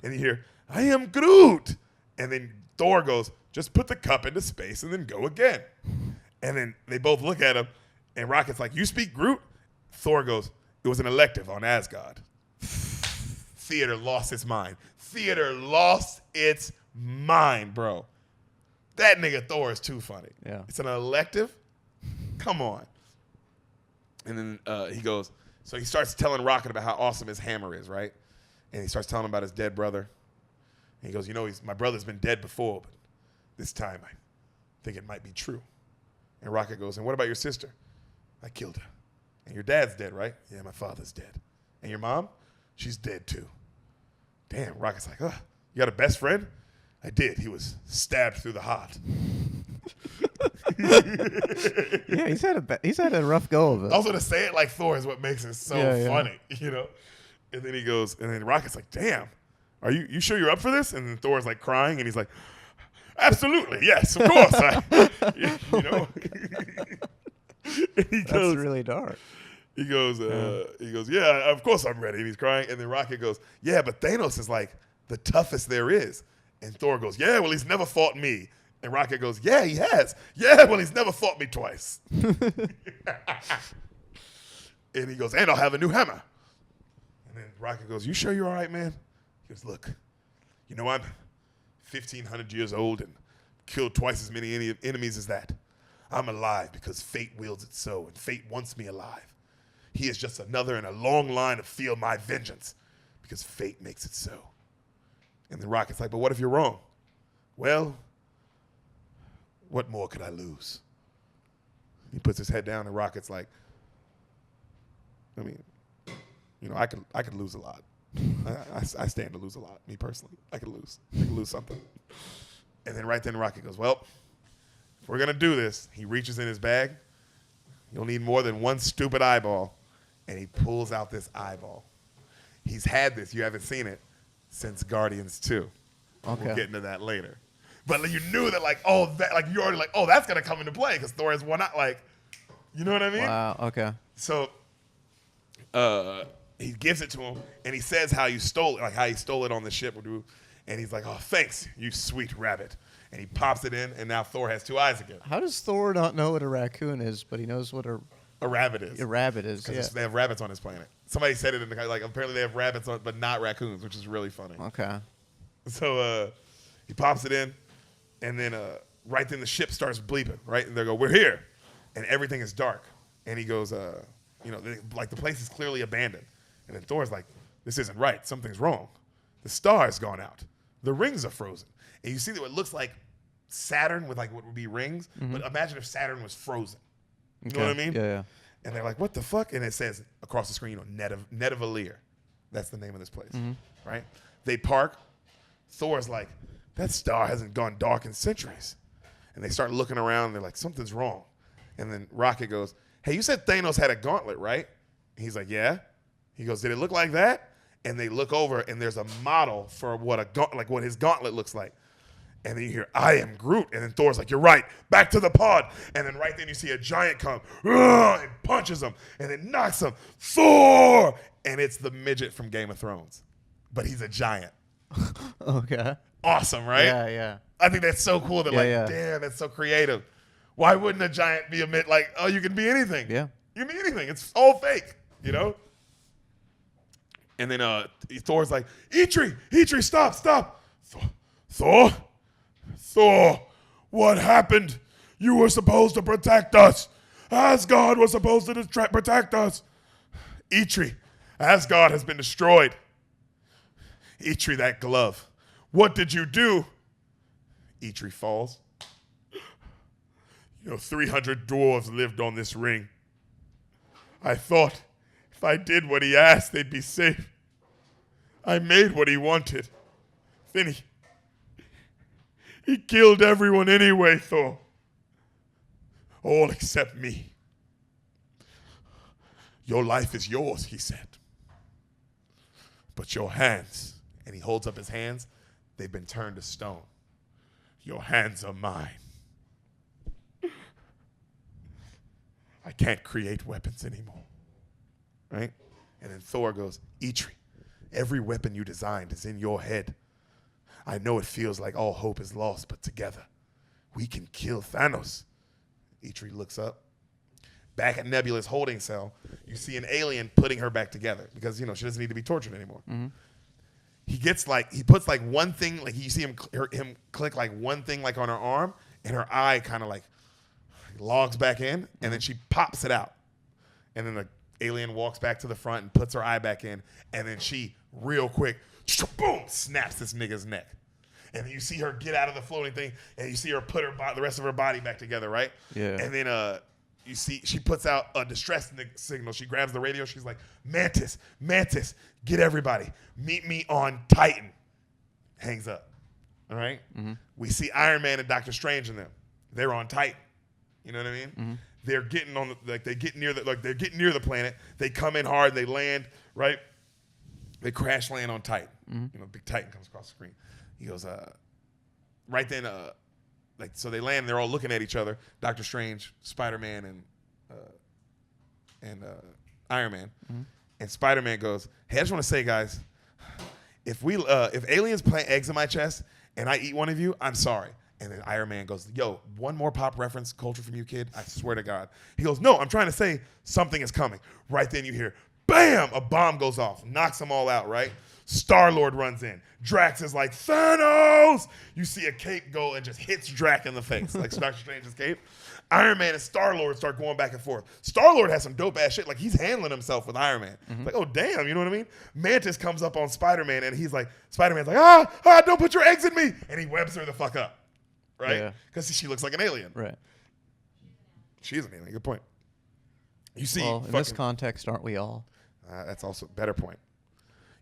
And you hear, I am Groot. And then Thor goes, just put the cup into space and then go again. And then they both look at him, and Rocket's like, you speak Groot? Thor goes, it was an elective on Asgard. Theater lost its mind. Theater lost its mind, bro. That nigga Thor is too funny. Yeah. It's an elective? Come on. And then he goes, so he starts telling Rocket about how awesome his hammer is, right? And he starts telling him about his dead brother. And he goes, you know, my brother's been dead before, but this time I think it might be true. And Rocket goes, and what about your sister? I killed her. And your dad's dead, right? Yeah, my father's dead. And your mom? She's dead too. Damn, Rocket's like, you got a best friend? I did. He was stabbed through the heart. Yeah, he's had a rough go of it. Also, to say it like Thor is what makes it so funny, you know? And then he goes, and then Rocket's like, damn, are you sure you're up for this? And then Thor's like crying, and he's like, absolutely, yes, of course. You know? And That's really dark. He goes, yeah, of course I'm ready. And he's crying. And then Rocket goes, yeah, but Thanos is like the toughest there is. And Thor goes, yeah, well, he's never fought me. And Rocket goes, yeah, he has. Yeah, well, he's never fought me twice. And he goes, and I'll have a new hammer. And then Rocket goes, you sure you're all right, man? He goes, look, you know, I'm 1,500 years old and killed twice as many enemies as that. I'm alive because fate wills it so, and fate wants me alive. He is just another in a long line to feel my vengeance because fate makes it so. And then Rocket's like, but what if you're wrong? Well, what more could I lose? He puts his head down, and Rocket's like, I mean, you know, I could lose a lot. I stand to lose a lot, me personally. I could lose something. And then right then Rocket goes, well, if we're going to do this, he reaches in his bag. You'll need more than one stupid eyeball. And he pulls out this eyeball. He's had this, you haven't seen it, since Guardians 2. Okay. We'll get into that later. But you knew that, you're already like, oh, that's going to come into play because Thor has one eye. Like, you know what I mean? Wow, okay. So he gives it to him, and he says how you stole it, like how he stole it on the ship. And he's like, oh, thanks, you sweet rabbit. and he pops it in, and now Thor has 2 eyes again. How does Thor not know what a raccoon is, but he knows what a rabbit is? rabbit is. Yeah. Because they have rabbits on this planet. Somebody said it in the like. Apparently they have rabbits on, but not raccoons, which is really funny. Okay. So he pops it in, and then right then the ship starts bleeping. Right, and they go, "We're here," and everything is dark. And he goes, like the place is clearly abandoned. And then Thor's like, "This isn't right. Something's wrong. The star has gone out. The rings are frozen." And you see that it looks like Saturn with like what would be rings, but imagine if Saturn was frozen. You know what I mean? Yeah. And they're like, "What the fuck?" And it says across the screen, Netavalir. That's the name of this place, right? They park. Thor's like, "That star hasn't gone dark in centuries." And they start looking around. And they're like, "Something's wrong." And then Rocket goes, "Hey, you said Thanos had a gauntlet, right?" And he's like, "Yeah." He goes, "Did it look like that?" And they look over, and there's a model for what his gauntlet looks like. And then you hear, "I am Groot." And then Thor's like, "You're right. Back to the pod." And then right then you see a giant come and punches him and then knocks him. Thor! And it's the midget from Game of Thrones. But he's a giant. Okay. Awesome, right? Yeah. I think that's so cool that damn, that's so creative. Why wouldn't a giant be a mid like, oh, you can be anything. Yeah. You can be anything. It's all fake, you know? And then Thor's like, Eitri, stop. Thor, what happened? You were supposed to protect us. Asgard was supposed to protect us. Eitri, Asgard has been destroyed. Eitri, that glove. What did you do? Eitri falls. 300 dwarves lived on this ring. I thought if I did what he asked, they'd be safe. I made what he wanted. Then he killed everyone anyway, Thor. All except me. Your life is yours, he said. But your hands, and he holds up his hands, they've been turned to stone. Your hands are mine. I can't create weapons anymore. Right? And then Thor goes, Eitri, every weapon you designed is in your head. I know it feels like all hope is lost, but together we can kill Thanos. Eitri looks up. Back at Nebula's holding cell, you see an alien putting her back together because, she doesn't need to be tortured anymore. Mm-hmm. He puts like one thing, like you see him click like one thing like on her arm, and her eye kind of like logs back in, and then she pops it out. And then the alien walks back to the front and puts her eye back in, and then she, real quick, boom, snaps this nigga's neck. And then you see her get out of the floating thing, and you see her put the rest of her body back together, right? Yeah. And then you see she puts out a distress signal. She grabs the radio. She's like, Mantis, get everybody. Meet me on Titan. Hangs up. All right? Mm-hmm. We see Iron Man and Doctor Strange in them. They're on Titan. You know what I mean? Mm-hmm. They're getting on they get near the planet. They come in hard. They land, right? They crash land on Titan. Mm-hmm. Big Titan comes across the screen. He goes, right then, so they land. They're all looking at each other. Doctor Strange, Spider-Man, and Iron Man. Mm-hmm. And Spider-Man goes, "Hey, I just want to say, guys, if aliens plant eggs in my chest and I eat one of you, I'm sorry." And then Iron Man goes, "Yo, one more pop reference culture from you, kid. I swear to God." He goes, "No, I'm trying to say something is coming." Right then you hear, bam, a bomb goes off, knocks them all out, right? Star-Lord runs in. Drax is like, Thanos! You see a cape go and just hits Drax in the face, like Doctor Strange's cape. Iron Man and Star-Lord start going back and forth. Star-Lord has some dope-ass shit. Like, he's handling himself with Iron Man. Mm-hmm. Like, oh, damn, you know what I mean? Mantis comes up on Spider-Man, and Spider-Man's like, don't put your eggs in me! And he webs her the fuck up, right? Because she looks like an alien. Right. She is an alien. Good point. You see, in this context, aren't we all? That's also a better point.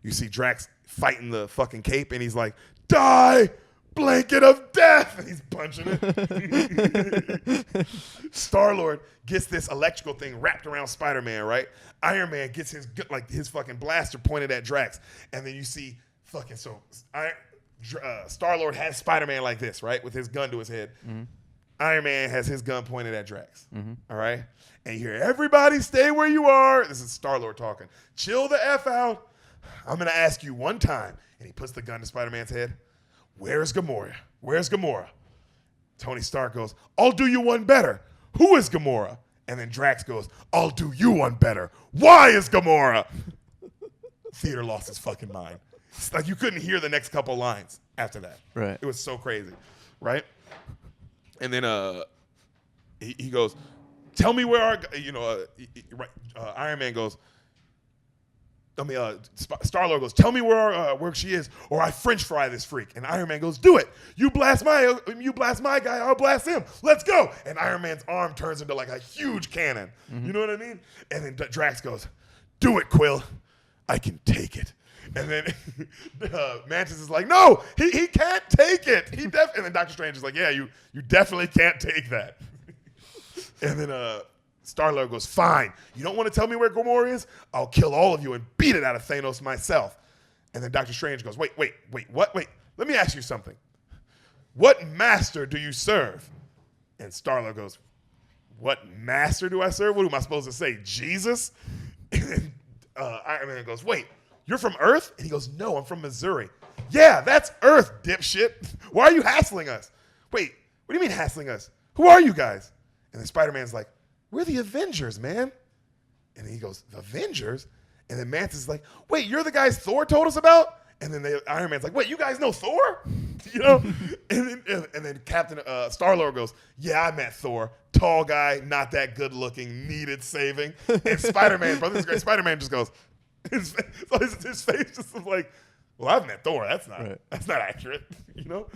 You see Drax fighting the fucking cape, and he's like, "Die, blanket of death!" And he's punching it. Star-Lord gets this electrical thing wrapped around Spider-Man, right? Iron Man gets his fucking blaster pointed at Drax, and then you see Star-Lord has Spider-Man like this, right, with his gun to his head. Mm-hmm. Iron Man has his gun pointed at Drax. Mm-hmm. All right? And you hear, "Everybody stay where you are." This is Star-Lord talking. "Chill the F out. I'm going to ask you one time." And he puts the gun to Spider-Man's head. "Where's Gamora? Where's Gamora?" Tony Stark goes, I'll do you one better. Who is Gamora? And then Drax goes, I'll do you one better. Why is Gamora? Theater lost his fucking mind. It's like you couldn't hear the next couple lines after that. Right. It was so crazy, right? And then he goes, tell me where our, Iron Man goes, Star-Lord goes, tell me where she is, or I French fry this freak. And Iron Man goes, do it. You blast my guy, I'll blast him. Let's go. And Iron Man's arm turns into like a huge cannon. You know what I mean? And then Drax goes, do it, Quill. I can take it. And then Mantis is like, no, he can't take it. And then Doctor Strange is like, yeah, you definitely can't take that. And then Star-Lord goes, fine. You don't want to tell me where Gamora is? I'll kill all of you and beat it out of Thanos myself. And then Doctor Strange goes, wait, what? Wait, let me ask you something. What master do you serve? And Star-Lord goes, what master do I serve? What am I supposed to say, Jesus? And then Iron Man goes, wait, you're from Earth? And he goes, no, I'm from Missouri. Yeah, that's Earth, dipshit. Why are you hassling us? Wait, what do you mean hassling us? Who are you guys? And then Spider-Man's like, we're the Avengers, man. And then he goes, the Avengers? And then Mantis is like, wait, you're the guys Thor told us about? And then Iron Man's like, wait, you guys know Thor? You know? and then Captain Star-Lord goes, yeah, I met Thor. Tall guy, not that good looking, needed saving. And Spider-Man, brother, this is great. Spider-Man just goes, his face just was like, well, I've met Thor. That's not accurate, you know?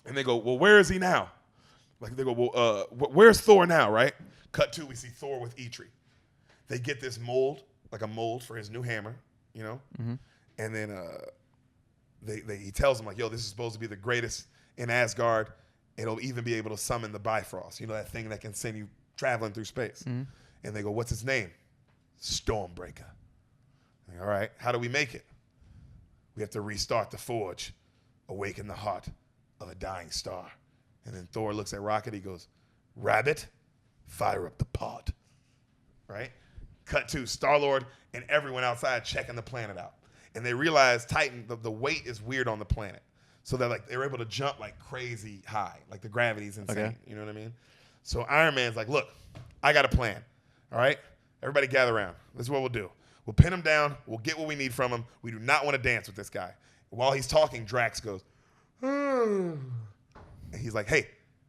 And they go, well, where is he now? Like they go, well, where's Thor now, right? Cut to, we see Thor with Eitri. They get this mold, like a mold for his new hammer, you know? Mm-hmm. And then he tells them, like, yo, this is supposed to be the greatest in Asgard. It'll even be able to summon the Bifrost, you know, that thing that can send you traveling through space. Mm-hmm. And they go, what's his name? Stormbreaker. Like, all right, how do we make it? We have to restart the forge, awaken the heart of a dying star. And then Thor looks at Rocket. He goes, Rabbit, fire up the pod. Right? Cut to Star-Lord and everyone outside checking the planet out. And they realize Titan, the weight is weird on the planet. So they're able to jump like crazy high. Like the gravity's insane. Okay. You know what I mean? So Iron Man's like, look, I got a plan. All right? Everybody gather around. This is what we'll do. We'll pin him down. We'll get what we need from him. We do not want to dance with this guy. While he's talking, Drax goes, and he's like, hey,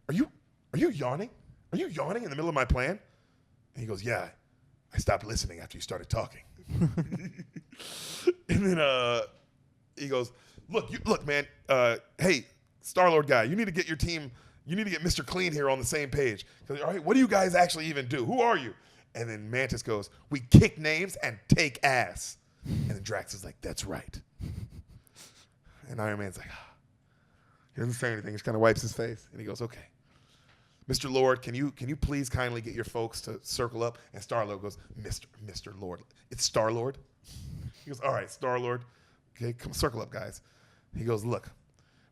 are you yawning? Are you yawning in the middle of my plan? And he goes, yeah, I stopped listening after you started talking. And then he goes, look, man, hey, Star-Lord guy, you need to get your team, you need to get Mr. Clean here on the same page. All right, what do you guys actually even do? Who are you? And then Mantis goes, we kick names and take ass. And then Drax is like, that's right. And Iron Man's like, he doesn't say anything. He just kind of wipes his face. And he goes, okay. Mr. Lord, can you please kindly get your folks to circle up? And Star-Lord goes, Mr. Lord. It's Star-Lord? He goes, all right, Star-Lord. Okay, come circle up, guys. He goes, look,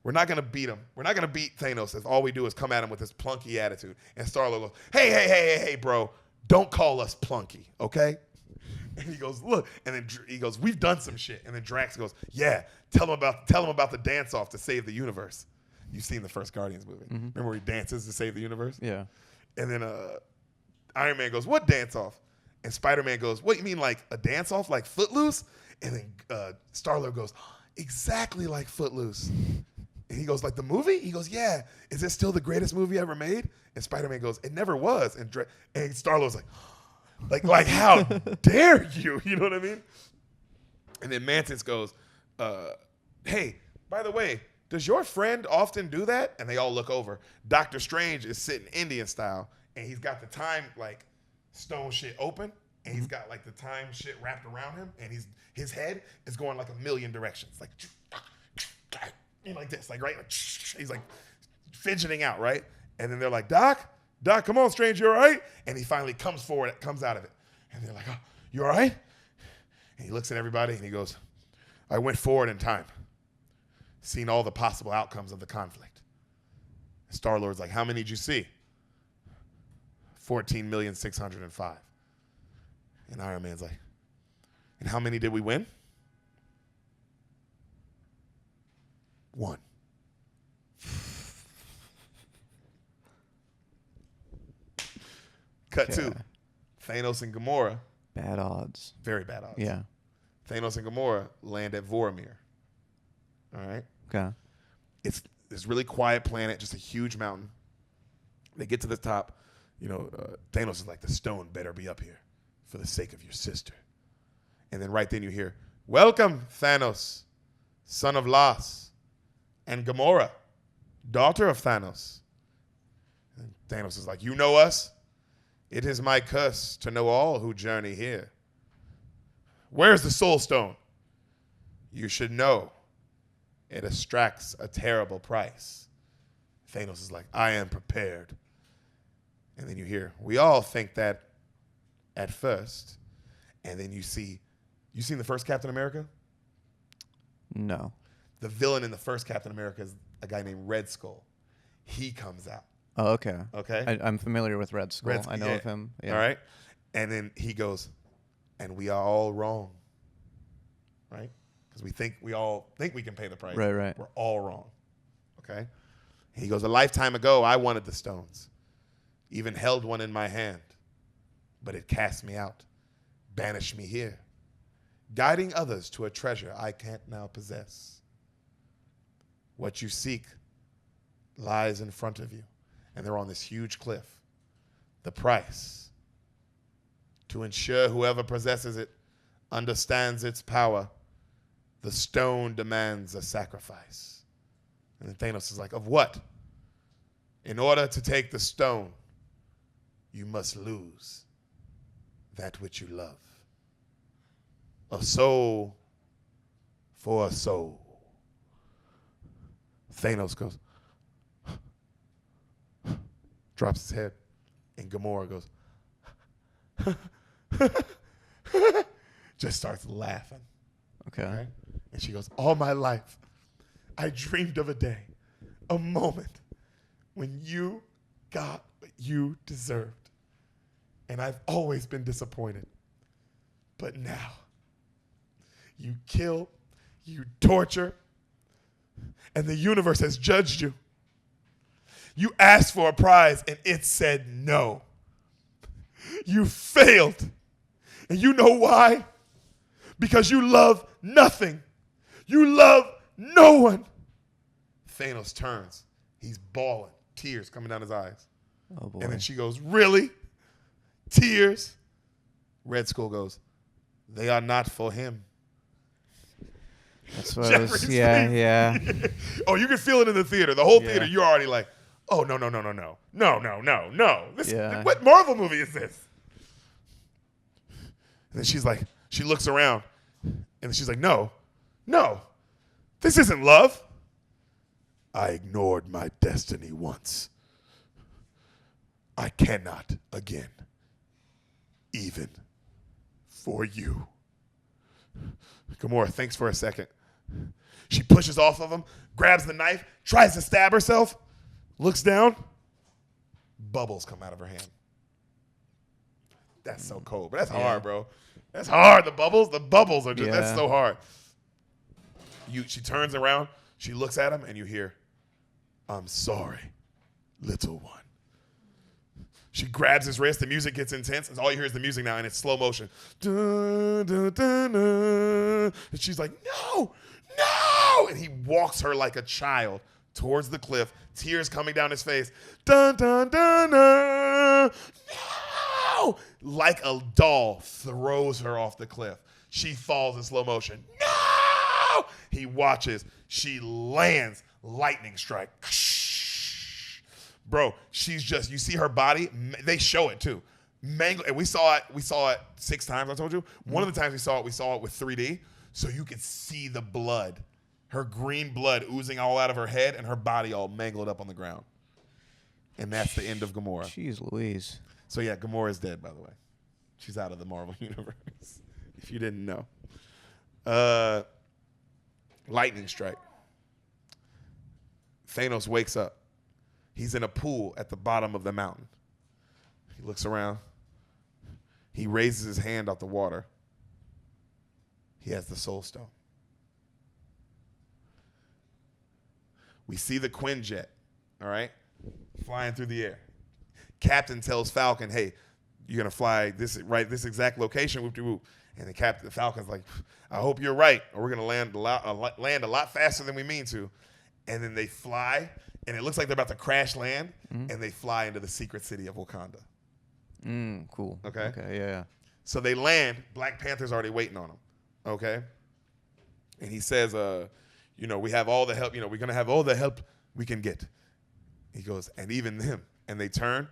we're not going to beat him. We're not going to beat Thanos if all we do is come at him with this plunky attitude. And Star-Lord goes, hey, bro. Don't call us plunky, okay? And he goes, look. And then he goes, we've done some shit. And then Drax goes, yeah, tell him about the dance-off to save the universe. You've seen the first Guardians movie. Mm-hmm. Remember where he dances to save the universe? Yeah. And then Iron Man goes, what dance-off? And Spider-Man goes, what, you mean like a dance-off like Footloose? And then Star-Lord goes, exactly like Footloose. And he goes, like the movie? He goes, yeah. Is it still the greatest movie ever made? And Spider-Man goes, it never was. And Star-Lord's like how dare you? You know what I mean? And then Mantis goes, hey, by the way, does your friend often do that? And they all look over. Doctor Strange is sitting Indian style, and he's got the time like stone shit open, and he's got like the time shit wrapped around him, and his head is going like a million directions, like like this, like right, like, he's like fidgeting out, right? And then they're like, Doc, come on, Strange, you all right? And he finally comes forward, comes out of it, and they're like, oh, you all right? And he looks at everybody and he goes, I went forward in time, seen all the possible outcomes of the conflict. Star-Lord's like, how many did you see? 14,605,000. And Iron Man's like, and how many did we win? 1. Cut two. Thanos and Gamora. Bad odds. Very bad odds. Yeah. Thanos and Gamora land at Vormir. All right. Okay. It's this really quiet planet, just a huge mountain. They get to the top. Thanos is like, the stone better be up here for the sake of your sister. And then right then you hear, welcome, Thanos, son of Las, and Gamora, daughter of Thanos. And Thanos is like, you know us? It is my curse to know all who journey here. Where's the Soul Stone? You should know. It extracts a terrible price. Thanos is like, I am prepared. And then you hear, we all think that at first. And then you seen the first Captain America? No. The villain in the first Captain America is a guy named Red Skull. He comes out. Oh, okay. Okay? I'm familiar with Red Skull. I know yeah. of him. Yeah. All right? And then he goes, and we are all wrong. Right? Because we all think we can pay the price. Right. We're all wrong. Okay? He goes, a lifetime ago, I wanted the stones. Even held one in my hand. But it cast me out. Banished me here. Guiding others to a treasure I can't now possess. What you seek lies in front of you. And they're on this huge cliff. The price. To ensure whoever possesses it understands its power, the stone demands a sacrifice. And then Thanos is like, of what? In order to take the stone, you must lose that which you love. A soul for a soul. Thanos goes, drops his head, and Gamora goes, just starts laughing. Okay. Right? And she goes, all my life, I dreamed of a day, a moment, when you got what you deserved. And I've always been disappointed. But now, you kill, you torture, and the universe has judged you. You asked for a prize, and it said no. You failed. And you know why? Because you love nothing. You love no one. Thanos turns. He's bawling, tears coming down his eyes. Oh, boy. And then she goes, really? Tears? Red Skull goes, they are not for him. That's what I was, yeah. Oh, you can feel it in the theater. The whole theater, Yeah. you're already like, oh, no. Yeah. What Marvel movie is this? And then she's like, she looks around, and she's like, no, this isn't love. I ignored my destiny once. I cannot again, even for you. Gamora thinks for a second. She pushes off of him, grabs the knife, tries to stab herself, looks down, bubbles come out of her hand. That's so cold, but that's hard, bro. That's hard. The bubbles are just, that's so hard. She turns around, she looks at him, and you hear, I'm sorry, little one. She grabs his wrist, the music gets intense, and all you hear is the music now, and it's slow motion. Dun, dun, dun, dun. And she's like, no! And he walks her like a child towards the cliff, tears coming down his face. Dun, dun, dun, dun. No! Like a doll, throws her off the cliff. She falls in slow motion. No! He watches. She lands. Lightning strike. Bro, she's just, you see her body, they show it too. Mangled, and we saw it 6 times, I told you. One of the times we saw it with 3D, so you could see the blood. Her green blood oozing all out of her head and her body all mangled up on the ground. And that's the end of Gamora. Jeez Louise. So yeah, Gamora is dead, by the way. She's out of the Marvel universe, if you didn't know. Lightning strike. Thanos wakes up. He's in a pool at the bottom of the mountain. He looks around. He raises his hand out the water. He has the Soul Stone. We see the Quinjet, all right, flying through the air. Captain tells Falcon, hey, you're gonna fly this exact location, whoop de whoop. And the captain, the Falcon's like, I hope you're right, or we're gonna land a lot faster than we mean to. And then they fly, and it looks like they're about to crash land, and they fly into the secret city of Wakanda. Cool. Okay. Yeah. So they land. Black Panther's already waiting on them. Okay. And he says, we have all the help. We're gonna have all the help we can get. He goes, and even them. And they turn.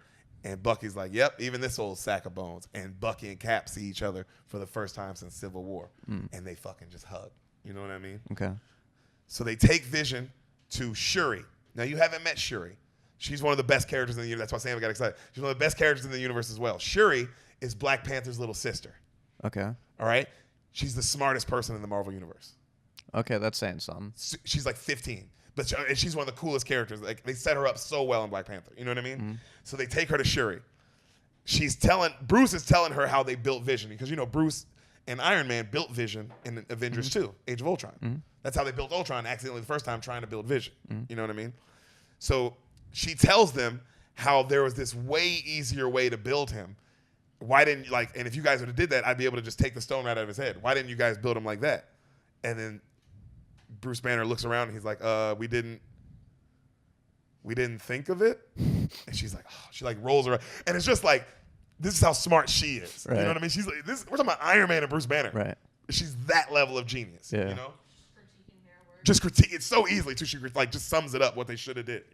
And Bucky's like, yep, even this old sack of bones. And Bucky and Cap see each other for the first time since Civil War. And they fucking just hug. You know what I mean? Okay. So they take Vision to Shuri. Now, you haven't met Shuri. She's one of the best characters in the universe. That's why Sam got excited. She's one of the best characters in the universe as well. Shuri is Black Panther's little sister. Okay. All right? She's the smartest person in the Marvel universe. Okay, that's saying something. She's like 15. And she's one of the coolest characters. Like, they set her up so well in Black Panther. You know what I mean? So they take her to Shuri. Bruce is telling her how they built Vision. Because, Bruce and Iron Man built Vision in Avengers 2, Age of Ultron. That's how they built Ultron accidentally the first time trying to build Vision. You know what I mean? So she tells them how there was this way easier way to build him. Why didn't and if you guys would have did that, I'd be able to just take the stone right out of his head. Why didn't you guys build him like that? And then Bruce Banner looks around and he's like, we didn't think of it. And she's like, oh, she like rolls around. And it's just like, this is how smart she is. Right. You know what I mean? She's like, we're talking about Iron Man and Bruce Banner. Right. She's that level of genius. Yeah. Just critique it so easily too. She just sums it up what they should have did,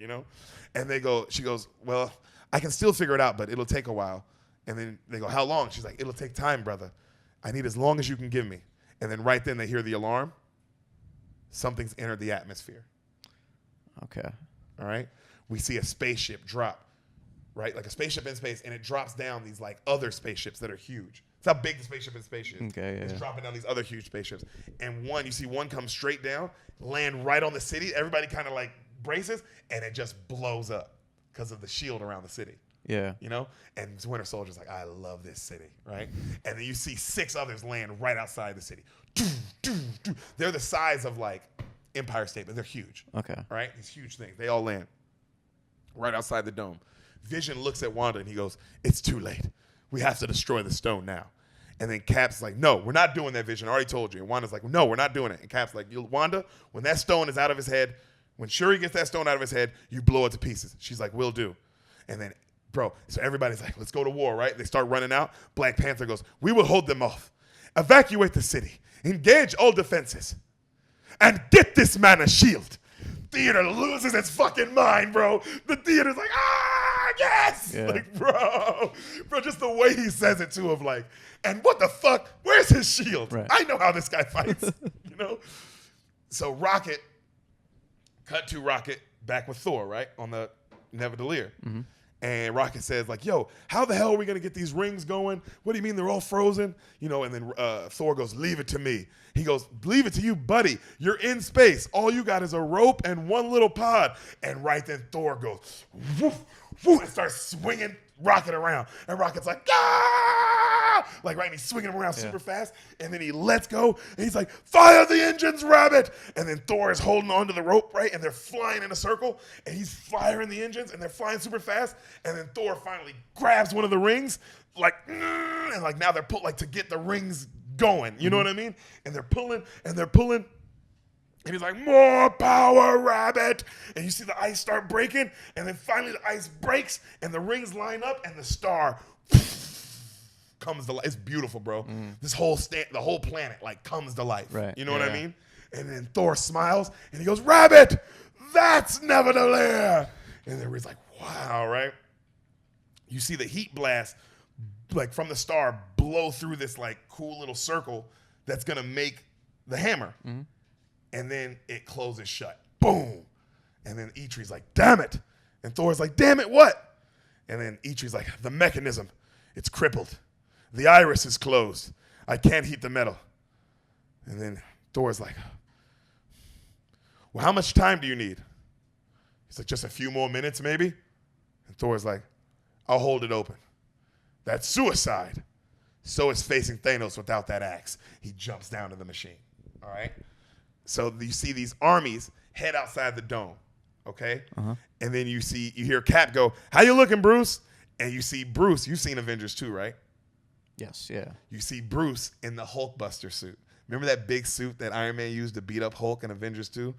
And she goes, well, I can still figure it out, but it'll take a while. And then they go, how long? She's like, it'll take time, brother. I need as long as you can give me. And then right then they hear the alarm. Something's entered the atmosphere. Okay. All right. We see a spaceship drop, right? Like a spaceship in space, and it drops down these like other spaceships that are huge. It's how big the spaceship in space is. Okay, yeah. It's dropping down these other huge spaceships. And you see one come straight down, land right on the city. Everybody kind of like braces, and it just blows up because of the shield around the city. Yeah. And Winter Soldier's like, I love this city, right? And then you see 6 others land right outside the city. They're the size of like Empire State, but they're huge. Okay. Right? These huge things. They all land right outside the dome. Vision looks at Wanda and he goes, it's too late. We have to destroy the stone now. And then Cap's like, no, we're not doing that, Vision. I already told you. And Wanda's like, no, we're not doing it. And Cap's like, Wanda, when that stone is out of his head, when Shuri gets that stone out of his head, you blow it to pieces. She's like, will do. And then, so everybody's like, let's go to war, right? They start running out. Black Panther goes, we will hold them off. Evacuate the city. Engage all defenses. And get this man a shield. Theater loses its fucking mind, bro. The theater's like, yes! Yeah. Like, bro, just the way he says it too of like, and what the fuck? Where's his shield? Right. I know how this guy fights, So cut to Rocket back with Thor, right? On the Neverdalir. And Rocket says like, yo, how the hell are we going to get these rings going? What do you mean they're all frozen? And then Thor goes, leave it to me. He goes, leave it to you, buddy. You're in space. All you got is a rope and one little pod. And right then Thor goes, woof, woof, and starts swinging Rocket around. And Rocket's like, ah! Like, right, and he's swinging him around super fast. And then he lets go. And he's like, fire the engines, Rabbit. And then Thor is holding onto the rope, right? And they're flying in a circle. And he's firing the engines. And they're flying super fast. And then Thor finally grabs one of the rings. Like, and like now they're to get the rings going. You know what I mean? And they're pulling. And he's like, more power, Rabbit. And you see the ice start breaking. And then finally the ice breaks. And the rings line up. And the star comes to life. It's beautiful, bro. This the whole planet like comes to life. Right. You know what I mean? And then Thor smiles. And he goes, Rabbit, that's Neverdalir. And then he's like, wow, right? You see the heat blast like from the star blow through this like cool little circle that's going to make the hammer. And then it closes shut. Boom. And then Eitri's like, damn it. And Thor's like, damn it, what? And then Eitri's like, the mechanism, it's crippled. The iris is closed. I can't heat the metal. And then Thor's like, well, how much time do you need? He's like, just a few more minutes, maybe? And Thor's like, I'll hold it open. That's suicide. So is facing Thanos without that axe. He jumps down to the machine. All right? So you see these armies head outside the dome, okay? And then you hear Cap go, how you looking, Bruce? And you see Bruce. You've seen Avengers 2, right? Yes, yeah. You see Bruce in the Hulkbuster suit. Remember that big suit that Iron Man used to beat up Hulk in Avengers 2?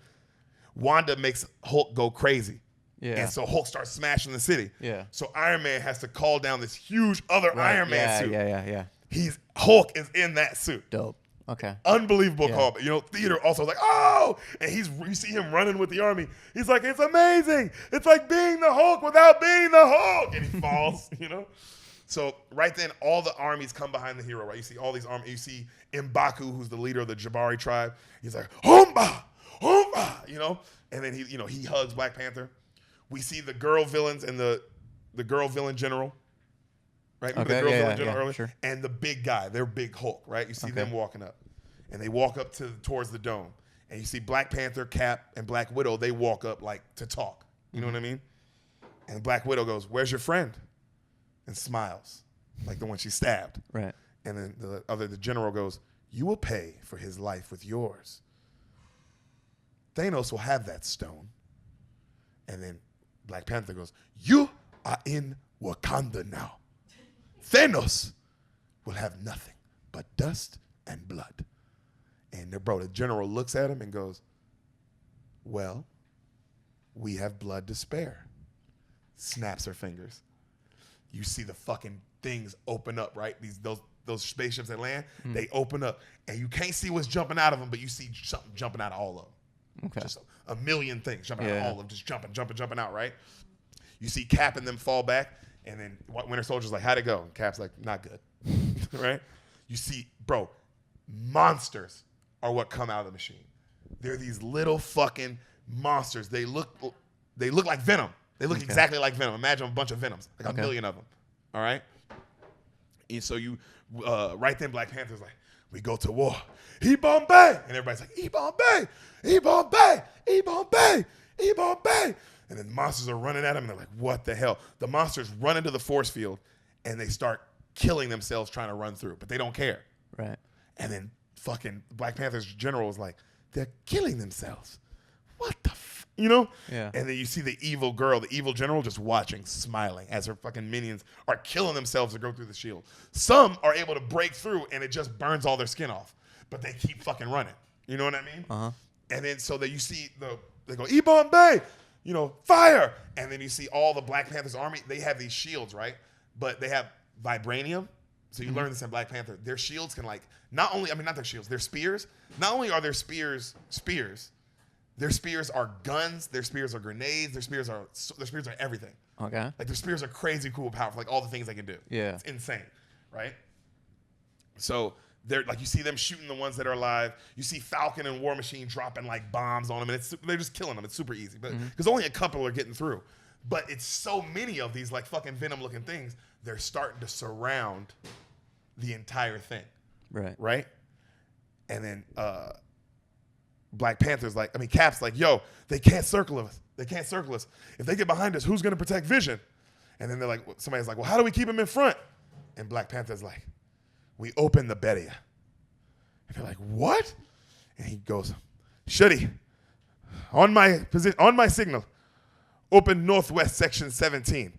Wanda makes Hulk go crazy. Yeah. And so Hulk starts smashing the city. Yeah. So Iron Man has to call down this huge other Iron Man suit. Yeah. Hulk is in that suit. Dope. Okay. Unbelievable call. You know, theater also was like, oh! And you see him running with the army. He's like, it's amazing. It's like being the Hulk without being the Hulk. And he falls, you know? So right then, all the armies come behind the hero, right? You see all these armies. You see M'Baku, who's the leader of the Jabari tribe. He's like, Humba! Humba! You know? And then he hugs Black Panther. We see the girl villains and the girl villain general. Right? Remember the girl villain general earlier? Sure. And the big guy, their big Hulk, right? You see them walking up. And they walk up towards the dome. And you see Black Panther, Cap, and Black Widow, they walk up like to talk. You know what I mean? And Black Widow goes, where's your friend? And smiles, like the one she stabbed. Right. And then the general goes, you will pay for his life with yours. Thanos will have that stone. And then Black Panther goes, you are in Wakanda now. Thanos will have nothing but dust and blood. And the general looks at him and goes, well, we have blood to spare. Snaps her fingers. You see the fucking things open up, right? Those spaceships that land, they open up. And you can't see what's jumping out of them, but you see something jumping out of all of them. Okay. Just a million things jumping out of all of them, just jumping out, right? You see Cap and them fall back, and then Winter Soldier's like, how'd it go? And Cap's like, not good, right? You see, bro, monsters are what come out of the machine. They're these little fucking monsters. They look like Venom. They look exactly like Venom. Imagine a bunch of Venoms, like a million of them, all right? And so right then Black Panther's like, we go to war. E-Bombay! And everybody's like, E-Bombay! E-Bombay! E-Bombay! E-Bombay! And then the monsters are running at him, and they're like, what the hell? The monsters run into the force field, and they start killing themselves trying to run through, but they don't care. Right. And then fucking Black Panther's general is like, they're killing themselves. What the you know? Yeah. And then you see the evil girl, the evil general, just watching, smiling as her fucking minions are killing themselves to go through the shield. Some are able to break through, and it just burns all their skin off, but they keep fucking running. You know what I mean? Uh-huh. And then so that you see they go, E-Bombay! You know, fire! And then you see all the Black Panther's army, they have these shields, right? But they have vibranium. So you learn this in Black Panther. Their shields can not their shields, their spears. Not only are their spears, their spears are guns, their spears are grenades, their spears are everything. Okay. Like their spears are crazy cool, powerful, like all the things they can do. Yeah. It's insane, right? So they're like, you see them shooting the ones that are alive. You see Falcon and War Machine dropping like bombs on them, and they're just killing them. It's super easy, but because only a couple are getting through. But it's so many of these like fucking Venom-looking things, they're starting to surround the entire thing. Right. Right? And then Black Panther's Cap's like, yo, they can't circle us. They can't circle us. If they get behind us, who's going to protect Vision? And then somebody's like, well, how do we keep him in front? And Black Panther's like, we open the barrier. And they're like, what? And he goes, Shuddy, on my signal, open Northwest Section 17.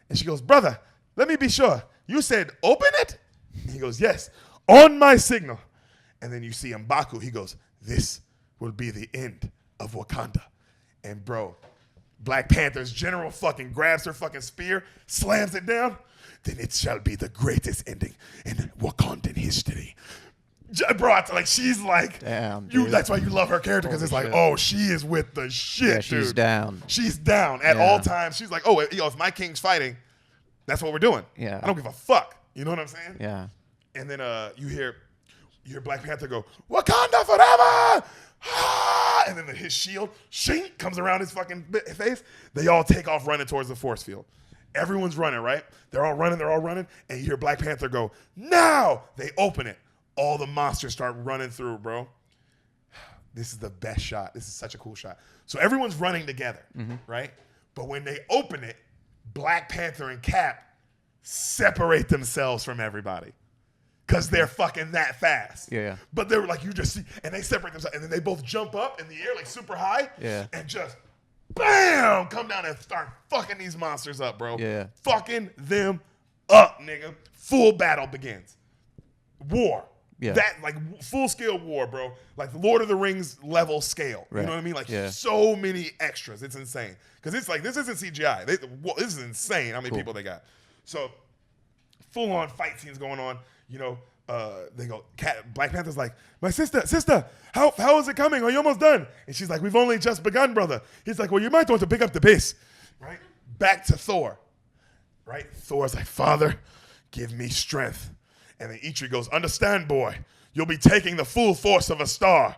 And she goes, brother, let me be sure. You said open it? And he goes, yes, on my signal. And then you see M'Baku. He goes, this will be the end of Wakanda. And bro, Black Panther's general fucking grabs her fucking spear, slams it down. Then it shall be the greatest ending in Wakandan history. Bro, she's like, damn, dude. That's why you love her character, because it's like, oh, she is with the shit, yeah, dude. she's down. She's down at all times. She's like, oh, if my king's fighting, that's what we're doing. Yeah. I don't give a fuck. You know what I'm saying? Yeah. And then you hear Black Panther go, Wakanda forever! Ah! And then his shield, shink, comes around his fucking face. They all take off running towards the force field. Everyone's running, right? They're all running. And you hear Black Panther go, now! They open it. All the monsters start running through, bro. This is the best shot. This is such a cool shot. So everyone's running together, right? But when they open it, Black Panther and Cap separate themselves from everybody. Because they're fucking that fast. Yeah. But they're like, you just see, and they separate themselves, and then they both jump up in the air like super high. Yeah. And just bam, come down and start fucking these monsters up, bro. Yeah. Fucking them up, nigga. Full battle begins. War. Yeah. That, like, full scale war, bro. Like, Lord of the Rings level scale. Right. You know what I mean? Like, Yeah. so many extras. It's insane. Because it's like, this isn't CGI. This is insane how many people they got. So, full on fight scenes going on. You know, they go, Black Panther's like, my sister, how is it coming? Are you almost done? And she's like, we've only just begun, brother. He's like, well, you might want to pick up the pace. Right? Back to Thor. Right? Thor's like, Father, give me strength. And then Eitri goes, understand, boy, you'll be taking the full force of a star.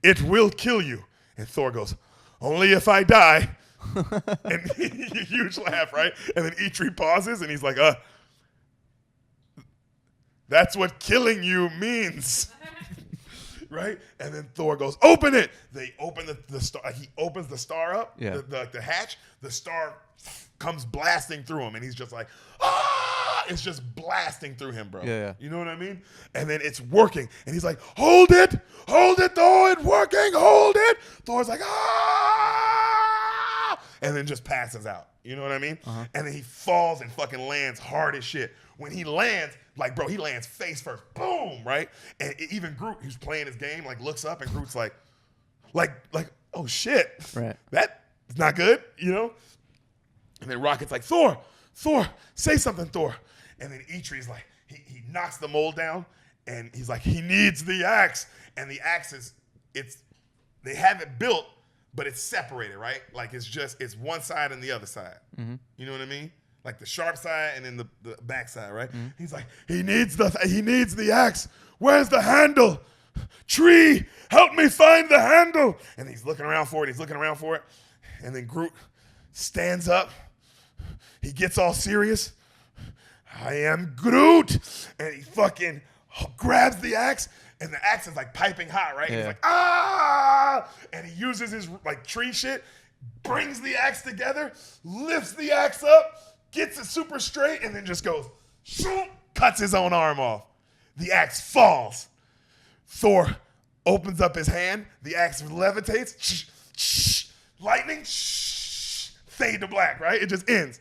It will kill you. And Thor goes, only if I die. And huge laugh, right? And then Eitri pauses and he's like, that's what killing you means. Right? And then Thor goes, open it. They open the star. He opens the star up, the hatch. The star comes blasting through him. And he's just like, ah! It's just blasting through him, bro. Yeah. You know what I mean? And then it's working. And he's like, hold it, Thor, it's working, hold it. Thor's like, ah! And then just passes out. You know what I mean? Uh-huh. And then he falls and fucking lands hard as shit. When he lands, like, bro, he lands face first. Boom, right? And even Groot, who's playing his game, like, looks up and Groot's like, oh shit. Right. That is not good, you know? And then Rocket's like, Thor, say something, Thor. And then Eitri's like, he knocks the mold down and he's like, he needs the axe. And the axe they have it built, but it's separated, right? Like it's one side and the other side. Mm-hmm. You know what I mean? Like the sharp side and then the back side, right? Mm-hmm. He's like, he needs the axe. Where's the handle? Tree, help me find the handle. And he's looking around for it. And then Groot stands up. He gets all serious. I am Groot. And he fucking grabs the axe. And the axe is like piping hot, right? Yeah. He's like, ah! And he uses his like tree shit, brings the axe together, lifts the axe up, gets it super straight, and then just goes, shoot, cuts his own arm off. The axe falls. Thor opens up his hand. The axe levitates. Lightning. Fade to black, right? It just ends.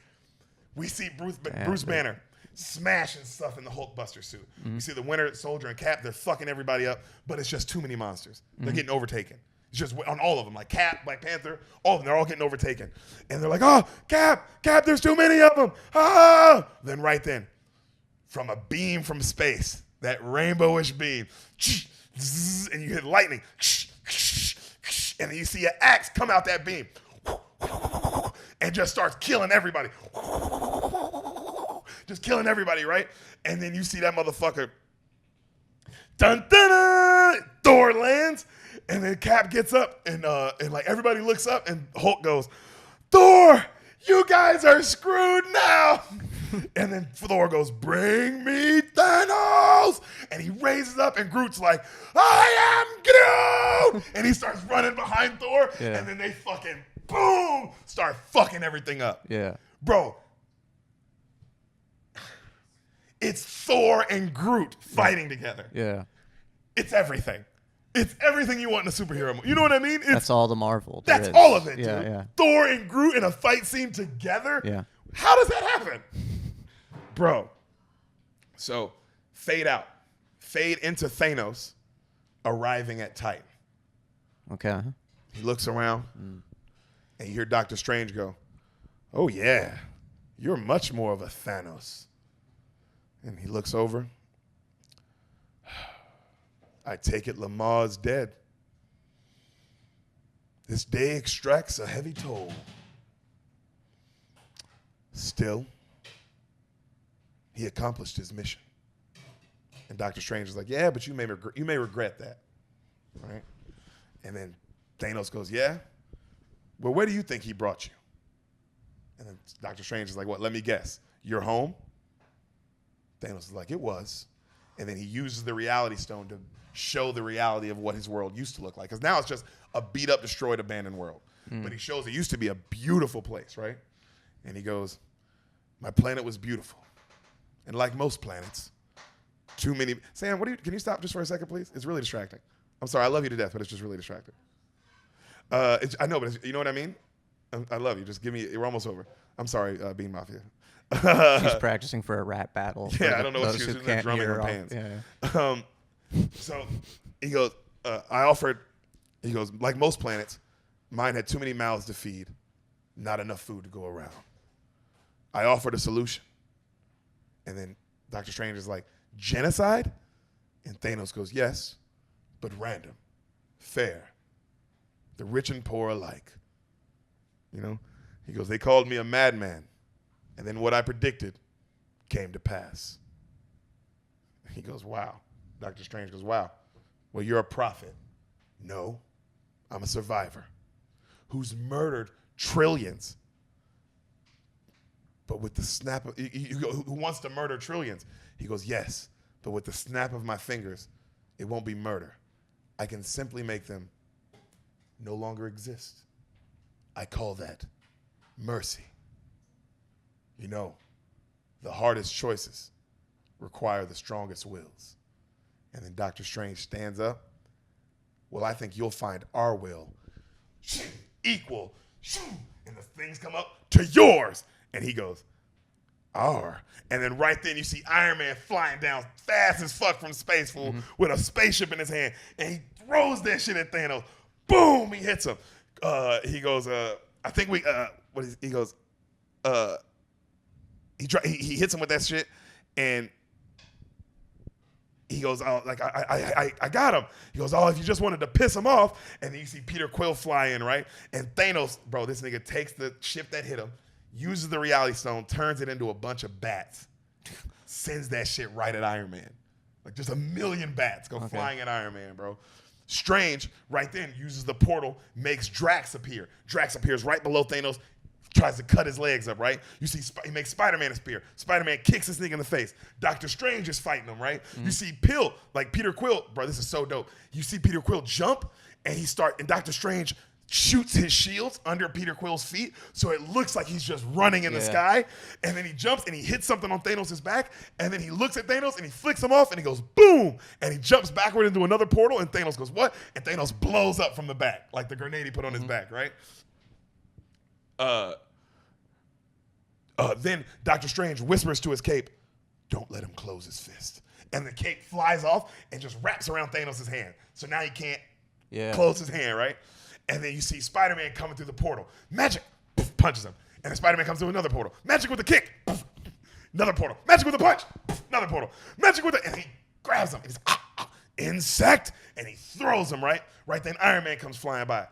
We see Bruce Banner smashing stuff in the Hulkbuster suit. Mm-hmm. We see the Winter Soldier and Cap. They're fucking everybody up, but it's just too many monsters. Mm-hmm. They're getting overtaken. It's just on all of them, like Cap, Black Panther, all of them. They're all getting overtaken. And they're like, oh, Cap, there's too many of them. Ah! Then right then, from a beam from space, that rainbowish beam, and you hit lightning, and then you see an axe come out that beam and just starts killing everybody. Just killing everybody, right? And then you see that motherfucker. Dun, dun, dun, Thor lands, and then Cap gets up, and like everybody looks up, and Hulk goes, Thor, you guys are screwed now. And then Thor goes, bring me Thanos. And he raises up, and Groot's like, I am Groot. And he starts running behind Thor, and then they fucking, boom, start fucking everything up. Yeah. Bro, it's Thor and Groot fighting together. Yeah. It's everything. It's everything you want in a superhero movie. You know what I mean? That's all the Marvel. That's all of it, dude. Yeah. Thor and Groot in a fight scene together? Yeah. How does that happen? Bro. So, fade out. Fade into Thanos arriving at Titan. Okay. He looks around, and you hear Doctor Strange go, oh, yeah, you're much more of a Thanos. And he looks over. I take it Lamar's dead. This day extracts a heavy toll. Still, he accomplished his mission. And Doctor Strange is like, yeah, but you may regret that. Right? And then Thanos goes, yeah? Well, where do you think he brought you? And then Doctor Strange is like, what? Let me guess. Your home? Thanos is like, it was. And then he uses the reality stone to show the reality of what his world used to look like. Because now it's just a beat up, destroyed, abandoned world. But he shows it used to be a beautiful place, right? And he goes, my planet was beautiful. And like most planets, too many. Sam, can you stop just for a second, please? It's really distracting. I'm sorry, I love you to death, but it's just really distracting. I know, but you know what I mean? I love you. Just give me. We're almost over. I'm sorry, Bean Mafia. She's practicing for a rap battle. Yeah, I don't know what she was doing. Drumming her off. pants. Yeah. So he goes, I offered, he goes, like most planets, mine had too many mouths to feed, not enough food to go around. I offered a solution. And then Dr. Strange is like, genocide? And Thanos goes, yes, but random, fair, the rich and poor alike. You know? He goes, they called me a madman. And then what I predicted came to pass. He goes, wow. Dr. Strange goes, wow. Well, you're a prophet. No, I'm a survivor who's murdered trillions. But with the snap of, you go, who wants to murder trillions? He goes, yes, but with the snap of my fingers, it won't be murder. I can simply make them no longer exist. I call that mercy. You know, the hardest choices require the strongest wills. And then Dr. Strange stands up. Well, I think you'll find our will equal, and the things come up to yours. And he goes, our. And then right then you see Iron Man flying down fast as fuck from space, fool, with a spaceship in his hand. And he throws that shit at Thanos. Boom, he hits him. He goes, I think we, he goes, he hits him with that shit, and he goes, oh, like, I got him. He goes, oh, if you just wanted to piss him off. And then you see Peter Quill fly in, right? And Thanos, bro, this nigga takes the ship that hit him, uses the Reality Stone, turns it into a bunch of bats, sends that shit right at Iron Man. Like, just a million bats go flying at Iron Man, bro. Strange, right then, uses the portal, makes Drax appear. Drax appears right below Thanos, tries to cut his legs up, right? You see, he makes Spider-Man a spear. Spider-Man kicks this nigga in the face. Doctor Strange is fighting him, right? You see Peter Quill, bro, this is so dope. You see Peter Quill jump, and Doctor Strange shoots his shields under Peter Quill's feet, so it looks like he's just running in the sky. And then he jumps, and he hits something on Thanos' back, and then he looks at Thanos, and he flicks him off, and he goes, boom! And he jumps backward into another portal, and Thanos goes, what? And Thanos blows up from the back, like the grenade he put on his back, right? Then Doctor Strange whispers to his cape, don't let him close his fist. And the cape flies off and just wraps around Thanos' hand. So now he can't close his hand, right? And then you see Spider-Man coming through the portal. Magic, poof, punches him. And then Spider-Man comes through another portal. Magic with a kick, poof, another portal. Magic with a punch, poof, another portal. Magic with a, and he grabs him. And he's, insect, and he throws him, right? Right then Iron Man comes flying by,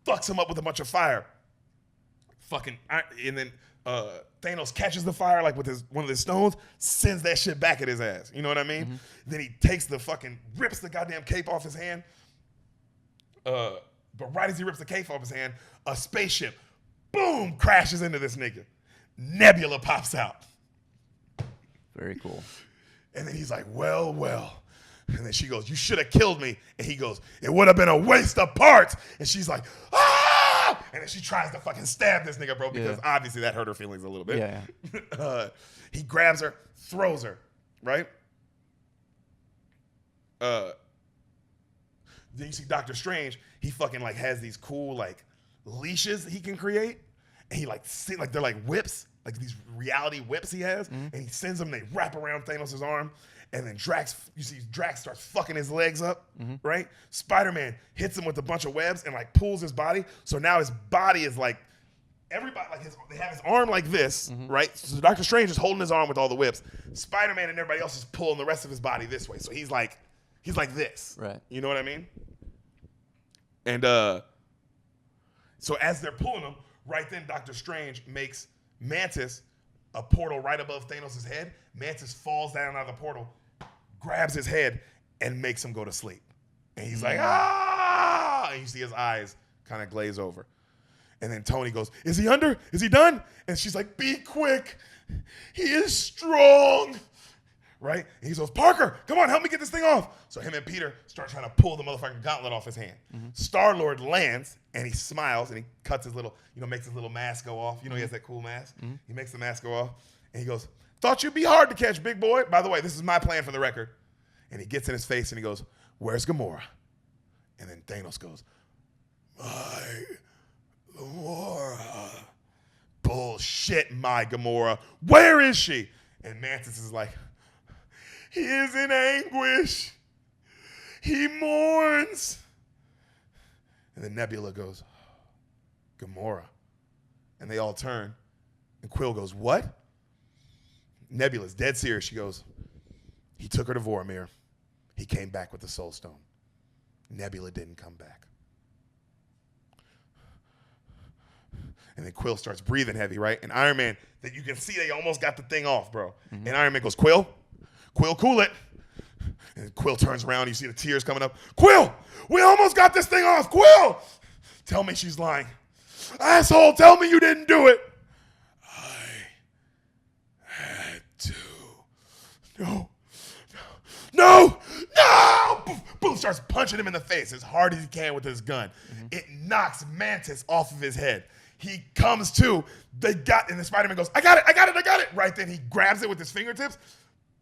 fucks him up with a bunch of fire. And then Thanos catches the fire like with one of his stones, sends that shit back at his ass. You know what I mean? Then he rips the goddamn cape off his hand. But right as he rips the cape off his hand, a spaceship, boom, crashes into this nigga. Nebula pops out. Very cool. And then he's like, well, well. And then she goes, you should have killed me. And he goes, it would have been a waste of parts. And she's like, ah! And then she tries to fucking stab this nigga, bro, because obviously that hurt her feelings a little bit. Yeah. He grabs her, throws her, right? Then you see Doctor Strange, he fucking like has these cool like leashes he can create. And he like, they're like whips, like these reality whips he has. And he sends them, they wrap around Thanos' arm. And then you see Drax starts fucking his legs up, right? Spider-Man hits him with a bunch of webs and like pulls his body. So now his body is like, everybody, like they have his arm like this, right? So Doctor Strange is holding his arm with all the whips. Spider-Man and everybody else is pulling the rest of his body this way. So he's like this. Right. You know what I mean? And so as they're pulling him, right then Doctor Strange makes Mantis a portal right above Thanos' head. Mantis falls down out of the portal, grabs his head, and makes him go to sleep. And he's like, ah! And you see his eyes kind of glaze over. And then Tony goes, is he under? Is he done? And she's like, be quick. He is strong. Right? And he goes, Parker, come on, help me get this thing off. So him and Peter start trying to pull the motherfucking gauntlet off his hand. Star-Lord lands, and he smiles, and he cuts his little, makes his little mask go off. He has that cool mask. He makes the mask go off, and he goes, thought you'd be hard to catch, big boy. By the way, this is my plan for the record. And he gets in his face, and he goes, where's Gamora? And then Thanos goes, my Gamora. Bullshit, my Gamora. Where is she? And Mantis is like, he is in anguish. He mourns. And then Nebula goes, Gamora. And they all turn. And Quill goes, what? Nebula's dead serious. She goes, he took her to Vormir. He came back with the Soul Stone. Nebula didn't come back. And then Quill starts breathing heavy, right? And Iron Man, that you can see they almost got the thing off, bro. Mm-hmm. And Iron Man goes, Quill, cool it. And Quill turns around. You see the tears coming up. Quill, we almost got this thing off. Quill, tell me she's lying. Asshole, tell me you didn't do it. I had to. No. Boom, starts punching him in the face as hard as he can with his gun. Mm-hmm. It knocks Mantis off of his head. He comes to, and the Spider-Man goes, I got it. Right then he grabs it with his fingertips,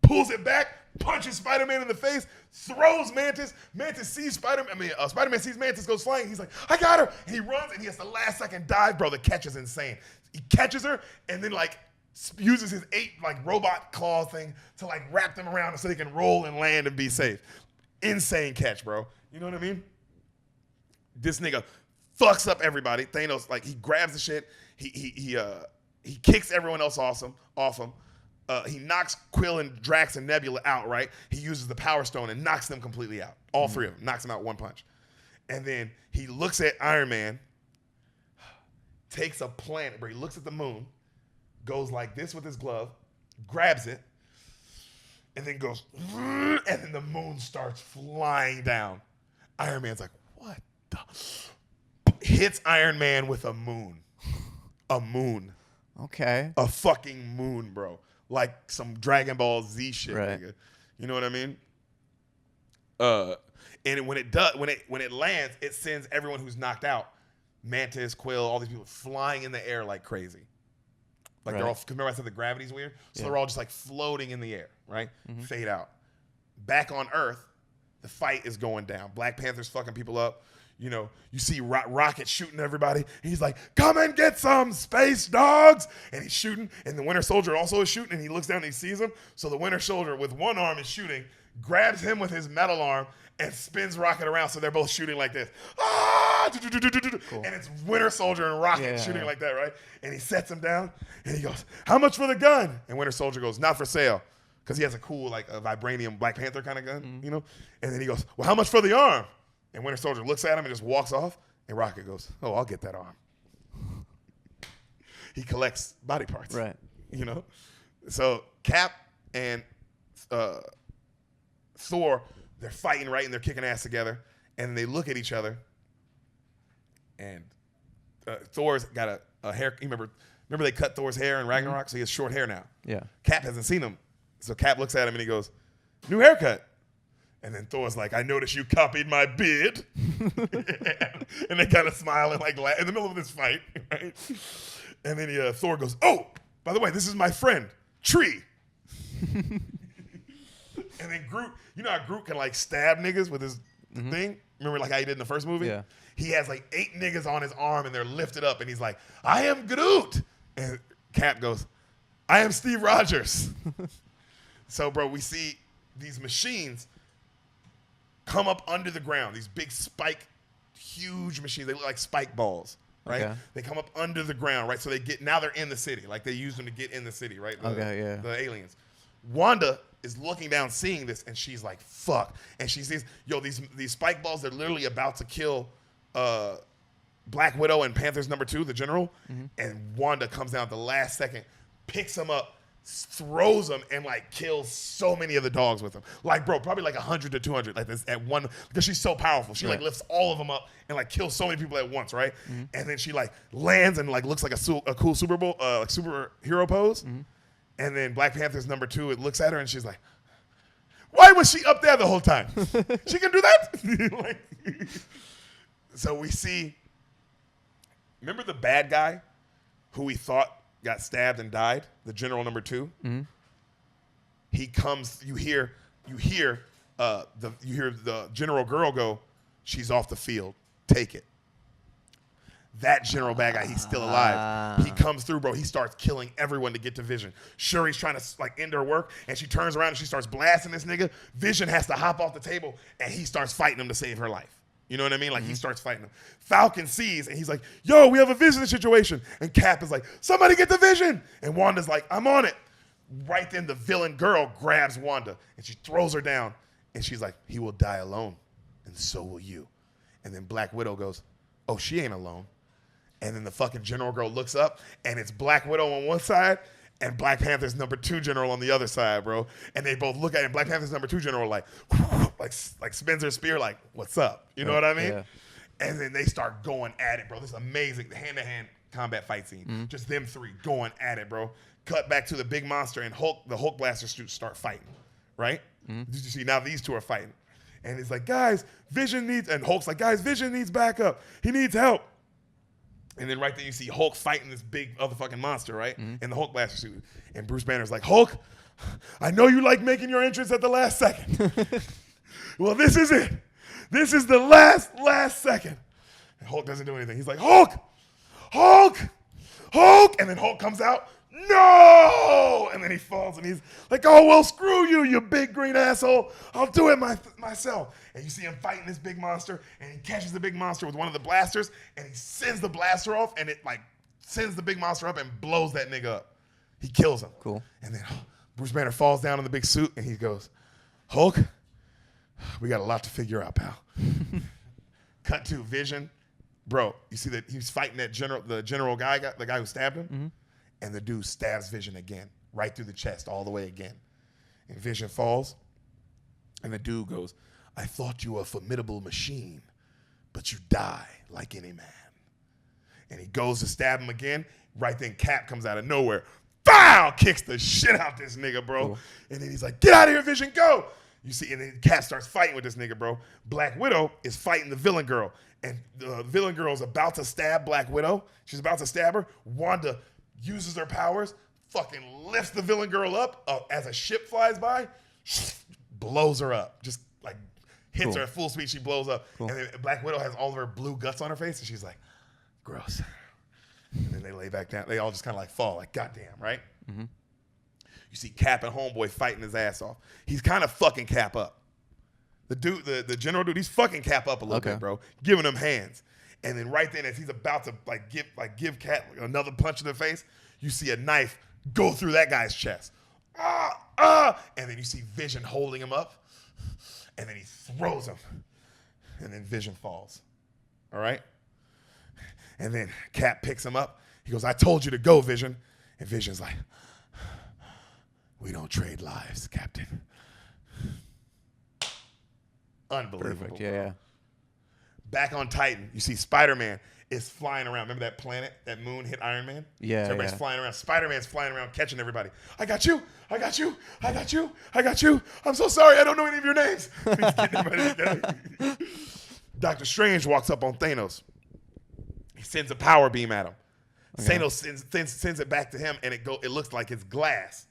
pulls it back, punches Spider-Man in the face, throws Mantis. Mantis sees Spider-Man. Spider-Man sees Mantis goes flying. He's like, I got her. And he runs and he has the last second dive. Bro, the catch is insane. He catches her and then uses his 8 robot claw thing to wrap them around so they can roll and land and be safe. Insane catch, bro. You know what I mean? This nigga fucks up everybody. Thanos, he grabs the shit. He kicks everyone else off him. He knocks Quill and Drax and Nebula out, right? He uses the Power Stone and knocks them completely out. All three of them. Knocks them out one punch. And then he looks at Iron Man, takes a planet where he looks at the moon, goes like this with his glove, grabs it, and then goes, and then the moon starts flying down. Iron Man's like, what the? Hits Iron Man with a moon. A moon. Okay. A fucking moon, bro. Like some Dragon Ball Z shit, right. Nigga. You know what I mean? And when it lands, it sends everyone who's knocked out, Mantis, Quill, all these people flying in the air like crazy. They're all, remember I said the gravity's weird? So they're all just floating in the air, right? Mm-hmm. Fade out. Back on Earth, the fight is going down. Black Panther's fucking people up. You know, you see Rocket shooting everybody. He's like, come and get some space dogs. And he's shooting. And the Winter Soldier also is shooting. And he looks down and he sees him. So the Winter Soldier with one arm is shooting, grabs him with his metal arm, and spins Rocket around. So they're both shooting like this. Ah! Cool. And it's Winter Soldier and Rocket shooting like that, right? And he sets him down. And he goes, how much for the gun? And Winter Soldier goes, not for sale. Because he has a cool, a vibranium Black Panther kind of gun, you know? And then he goes, well, how much for the arm? And Winter Soldier looks at him and just walks off. And Rocket goes, oh, I'll get that arm. He collects body parts. Right. You know? So Cap and Thor, they're fighting, right? And they're kicking ass together. And they look at each other. And Thor's got a hair. Remember they cut Thor's hair in Ragnarok? So he has short hair now. Yeah. Cap hasn't seen him. So Cap looks at him and he goes, new haircut. And then Thor's like, I noticed you copied my beard. And they kind of smile and laugh in the middle of this fight, right? And then Thor goes, oh, by the way, this is my friend, Tree. And then Groot, you know how Groot can stab niggas with his thing? Remember how he did in the first movie? Yeah. He has 8 niggas on his arm and they're lifted up and he's like, I am Groot. And Cap goes, I am Steve Rogers. So, bro, we see these machines come up under the ground, these big huge machines. They look like spike balls, right? Okay. They come up under the ground, right? So now they're in the city. They use them to get in the city, right? The aliens. Wanda is looking down, seeing this, and she's like, fuck. And she sees, these spike balls, they're literally about to kill Black Widow and Panthers #2, the general. Mm-hmm. And Wanda comes down at the last second, picks them up, throws them, and kills so many of the dogs with them. Bro, probably 100 to 200 this at one, because she's so powerful. She lifts all of them up and kills so many people at once, right? Mm-hmm. And then she lands and looks like a cool superhero pose. Mm-hmm. And then Black Panther's #2, it looks at her and she's like, why was she up there the whole time? She can do that? So we see, remember the bad guy who we thought got stabbed and died, the general #2? Mm-hmm. He comes, you hear the general girl go, she's off the field, take it. That general bad guy, he's still alive. He comes through, bro. He starts killing everyone to get to Vision. Shuri's trying to like end her work, and she turns around and she starts blasting this nigga. Vision has to hop off the table, and he starts fighting him to save her life. You know what I mean? Like, he starts fighting him. Falcon sees, and he's like, yo, we have a Vision situation. And Cap is like, somebody get the Vision. And Wanda's like, I'm on it. Right then, the villain girl grabs Wanda, and she throws her down. And she's like, he will die alone, and so will you. And then Black Widow goes, oh, she ain't alone. And then the fucking general girl looks up, and it's Black Widow on one side and Black Panther's number 2 general on the other side, bro. And they both look at it, and Black Panther's number 2 general like spins her spear like, what's up? You know what I mean? Yeah. And then they start going at it, bro. This is amazing hand-to-hand combat fight scene. Just them 3 going at it, bro. Cut back to the big monster, and the Hulk blaster suits start fighting, right? Did you see? Now these 2 are fighting. And he's like, guys, Vision needs, and Hulk's like, guys, Vision needs backup. He needs help. And then right there you see Hulk fighting this big otherfucking monster, right? In the Hulk blaster suit. And Bruce Banner's like, Hulk, I know you like making your entrance at the last second. Well, this is it. This is the last second. And Hulk doesn't do anything. He's like, Hulk! Hulk! Hulk! And then Hulk comes out. No! And then he falls and he's like, oh, well, screw you, you big green asshole. I'll do it myself. And you see him fighting this big monster, and he catches the big monster with one of the blasters, and he sends the blaster off, and it like sends the big monster up and blows that nigga up. He kills him. Cool. And then Bruce Banner falls down in the big suit, and he goes, Hulk, we got a lot to figure out, pal. Cut to Vision. Bro, you see that he's fighting the general guy, the guy who stabbed him? And the dude stabs Vision again, right through the chest, all the way again. And Vision falls, and the dude goes, I thought you were a formidable machine, but you die like any man. And he goes to stab him again. Right then, Cap comes out of nowhere. Bow! Kicks the shit out this nigga, bro. Cool. And then he's like, get out of here, Vision, go! You see, and then Cap starts fighting with this nigga, bro. Black Widow is fighting the villain girl. And the villain girl is about to stab Black Widow. She's about to stab her. Wanda uses her powers, fucking lifts the villain girl up as a ship flies by, blows her up. Just like hits her at full speed, she blows up. And then Black Widow has all of her blue guts on her face, and she's like, gross. And then they lay back down. They all just kind of like fall, like, goddamn, right? You see Cap and Homeboy fighting his ass off. He's kind of fucking Cap up. The dude, the general dude, he's fucking Cap up a little bit, bro, giving him hands. And then right then, as he's about to give Cap another punch in the face, you see a knife go through that guy's chest. And then you see Vision holding him up, and then he throws him, and then Vision falls. All right? And then Cap picks him up. He goes, I told you to go, Vision. And Vision's like, we don't trade lives, Captain. Unbelievable. Perfect, yeah. Back on Titan, you see Spider-Man is flying around. Remember that planet, that moon hit Iron Man? Yeah. So everybody's flying around. Spider-Man's flying around catching everybody. I got you. I got you. I got you. I got you. I'm so sorry. I don't know any of your names. He's getting everybody together. Doctor Strange walks up on Thanos. He sends a power beam at him. Okay. Thanos sends it back to him, and it looks like it's glass.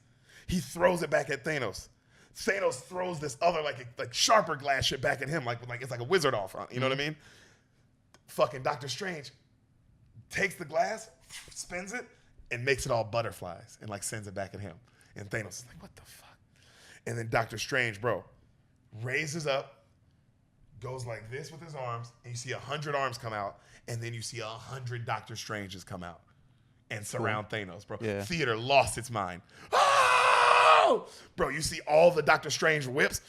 He throws it back at Thanos. Thanos throws this other like sharper glass shit back at him, like it's like a wizard off. You know what I mean? Fucking Doctor Strange takes the glass, spins it, and makes it all butterflies, and like sends it back at him. And Thanos is like, what the fuck? And then Doctor Strange, bro, raises up, goes like this with his arms, and you see 100 arms come out, and then you see 100 Doctor Stranges come out and surround Thanos, bro. Yeah. Theater lost its mind. Bro, you see all the Doctor Strange whips,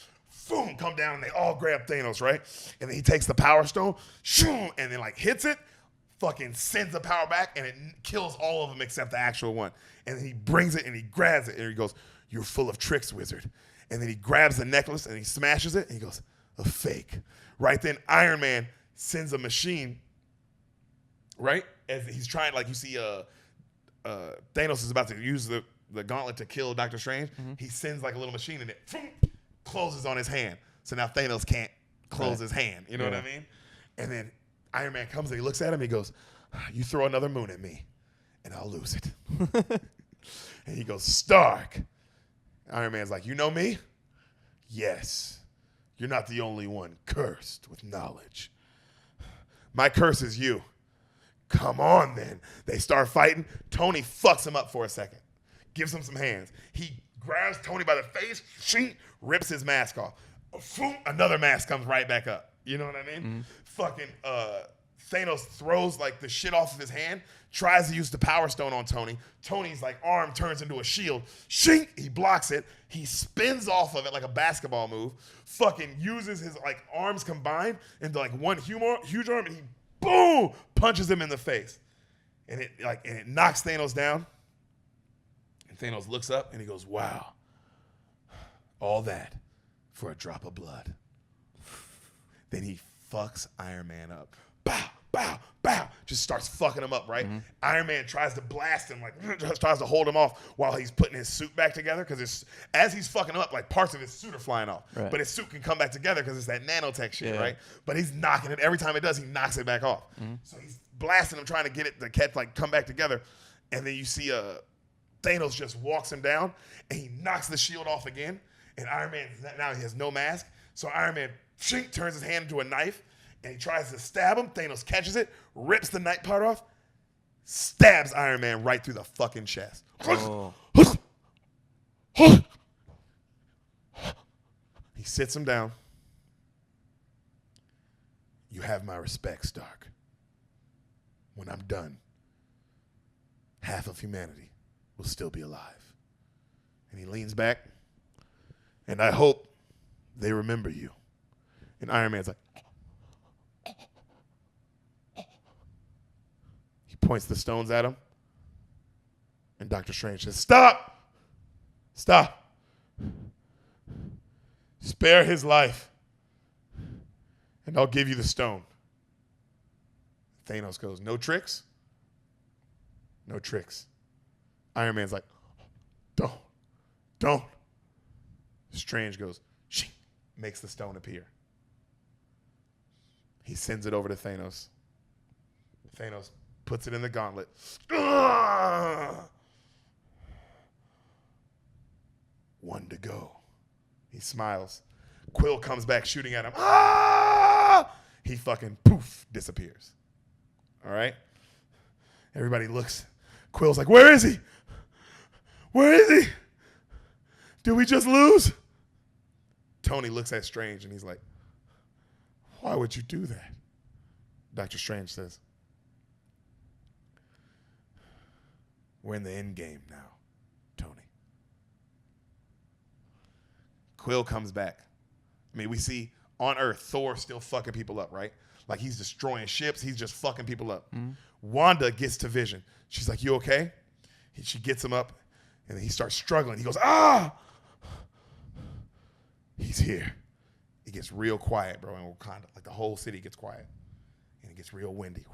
boom, come down, and they all grab Thanos, right? And then he takes the Power Stone, shoom, and then like hits it, fucking sends the power back, and it kills all of them except the actual one. And then he brings it and he grabs it, and he goes, you're full of tricks, wizard. And then he grabs the necklace and he smashes it, and he goes, a fake. Right then, Iron Man sends a machine, right? As he's trying, like you see Thanos is about to use the gauntlet to kill Doctor Strange. He sends like a little machine and it closes on his hand. So now Thanos can't close his hand. You know what I mean? And then Iron Man comes and he looks at him. He goes, you throw another moon at me and I'll lose it. And he goes, Stark. Iron Man's like, you know me? Yes. You're not the only one cursed with knowledge. My curse is you. Come on, then. They start fighting. Tony fucks him up for a second. Gives him some hands. He grabs Tony by the face, rips his mask off. Another mask comes right back up. You know what I mean? Mm-hmm. Fucking Thanos throws like the shit off of his hand, tries to use the Power Stone on Tony. Tony's like arm turns into a shield. Shink! He blocks it. He spins off of it like a basketball move. Fucking uses his like arms combined into like one huge arm, and he boom punches him in the face. And it knocks Thanos down. And Thanos looks up and he goes, "Wow, all that for a drop of blood." Then he fucks Iron Man up. Bow, bow, bow. Just starts fucking him up, right? Mm-hmm. Iron Man tries to blast him, like tries to hold him off while he's putting his suit back together. Because as he's fucking him up, like parts of his suit are flying off. Right. But his suit can come back together because it's that nanotech shit, right? But he's knocking it. Every time it does, he knocks it back off. Mm-hmm. So he's blasting him, trying to get it to catch, like come back together. And then you see Thanos just walks him down, and he knocks the shield off again. And Iron Man, now he has no mask. So Iron Man turns his hand into a knife, and he tries to stab him. Thanos catches it, rips the knife part off, stabs Iron Man right through the fucking chest. Oh. He sits him down. "You have my respect, Stark. When I'm done, half of humanity will still be alive." And he leans back, "And I hope they remember you." And Iron Man's like, he points the stones at him. And Doctor Strange says, "Stop! Stop. Spare his life, and I'll give you the stone." Thanos goes, "No tricks? No tricks." Iron Man's like, Don't. Strange goes, "She," makes the stone appear. He sends it over to Thanos. Thanos puts it in the gauntlet. "One to go." He smiles. Quill comes back shooting at him. He fucking poof disappears. All right? Everybody looks. Quill's like, "Where is he? Where is he? Did we just lose?" Tony looks at Strange and he's like, "Why would you do that?" Doctor Strange says, "We're in the end game now, Tony." Quill comes back. I mean, we see on Earth Thor still fucking people up, right? Like he's destroying ships. He's just fucking people up. Mm-hmm. Wanda gets to Vision. She's like, "You okay?" She gets him up, and then he starts struggling. He goes, "Ah!" He's here. It gets real quiet, bro, in Wakanda. Like the whole city gets quiet. And it gets real windy.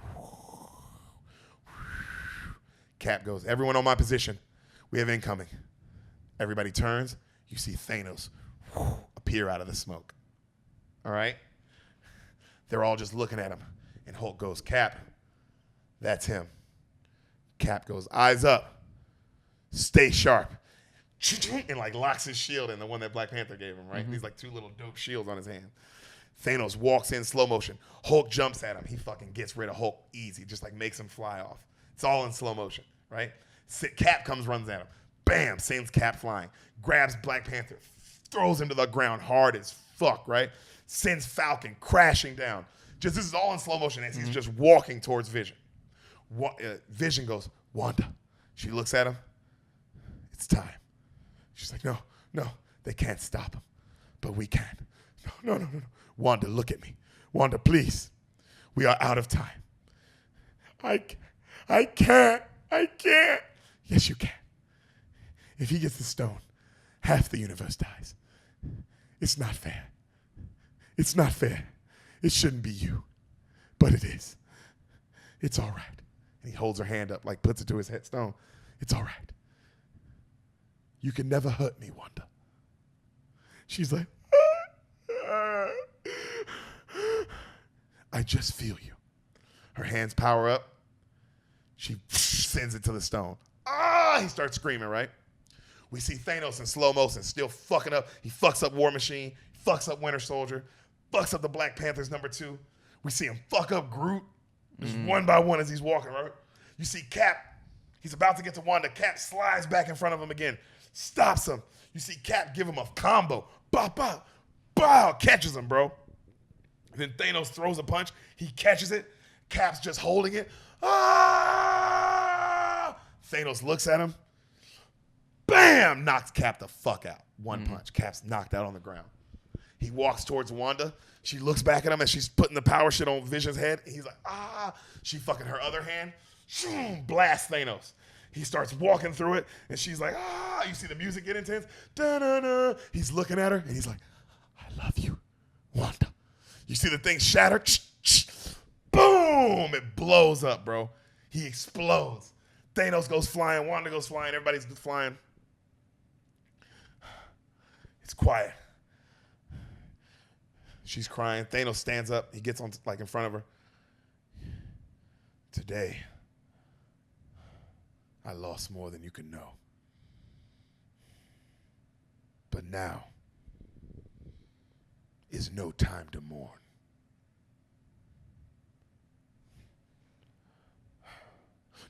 Cap goes, "Everyone on my position. We have incoming." Everybody turns. You see Thanos appear out of the smoke. All right? They're all just looking at him. And Hulk goes, "Cap, that's him." Cap goes, "Eyes up. Stay sharp." And like locks his shield in, the one that Black Panther gave him, right? Mm-hmm. These like two little dope shields on his hand. Thanos walks in slow motion. Hulk jumps at him. He fucking gets rid of Hulk easy, just like makes him fly off. It's all in slow motion, right? Cap runs at him. Bam, sends Cap flying. Grabs Black Panther, throws him to the ground hard as fuck, right? Sends Falcon crashing down. This is all in slow motion as he's just walking towards Vision. Vision goes, "Wanda." She looks at him. "It's time." She's like, no, they can't stop him, but we can. No. Wanda, look at me. Wanda, please. We are out of time. I can't. Yes, you can. If he gets the stone, half the universe dies. It's not fair. It's not fair. It shouldn't be you, but it is. It's all right. And he holds her hand up, like puts it to his head stone. "It's all right. You can never hurt me, Wanda." She's like, "I just feel you." Her hands power up. She sends it to the stone. He starts screaming, right? We see Thanos in slow motion, still fucking up. He fucks up War Machine, fucks up Winter Soldier, fucks up the Black Panthers #2. We see him fuck up Groot, Just one by one as he's walking, right? You see Cap. He's about to get to Wanda. Cap slides back in front of him again. Stops him. You see Cap give him a combo. Bow, bow, bow. Catches him, bro. And then Thanos throws a punch. He catches it. Cap's just holding it. Ah! Thanos looks at him. Bam! Knocks Cap the fuck out. One punch. Cap's knocked out on the ground. He walks towards Wanda. She looks back at him as she's putting the power shit on Vision's head. He's like, ah. She fucking her other hand. Blast Thanos. He starts walking through it, and she's like, ah. You see the music get intense. Da-na-na. He's looking at her, and he's like, I love you, Wanda. You see the thing shatter. Boom! It blows up, bro. He explodes. Thanos goes flying. Wanda goes flying. Everybody's flying. It's quiet. She's crying. Thanos stands up. He gets on like in front of her. Today, I lost more than you can know. But now is no time to mourn.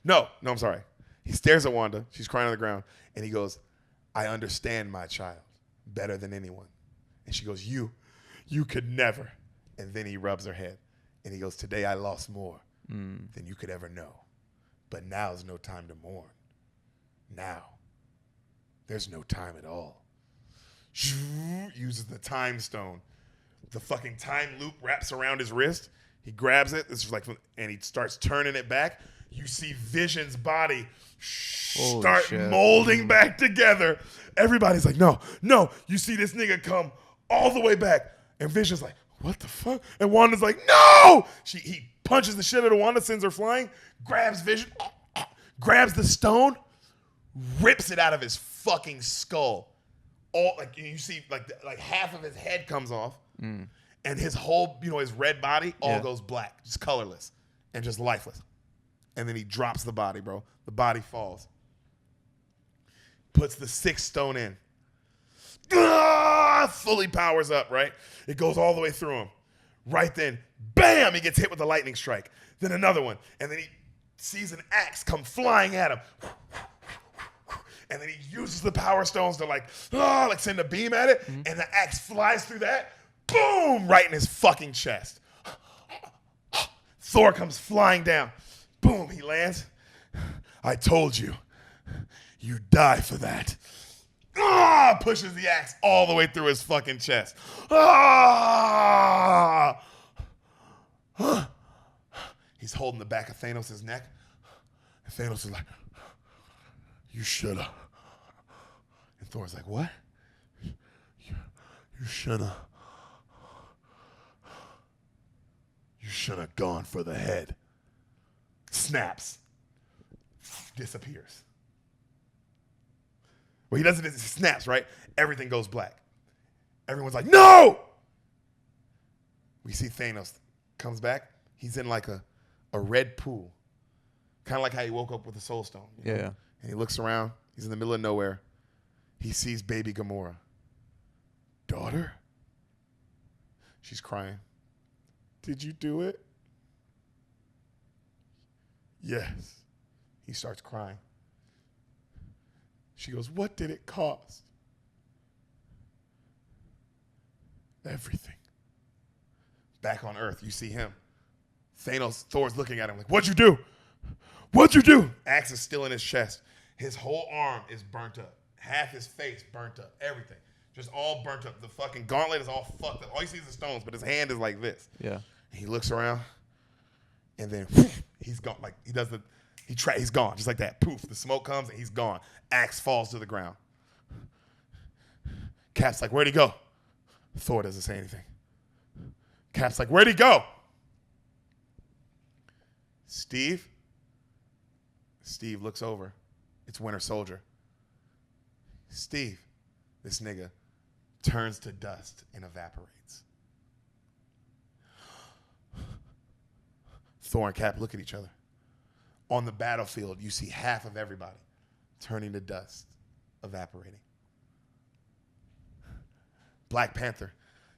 No, I'm sorry. He stares at Wanda. She's crying on the ground. And he goes, I understand my child better than anyone. And she goes, you could never. And then he rubs her head. And he goes, today I lost more than you could ever know. But now is no time to mourn. Now, there's no time at all. Uses the time stone. The fucking time loop wraps around his wrist. He grabs it. This is like, and he starts turning it back. You see Vision's body start molding back together. Everybody's like, no. You see this nigga come all the way back. And Vision's like, what the fuck? And Wanda's like, no! He punches the shit out of Wanda, sends her flying, grabs Vision, grabs the stone, rips it out of his fucking skull. All like you see, like half of his head comes off, and his whole, his red body all goes black, just colorless and just lifeless. And then he drops the body, bro. The body falls. Puts the sixth stone in. Fully powers up, right? It goes all the way through him. Right then, bam, he gets hit with a lightning strike. Then another one. And then he sees an axe come flying at him. And then he uses the power stones to like send a beam at it. And the axe flies through that. Boom! Right in his fucking chest. Thor comes flying down. Boom, he lands. I told you. You die for that. Pushes the axe all the way through his fucking chest. He's holding the back of Thanos' neck. And Thanos is like, you shoulda. And Thor's like, what? You shoulda. You shoulda gone for the head. Snaps. Disappears. Well, he doesn't, it snaps, right? Everything goes black. Everyone's like, no! We see Thanos comes back. He's in like a red pool. Kind of like how he woke up with the Soul Stone. You know? Yeah. And he looks around. He's in the middle of nowhere. He sees baby Gamora. Daughter? She's crying. Did you do it? Yes. He starts crying. She goes, what did it cost? Everything. Back on Earth, you see him. Thor's looking at him like, what'd you do? What'd you do? Axe is still in his chest. His whole arm is burnt up. Half his face burnt up. Everything. Just all burnt up. The fucking gauntlet is all fucked up. All you see is the stones, but his hand is like this. Yeah. And he looks around, and then he's gone. Like he's gone. Just like that. Poof. The smoke comes, and he's gone. Axe falls to the ground. Cap's like, where'd he go? Thor doesn't say anything. Cap's like, where'd he go? Steve looks over. It's Winter Soldier. Steve, this nigga, turns to dust and evaporates. Thor and Cap look at each other. On the battlefield, you see half of everybody turning to dust, evaporating. Black Panther,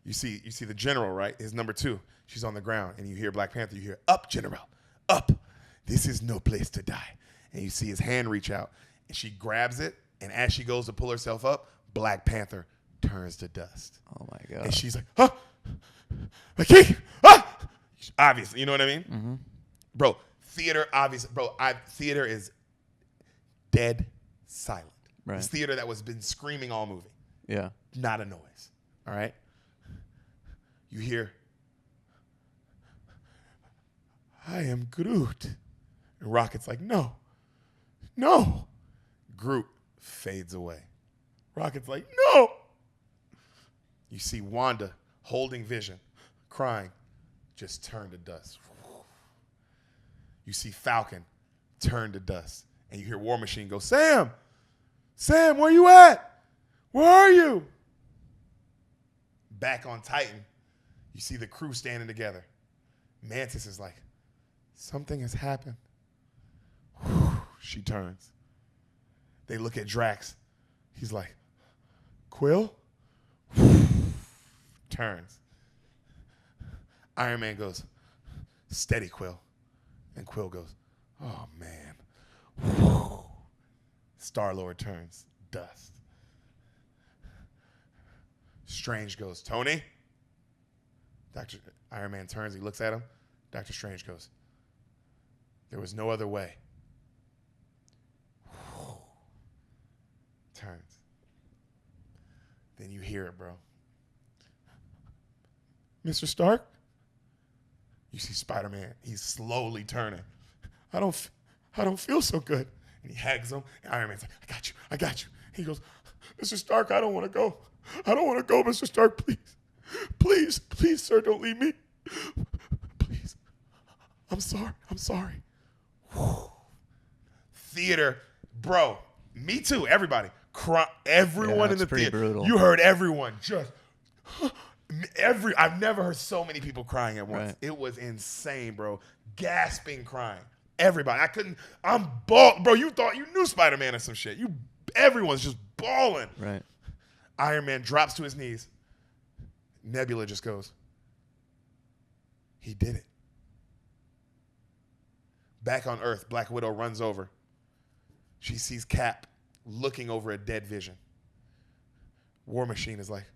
you see the general, right? His number 2. She's on the ground, and you hear Black Panther. You hear, up, general, Up. This is no place to die. And you see his hand reach out, and she grabs it, and as she goes to pull herself up, Black Panther turns to dust. Oh my god. And she's like, huh? Like, he, ah! Obviously, you know what I mean? Mm-hmm. Bro, theater, obviously, theater is dead silent. Right. It's theater that was been screaming all movie. Yeah. Not a noise. All right? You hear, I am Groot. And Rocket's like, no. Groot fades away. Rocket's like, no. You see Wanda holding Vision, crying, just turn to dust. You see Falcon turn to dust. And you hear War Machine go, Sam, where you at? Where are you? Back on Titan, you see the crew standing together. Mantis is like, something has happened. She turns. They look at Drax. He's like, Quill? Turns. Iron Man goes, steady, Quill. And Quill goes, oh, man. Star-Lord turns, dust. Strange goes, Tony? Iron Man turns, he looks at him. Doctor Strange goes, there was no other way. Turns. Then you hear it, bro. Mr. Stark? You see Spider-Man. He's slowly turning. I don't feel so good. And he hugs him. And Iron Man's like, I got you. He goes, Mr. Stark, I don't want to go. Mr. Stark, please. Please, sir, don't leave me. Please. I'm sorry. Whew. Theater, bro. Me too, everybody. Everyone in the theater. Brutal. You heard everyone just... I've never heard so many people crying at once. Right. It was insane, bro. Gasping, crying. Everybody. I'm bawling. Bro, you thought you knew Spider-Man or some shit. Everyone's just bawling. Right. Iron Man drops to his knees. Nebula just goes, he did it. Back on Earth, Black Widow runs over. She sees Cap looking over a dead Vision. War Machine is like,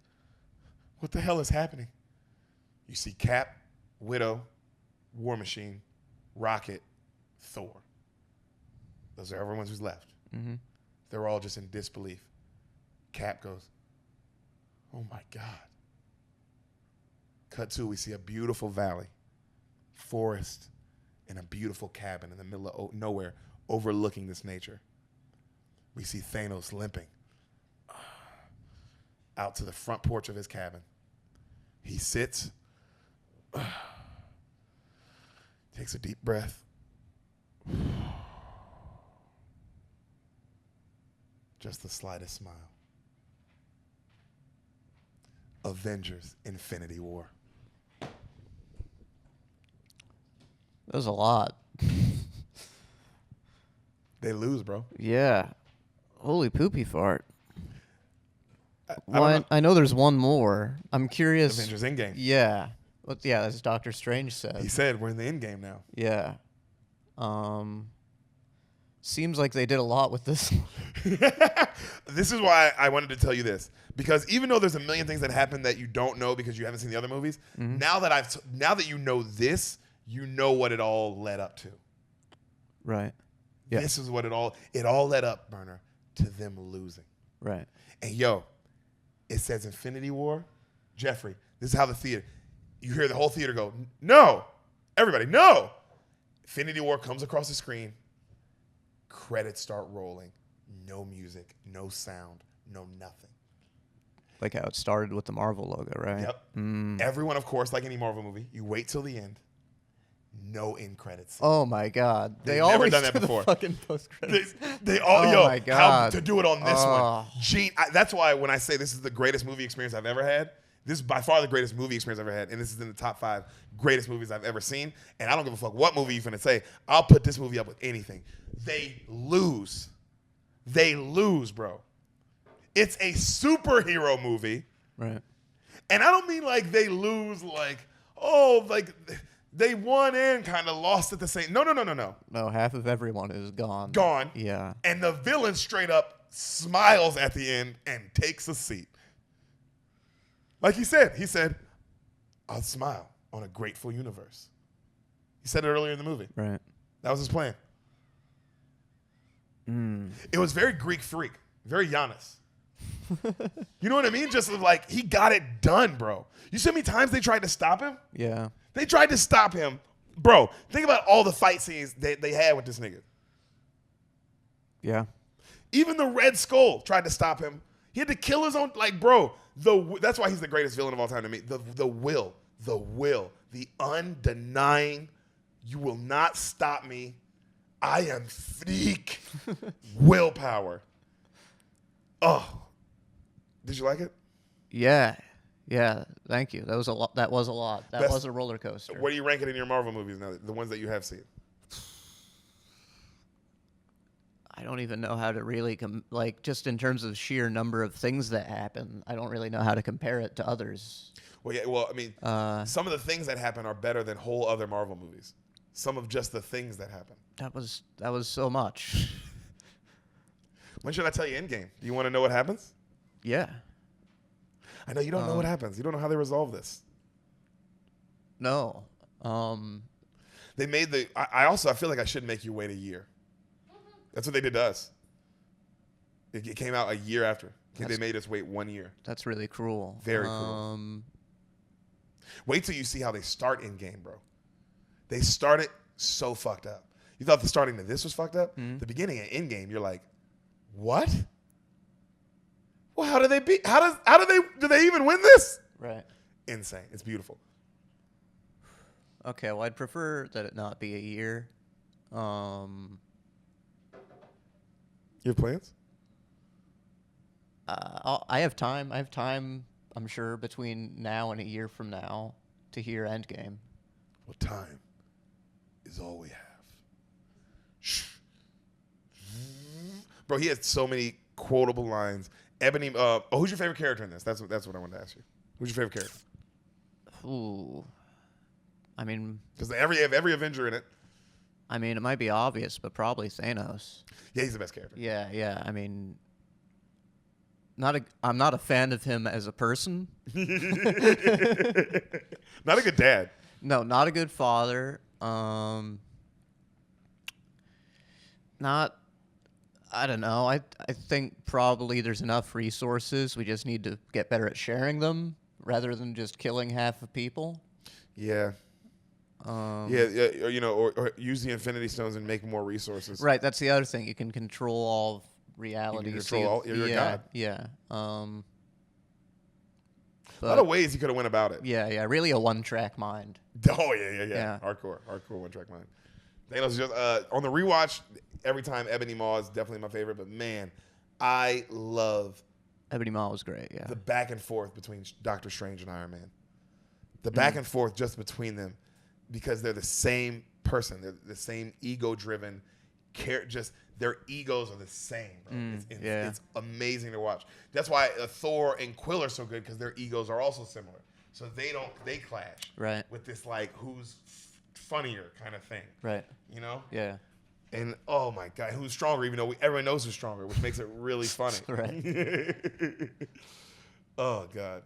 what the hell is happening? You see Cap, Widow, War Machine, Rocket, Thor. Those are everyone's who's left. Mm-hmm. They're all just in disbelief. Cap goes, oh my God. Cut to, we see a beautiful valley, forest, and a beautiful cabin in the middle of nowhere overlooking this nature. We see Thanos limping out to the front porch of his cabin. He sits, takes a deep breath. Just the slightest smile. Avengers, Infinity War. That was a lot. They lose, bro. Yeah. Holy poopy fart. I I know there's one more. I'm curious. Avengers Endgame. Yeah. Yeah, as Doctor Strange said. He said we're in the endgame now. Yeah. Seems like they did a lot with this. This is why I wanted to tell you this, because even though there's a million things that happen that you don't know because you haven't seen the other movies, Mm-hmm. now that you know this, you know what it all led up to. Right. Yeah. This is what it all led up, Berner, to them losing. Right. And yo, it says Infinity War. Jeffrey, this is how you hear the whole theater go, no. Everybody, no. Infinity War comes across the screen. Credits start rolling. No music, no sound, no nothing. Like how it started with the Marvel logo, right? Yep. Everyone, of course, like any Marvel movie, you wait till the end. No end credits. Oh my God! They They've always never done that do before. The fucking post credits. They all, Oh yo, my God. how to do it on this one. Oh. Gene, that's why when I say this is the greatest movie experience I've ever had, this is by far the greatest movie experience I've ever had, and this is in the top 5 greatest movies I've ever seen. And I don't give a fuck what movie you're finna say. I'll put this movie up with anything. They lose. They lose, bro. It's a superhero movie. Right. And I don't mean like they lose like, oh, like They won and kind of lost at the same. No. No, half of everyone is gone. Gone. Yeah. And the villain straight up smiles at the end and takes a seat. Like he said, I'll smile on a grateful universe. He said it earlier in the movie. Right. That was his plan. It was very Greek freak, very Giannis. You know what I mean? Just like he got it done, bro. You see how many times they tried to stop him? Yeah. They tried to stop him. Bro, think about all the fight scenes they had with this nigga. Yeah. Even the Red Skull tried to stop him. He had to kill his own, like, bro, that's why he's the greatest villain of all time to me. The will, the undenying, you will not stop me. I am freak. Willpower. Oh. Did you like it? Yeah. Yeah. Thank you. That was a lot. That was a lot. That Best- was a roller coaster. What do you rank it in your Marvel movies now, the ones that you have seen? I don't even know how to really just in terms of sheer number of things that happen. I don't really know how to compare it to others. Well, yeah. Well, I mean, some of the things that happen are better than whole other Marvel movies. Some of just the things that happen. That was so much. When should I tell you Endgame? Do you want to know what happens? Yeah. I know you don't know what happens. You don't know how they resolve this. No. They made the. I feel like I shouldn't make you wait a year. That's what they did to us. It came out a year after. They made us wait 1 year. That's really cruel. Very cruel. Wait till you see how they start Endgame, bro. They started so fucked up. You thought the starting of this was fucked up? Mm-hmm. The beginning of Endgame, you're like, what? Well, how do they beat? Do they even win this? Right. Insane. It's beautiful. Okay, well, I'd prefer that it not be a year. You have plans? I have time. I have time, I'm sure, between now and a year from now to hear Endgame. Well, time is all we have. Shh. Bro, he has so many quotable lines. Ebony, who's your favorite character in this? That's what I wanted to ask you. Who's your favorite character? Ooh. I mean... Because every Avenger in it. I mean, it might be obvious, but probably Thanos. Yeah, he's the best character. Yeah. I mean... I'm not a fan of him as a person. Not a good dad. No, not a good father. I don't know. I think probably there's enough resources. We just need to get better at sharing them rather than just killing half of people. Yeah. Yeah, or use the Infinity Stones and make more resources. Right, that's the other thing. You can control all of reality. You're a god. Yeah. A lot of ways you could have went about it. Yeah. Really a one-track mind. Oh, yeah. Hardcore one-track mind. Thanos just on the rewatch, every time Ebony Maw is definitely my favorite, but man, I love Ebony Maw was great, yeah. the back and forth between Doctor Strange and Iron Man. The back and forth just between them, because they're the same person. They're the same ego-driven just their egos are the same, bro. It's amazing to watch. That's why Thor and Quill are so good, because their egos are also similar. So they clash. Right. With this like who's funnier kind of thing. Right. You know? Yeah. And oh my God, who's stronger? Even though everyone knows who's stronger, which makes it really funny. Right. Oh God.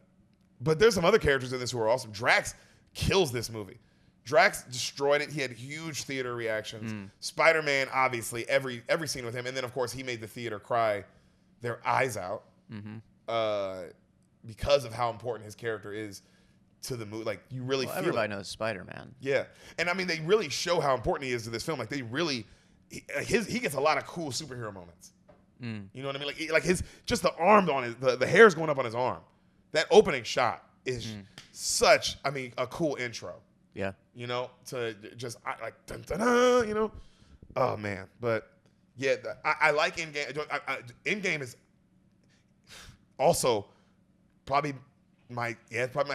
But there's some other characters in this who are awesome. Drax kills this movie. Drax destroyed it. He had huge theater reactions. Spider-Man, obviously, every scene with him. And then, of course, he made the theater cry their eyes out because of how important his character is to the movie. Like, you really feel everybody knows Spider-Man. Yeah. And, I mean, they really show how important he is to this film. Like, they really he gets a lot of cool superhero moments. You know what I mean? Like his just the arm on his the hair's going up on his arm. That opening shot is such, I mean, a cool intro. Yeah. You know, to just like dun, dun, dun, you know. Oh man, but yeah, I like Endgame. Endgame is also probably my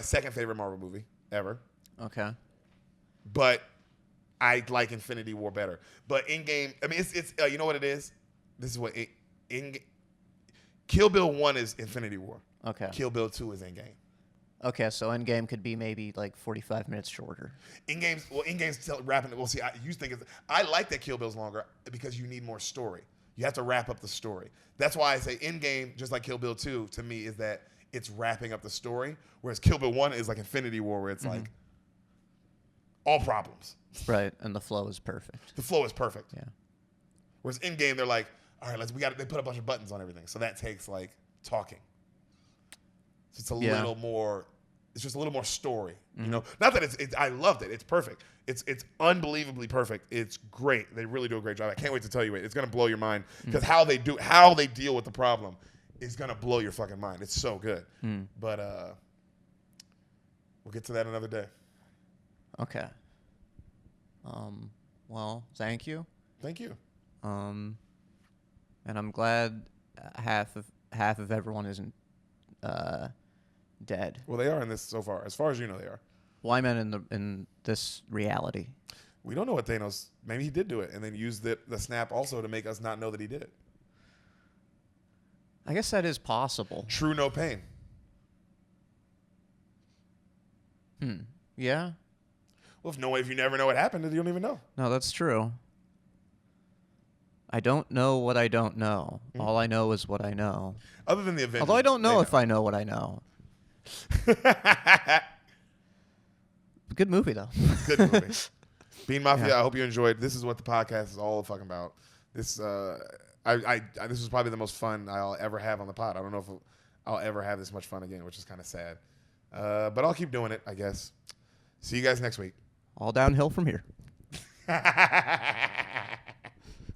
second favorite Marvel movie ever. Okay. But I like Infinity War better. But Endgame, I mean, it's you know what it is. This is what Kill Bill 1 is Infinity War. Okay. Kill Bill 2 is Endgame. Okay, so Endgame could be maybe like 45 minutes shorter. In-game's wrapping it. Well, see, you think I like that Kill Bill's longer because you need more story. You have to wrap up the story. That's why I say in-game, just like Kill Bill 2, to me, is that it's wrapping up the story, whereas Kill Bill 1 is like Infinity War, where it's like all problems. Right, and the flow is perfect. The flow is perfect. Yeah. Whereas in-game, they're like, all right, they put a bunch of buttons on everything. So that takes like talking. So it's a little more, it's just a little more story, you know? Not that I loved it. It's perfect. It's unbelievably perfect. It's great. They really do a great job. I can't wait to tell you it. It's going to blow your mind because how they deal with the problem is going to blow your fucking mind. It's so good. But we'll get to that another day. Okay. Well, thank you. Thank you. And I'm glad half of everyone isn't dead. Well, they are in this so far. As far as you know, they are. Well, I meant in this reality. We don't know what Thanos. Maybe he did do it and then used the snap also to make us not know that he did it. I guess that is possible. True, no pain. Yeah. Well, if you never know what happened, then you don't even know. No, that's true. I don't know what I don't know. All I know is what I know. Other than the Avengers. Although I don't know if I know what I know. Good movie, though. Good movie. Bean Mafia, I hope you enjoyed. This is what the podcast is all fucking about. This this was probably the most fun I'll ever have on the pod. I don't know if I'll ever have this much fun again, which is kind of sad. But I'll keep doing it, I guess. See you guys next week. All downhill from here.